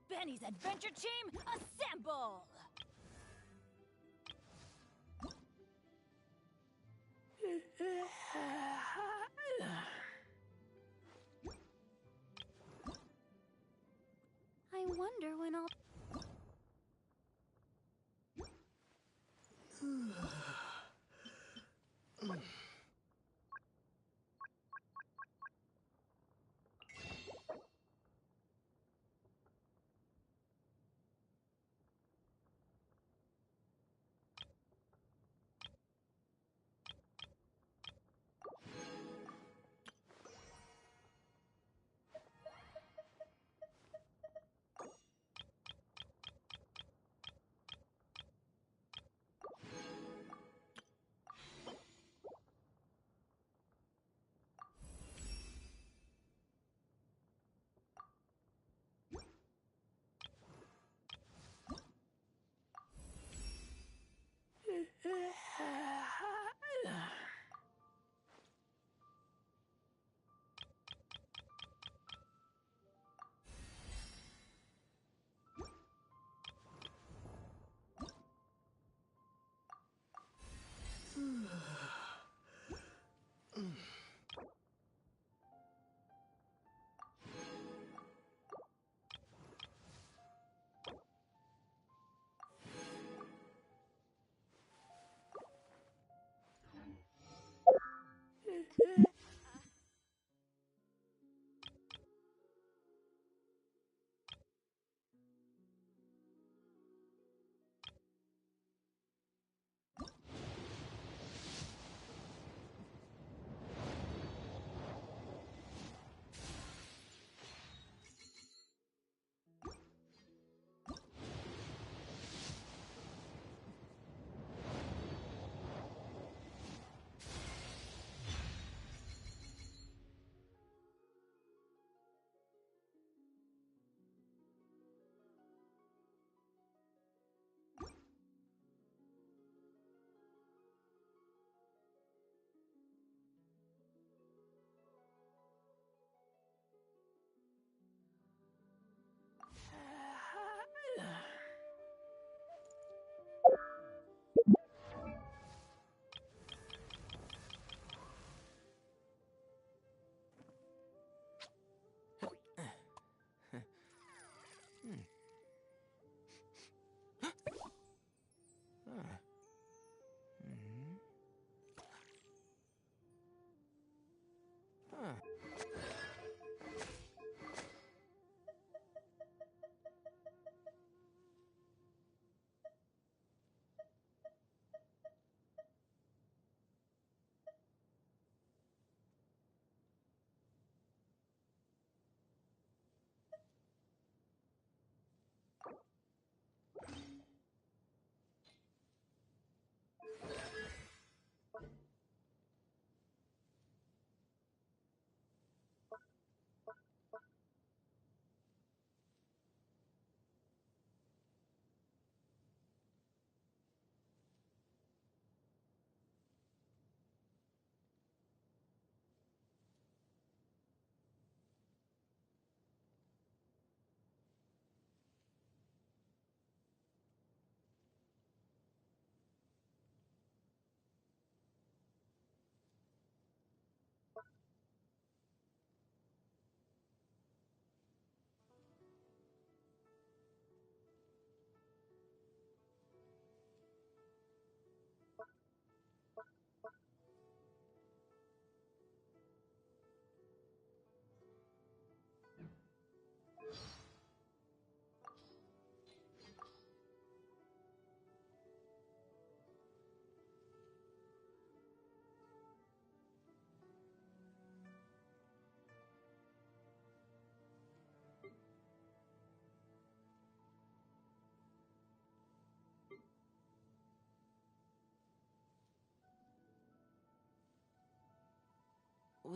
Benny's adventure team, assemble! I wonder when I'll...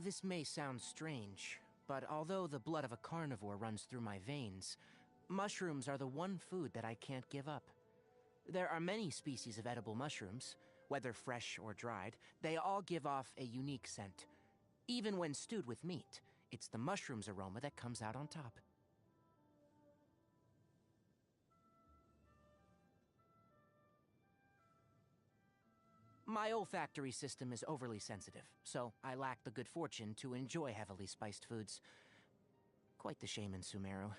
This may sound strange, but although the blood of a carnivore runs through my veins, mushrooms are the one food that I can't give up. There are many species of edible mushrooms, whether fresh or dried. They all give off a unique scent. Even when stewed with meat, it's the mushroom's aroma that comes out on top. My olfactory system is overly sensitive, so I lack the good fortune to enjoy heavily spiced foods. Quite the shame in Sumeru.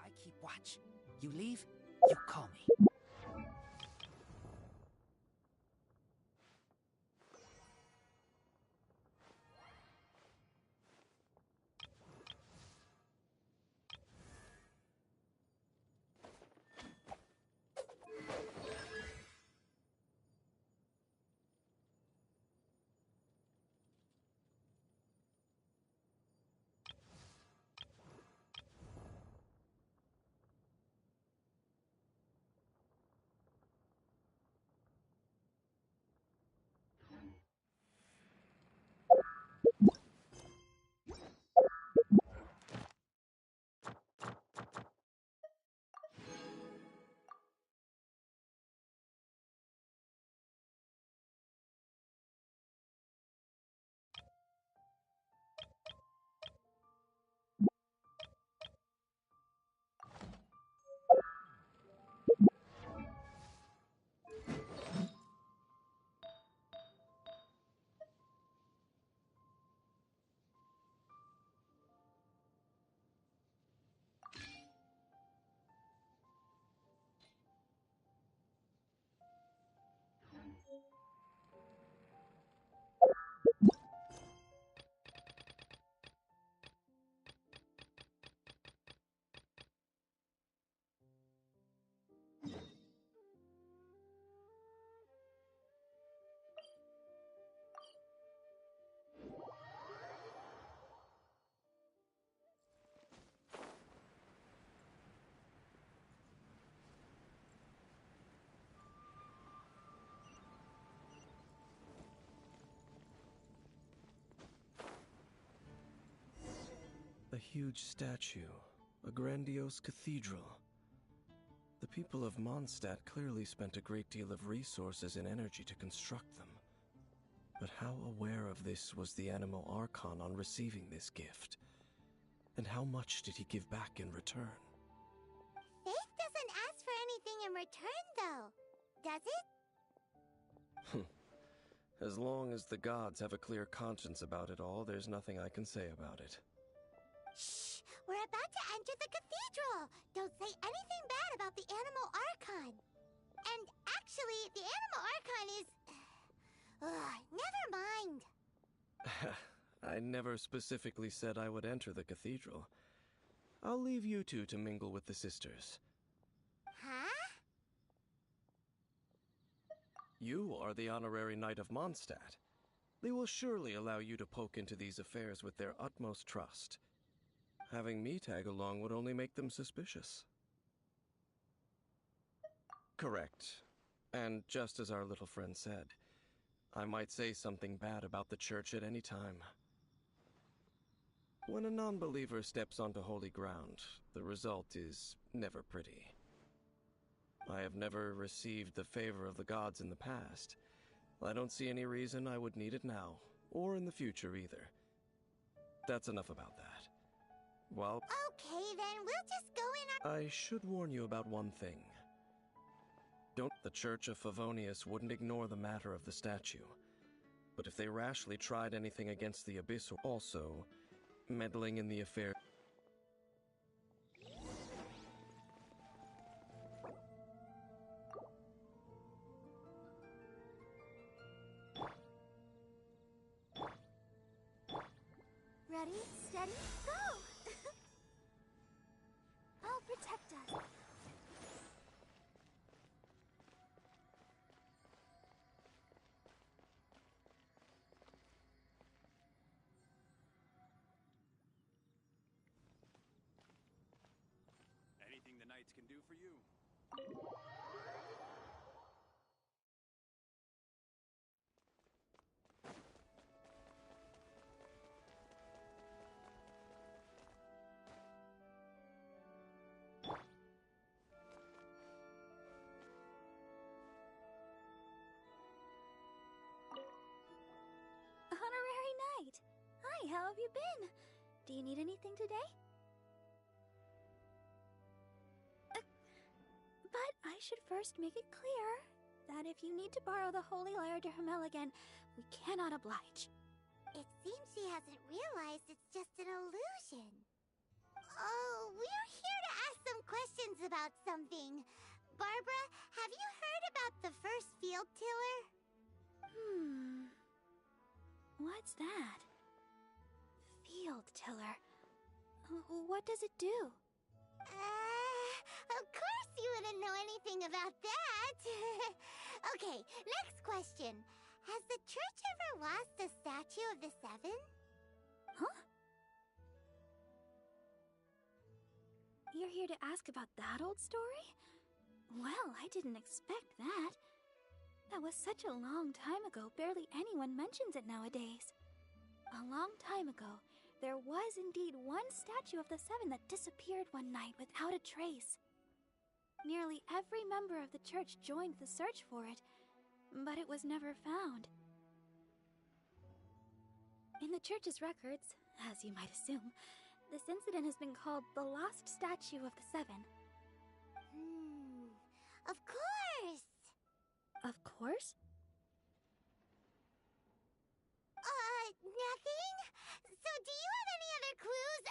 I keep watch. You leave, you call me. A huge statue, a grandiose cathedral. The people of Mondstadt clearly spent a great deal of resources and energy to construct them. But how aware of this was the Animo Archon on receiving this gift? And how much did he give back in return? Faith doesn't ask for anything in return, though. Does it? As long as the gods have a clear conscience about it all, there's nothing I can say about it. Shh! We're about to enter the cathedral! Don't say anything bad about the Animo Archon! And actually, the Animo Archon is... never mind! I never specifically said I would enter the cathedral. I'll leave you two to mingle with the sisters. Huh? You are the honorary knight of Mondstadt. They will surely allow you to poke into these affairs with their utmost trust. Having me tag along would only make them suspicious. Correct. And just as our little friend said, I might say something bad about the church at any time. When a non-believer steps onto holy ground, the result is never pretty. I have never received the favor of the gods in the past. I don't see any reason I would need it now, or in the future either. That's enough about that. Well... Okay, then we'll just go in our... I should warn you about one thing. The Church of Favonius wouldn't ignore the matter of the statue. But if they rashly tried anything against the Abyss, also meddling in the affair... Ready, steady, go! I'll protect us. Anything the knights can do for you? Honorary Knight! Hi, how have you been? Do you need anything today? But I should first make it clear that if you need to borrow the Holy Lyre to Hermel again, we cannot oblige. It seems she hasn't realized it's just an illusion. Oh, we're here to ask some questions about something. Barbara, have you heard about the first field tiller? What's that? Field tiller. What does it do? Of course you wouldn't know anything about that. Okay, next question. Has the church ever lost a statue of the Seven? Huh? You're here to ask about that old story? Well, I didn't expect that. That was such a long time ago, barely anyone mentions it nowadays. A long time ago, there was indeed one statue of the Seven that disappeared one night without a trace. Nearly every member of the church joined the search for it, but it was never found. In the church's records, as you might assume, this incident has been called the Lost Statue of the Seven. Of course! Of course? Nothing? So do you have any other clues?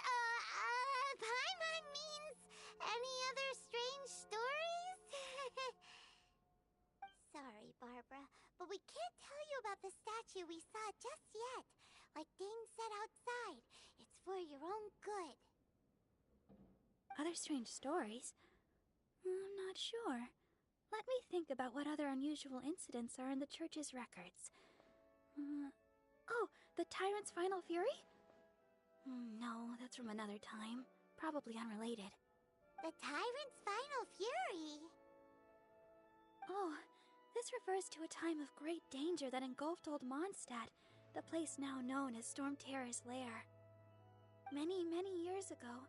Paimon means any other strange stories? Sorry, Barbara, but we can't tell you about the statue we saw just yet. Like Dane said outside, it's for your own good. Other strange stories? I'm not sure. Let me think about what other unusual incidents are in the church's records. Oh, the Tyrant's Final Fury? No, that's from another time. Probably unrelated. The Tyrant's Final Fury? Oh, this refers to a time of great danger that engulfed old Mondstadt, the place now known as Storm Terror's lair. Many, many years ago,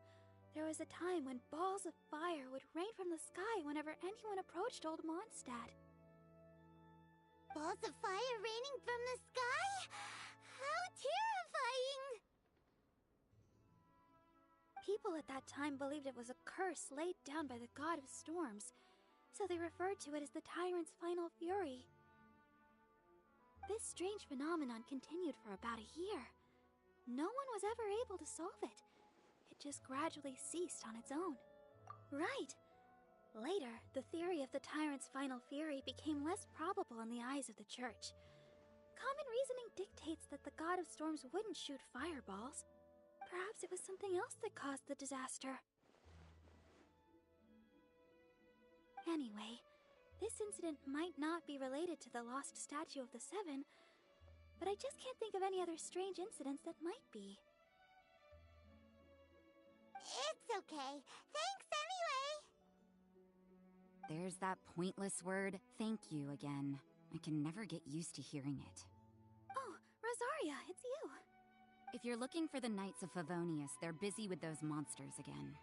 there was a time when balls of fire would rain from the sky whenever anyone approached Old Mondstadt. Balls of fire raining from the sky? How terrifying! People at that time believed it was a curse laid down by the god of storms, so they referred to it as the tyrant's final fury. This strange phenomenon continued for about a year. No one was ever able to solve it. It just gradually ceased on its own. Right. Later, the theory of the tyrant's final fury became less probable in the eyes of the church. Common reasoning dictates that the god of storms wouldn't shoot fireballs. Perhaps it was something else that caused the disaster. Anyway, this incident might not be related to the lost statue of the Seven, but I just can't think of any other strange incidents that might be. It's okay. Thanks anyway! There's that pointless word, thank you, again. I can never get used to hearing it. Oh, Rosaria, it's you. If you're looking for the Knights of Favonius, they're busy with those monsters again.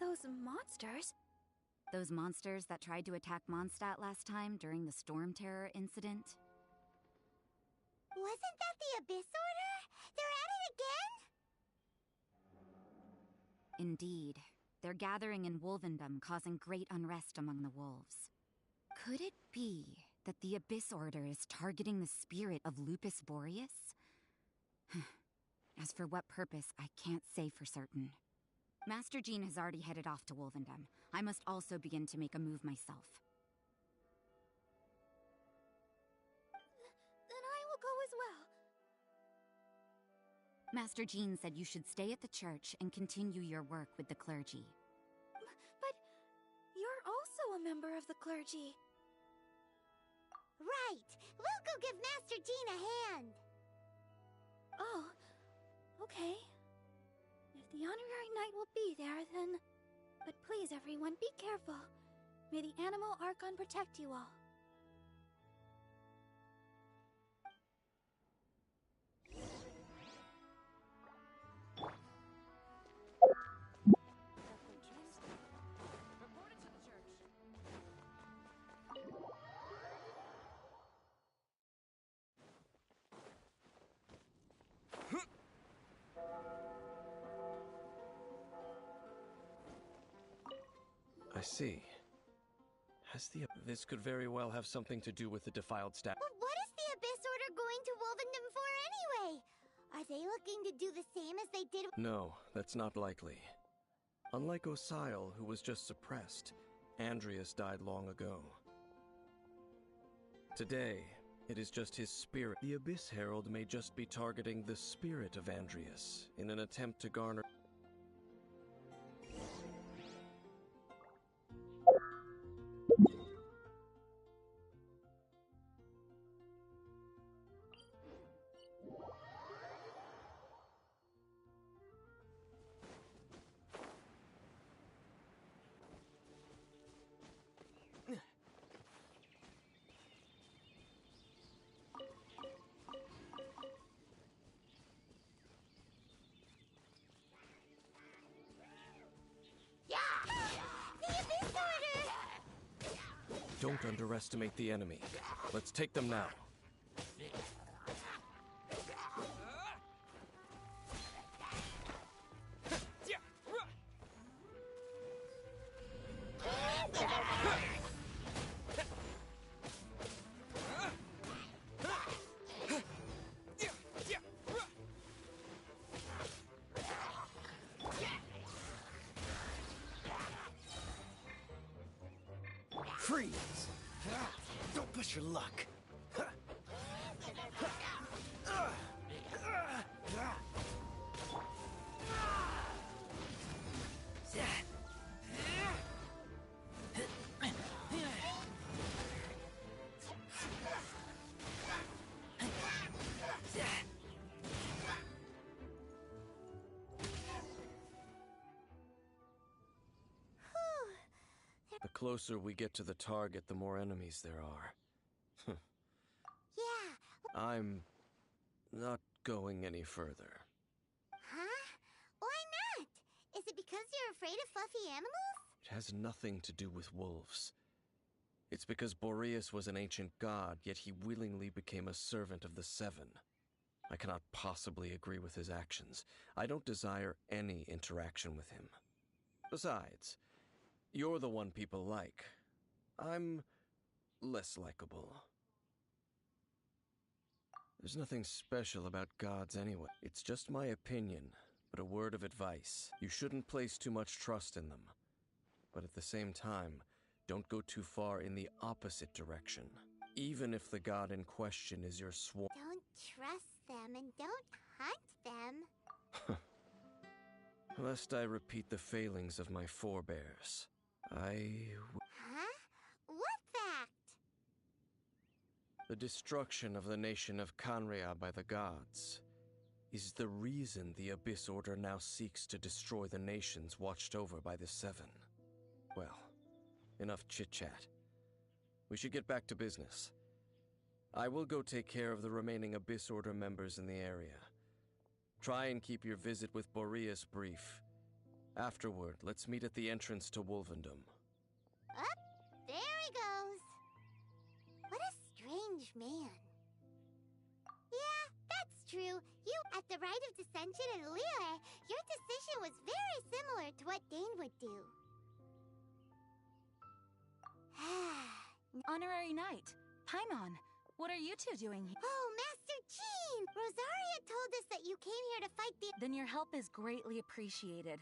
Those monsters? Those monsters that tried to attack Mondstadt last time during the Storm Terror incident? Wasn't that the Abyss Order? They're at it again? Indeed. They're gathering in Wolvendom, causing great unrest among the wolves. Could it be that the Abyss Order is targeting the spirit of Lupus Boreas? As for what purpose, I can't say for certain. Master Jean has already headed off to Wolvendom. I must also begin to make a move myself. Then I will go as well. Master Jean said you should stay at the church and continue your work with the clergy. But you're also a member of the clergy. Right! We'll go give Master Jean a hand! Oh, okay. If the honorary knight will be there, then... But please, everyone, be careful. May the Animal Archon protect you all. I see. This could very well have something to do with the defiled statue. But what is the Abyss Order going to Wolvendom for anyway? Are they looking to do the same as they did? No, that's not likely. Unlike Osile, who was just suppressed, Andreas died long ago. Today, it is just his spirit. The Abyss Herald may just be targeting the spirit of Andreas in an attempt to garner... Don't underestimate the enemy. Let's take them now. Freeze! Don't push your luck. The closer we get to the target, the more enemies there are. Yeah. I'm not going any further. because you're afraid of fluffy animals? It has nothing to do with wolves. It's because Boreas was an ancient god, yet he willingly became a servant of the Seven. I cannot possibly agree with his actions. I don't desire any interaction with him. Besides, you're the one people like. I'm less likable. There's nothing special about gods anyway. It's just my opinion, but a word of advice. You shouldn't place too much trust in them. But at the same time, don't go too far in the opposite direction. Even if the god in question is your sworn... Don't trust them and don't hunt them. Lest I repeat the failings of my forebears, Huh? What fact? The destruction of the nation of Canria by the gods is the reason the Abyss Order now seeks to destroy the nations watched over by the Seven. Well, enough chit-chat. We should get back to business. I will go take care of the remaining Abyss Order members in the area. Try and keep your visit with Boreas brief. Afterward, let's meet at the entrance to Wolvendom. Up, there he goes. What a strange man. Yeah, that's true. You, at the rite of dissension in Liyue, your decision was very similar to what Dane would do. Honorary Knight, Paimon, what are you two doing here? Oh, Master Jean! Rosaria told us that you came here to fight the... Then your help is greatly appreciated.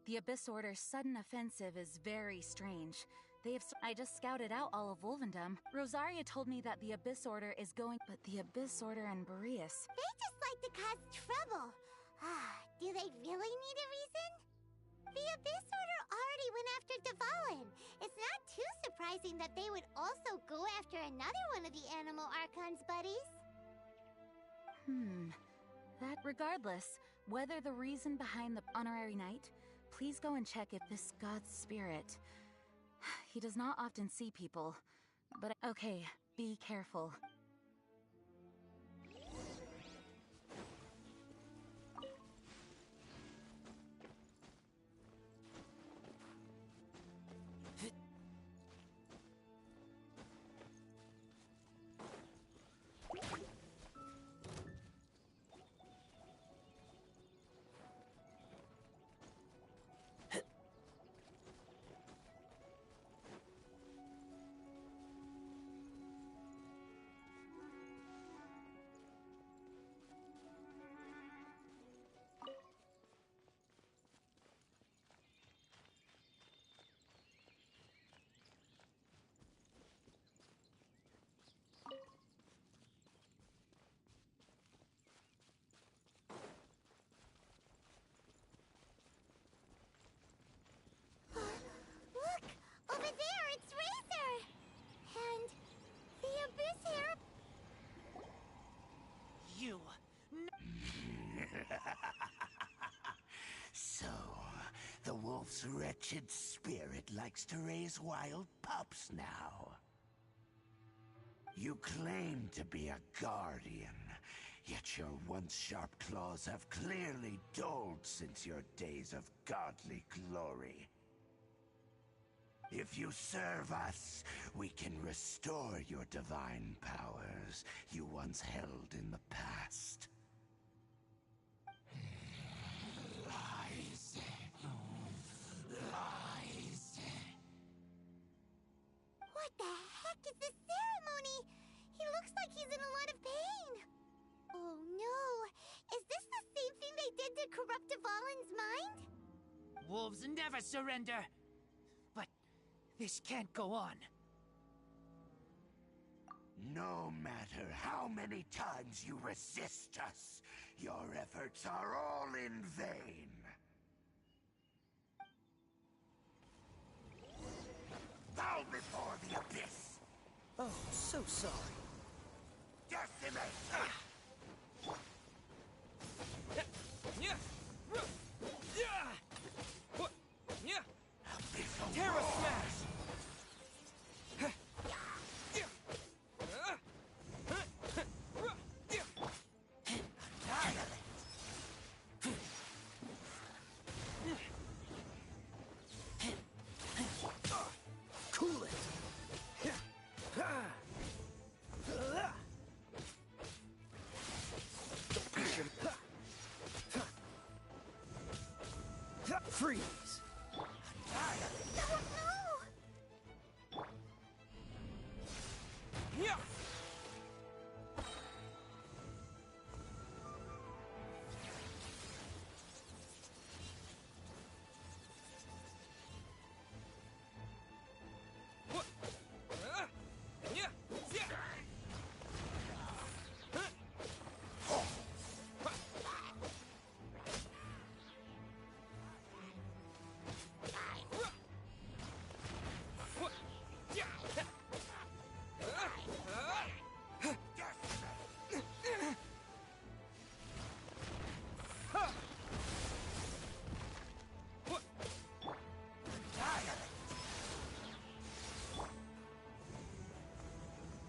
The Abyss Order's sudden offensive is very strange. I just scouted out all of Wolvendom. Rosaria told me that the Abyss Order is going... But the Abyss Order and Boreas... They just like to cause trouble. Do they really need a reason? The Abyss Order already went after Dvalin. It's not too surprising that they would also go after another one of the Animal Archon's buddies. Regardless, whether the reason behind the Honorary Knight, please go and check if this god's spirit... He does not often see people, but okay, be careful. Look! Over there, it's Razor! And the Abyss here... You... So, the wolf's wretched spirit likes to raise wild pups now. You claim to be a guardian, yet your once sharp claws have clearly dulled since your days of godly glory. If you serve us, we can restore your divine powers you once held in the past. Lies. Lies. What the heck is this ceremony? He looks like he's in a lot of pain. Oh no! Is this the same thing they did to corrupt Dvalin's mind? Wolves never surrender. But this can't go on. No matter how many times you resist us, your efforts are all in vain. Bow before the abyss! Oh, so sorry. Decimate! Terra Smash! Freeze! Yeah!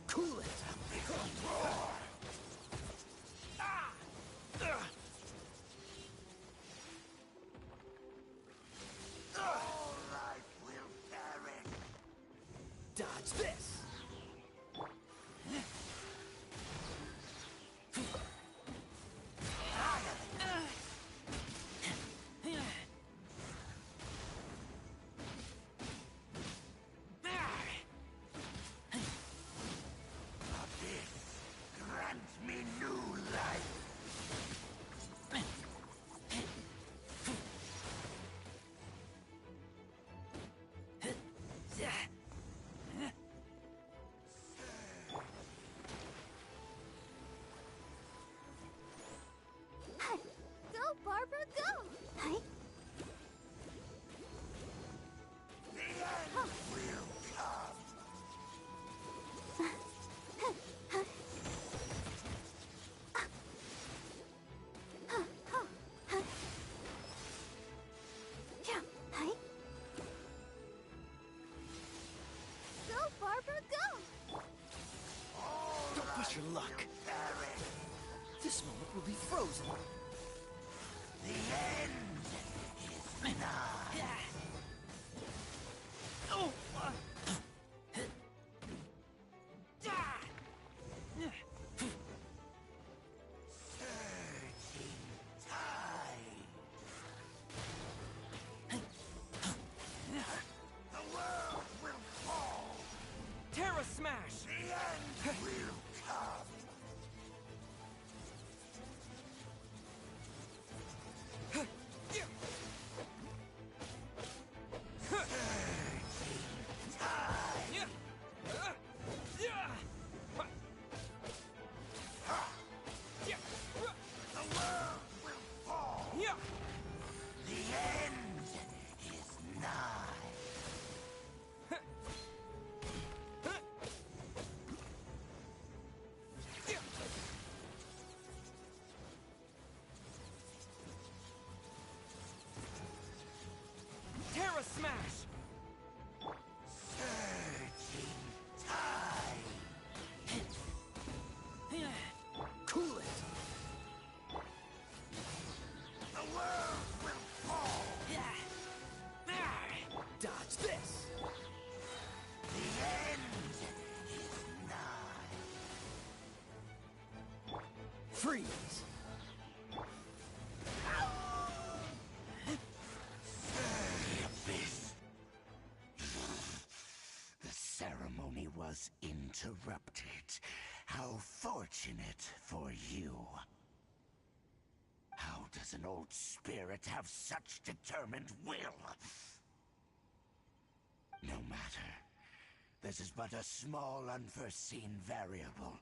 Cool it! Dodge this! Grant me new life. Go, Barbara, go! Hi. The end will come. Yeah, hi. Go, Barbara, go! Don't push your luck. This moment will be frozen. The end is nigh. Oh! The world will fall. Terra Smash! The end will come. The world will fall. The end is nigh. Terra Smash! Surging tide. Cool it! The world will fall. Dodge this! The end is nigh. Freeze! The abyss. The ceremony was interrupted. How fortunate for you. How does an old spirit have such determined will? No matter. This is but a small unforeseen variable.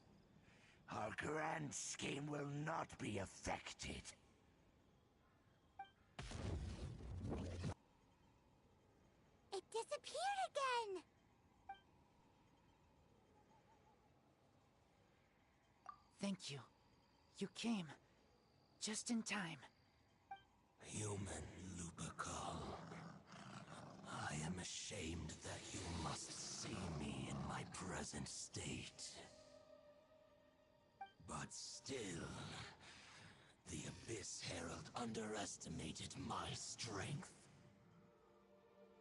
Our grand scheme will not be affected. It disappeared again! Thank you. You came. Just in time. Human Lupercal. I am ashamed that you must see me in my present state. But still, the Abyss Herald underestimated my strength.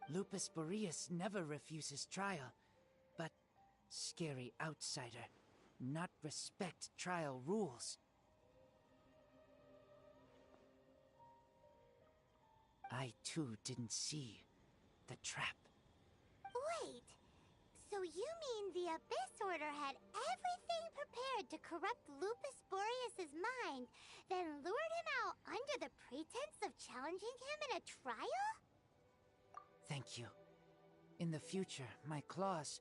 Lupus Boreas never refuses trial, but scary outsider, not respect trial rules. I too didn't see the trap. Wait, so you mean the Abyss Order had everything prepared to corrupt Lupus Boreas's mind, then lured him out under the pretense of challenging him in a trial? Thank you. In the future, my claws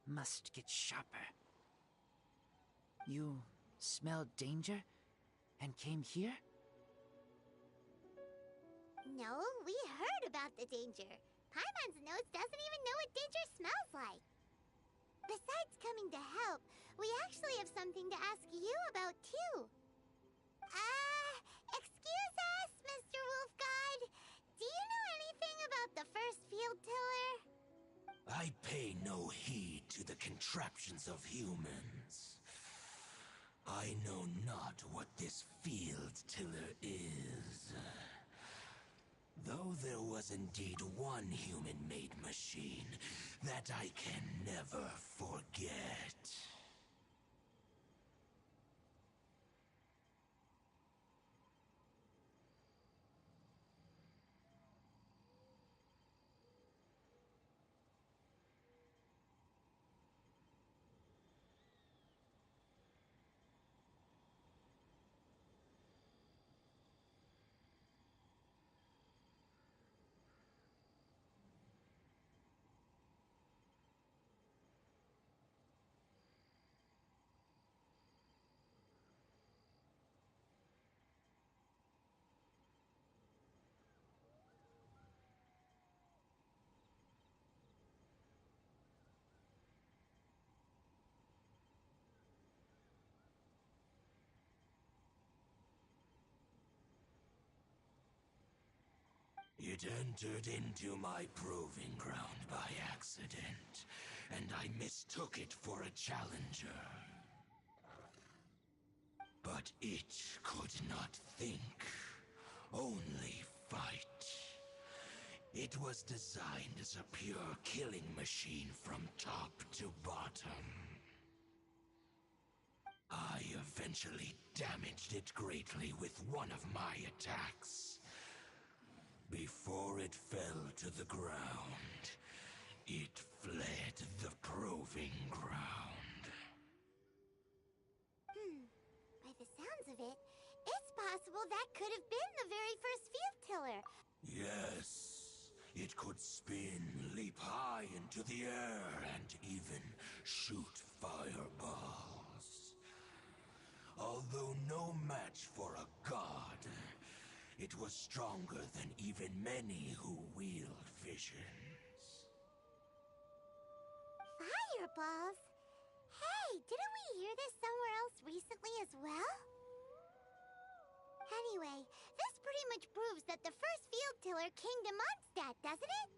must get sharper. You smelled danger and came here? No, we heard about the danger. Paimon's nose doesn't even know what danger smells like. Besides coming to help, we actually have something to ask you about too. Excuse us, Mr. Wolf God. Do you know anything about the first field tiller? I pay no heed to the contraptions of humans. I know not what this field tiller is. Though there was indeed one human-made machine that I can never forget. It entered into my proving ground by accident, and I mistook it for a challenger. But it could not think, only fight. It was designed as a pure killing machine from top to bottom. I eventually damaged it greatly with one of my attacks. Before it fell to the ground, it fled the proving ground. By the sounds of it, it's possible that could have been the very first field tiller. Yes, it could spin, leap high into the air, and even shoot fireballs. Although no match for a god, it was stronger than even many who wield visions. Fireballs? Hey, didn't we hear this somewhere else recently as well? Anyway, this pretty much proves that the first field tiller came to Mondstadt, doesn't it?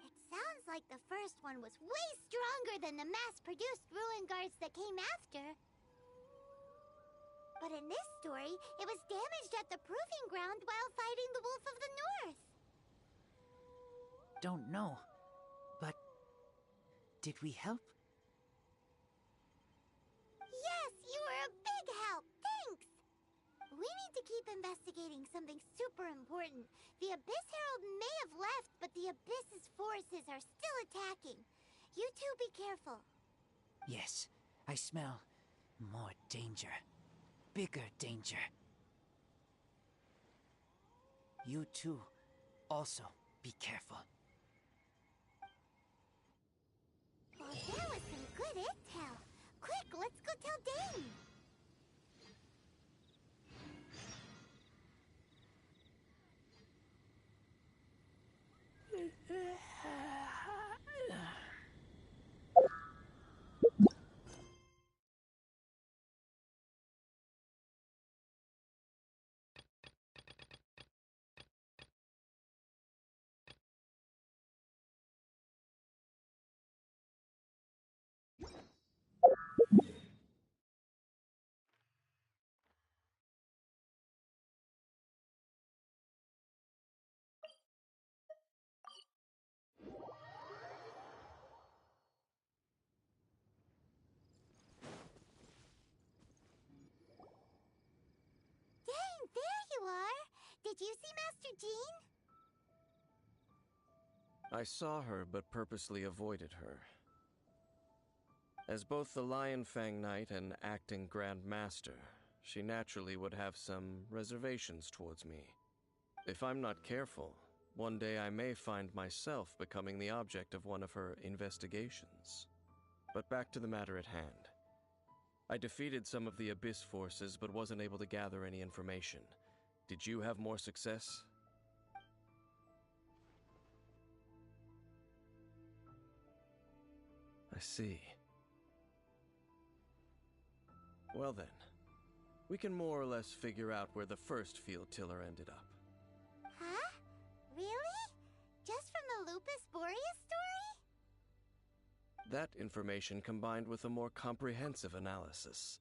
It sounds like the first one was way stronger than the mass-produced ruin guards that came after. But in this story, it was damaged at the proving ground while fighting the Wolf of the North. Don't know. But did we help? Yes, you were a big help. Thanks. We need to keep investigating something super important. The Abyss Herald may have left, but the Abyss's forces are still attacking. You two be careful. Yes, I smell more danger. Bigger danger. You too, also be careful. Well, there was some good intel. Quick, let's go tell Dane. Did you see Master Jean? I saw her, but purposely avoided her. As both the Lion Fang Knight and acting Grand Master, she naturally would have some reservations towards me. If I'm not careful, one day I may find myself becoming the object of one of her investigations. But back to the matter at hand. I defeated some of the Abyss forces, but wasn't able to gather any information. Did you have more success? I see. Well then, we can more or less figure out where the first field tiller ended up. Huh? Really? Just from the Lupus Boreas story? That information combined with a more comprehensive analysis.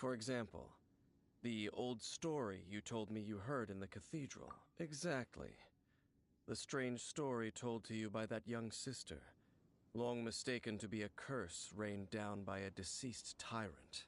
For example, the old story you told me you heard in the cathedral. Exactly. The strange story told to you by that young sister, long mistaken to be a curse rained down by a deceased tyrant.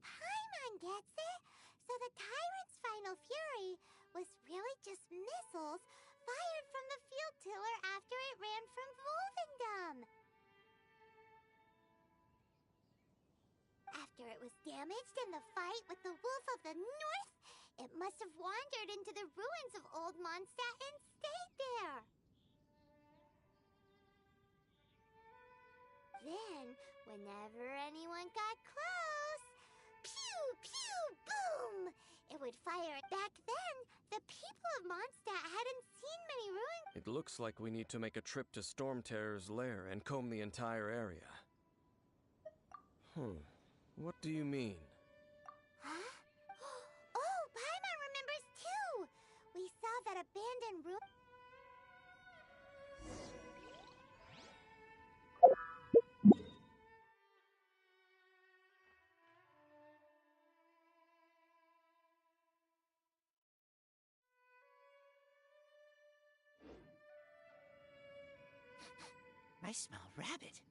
Paimon gets it. So the tyrant's final fury was really just missiles fired from the field tiller after it ran from Wolvendom. After it was damaged in the fight with the Wolf of the North, it must have wandered into the ruins of Old Mondstadt and stayed there. Then, whenever anyone got close, pew, pew, boom! It would fire. Back then, the people of Mondstadt hadn't seen many ruins. It looks like we need to make a trip to Stormterror's lair and comb the entire area. What do you mean? Huh? Oh, Paimon remembers too! We saw that abandoned ruin. I smell rabbit.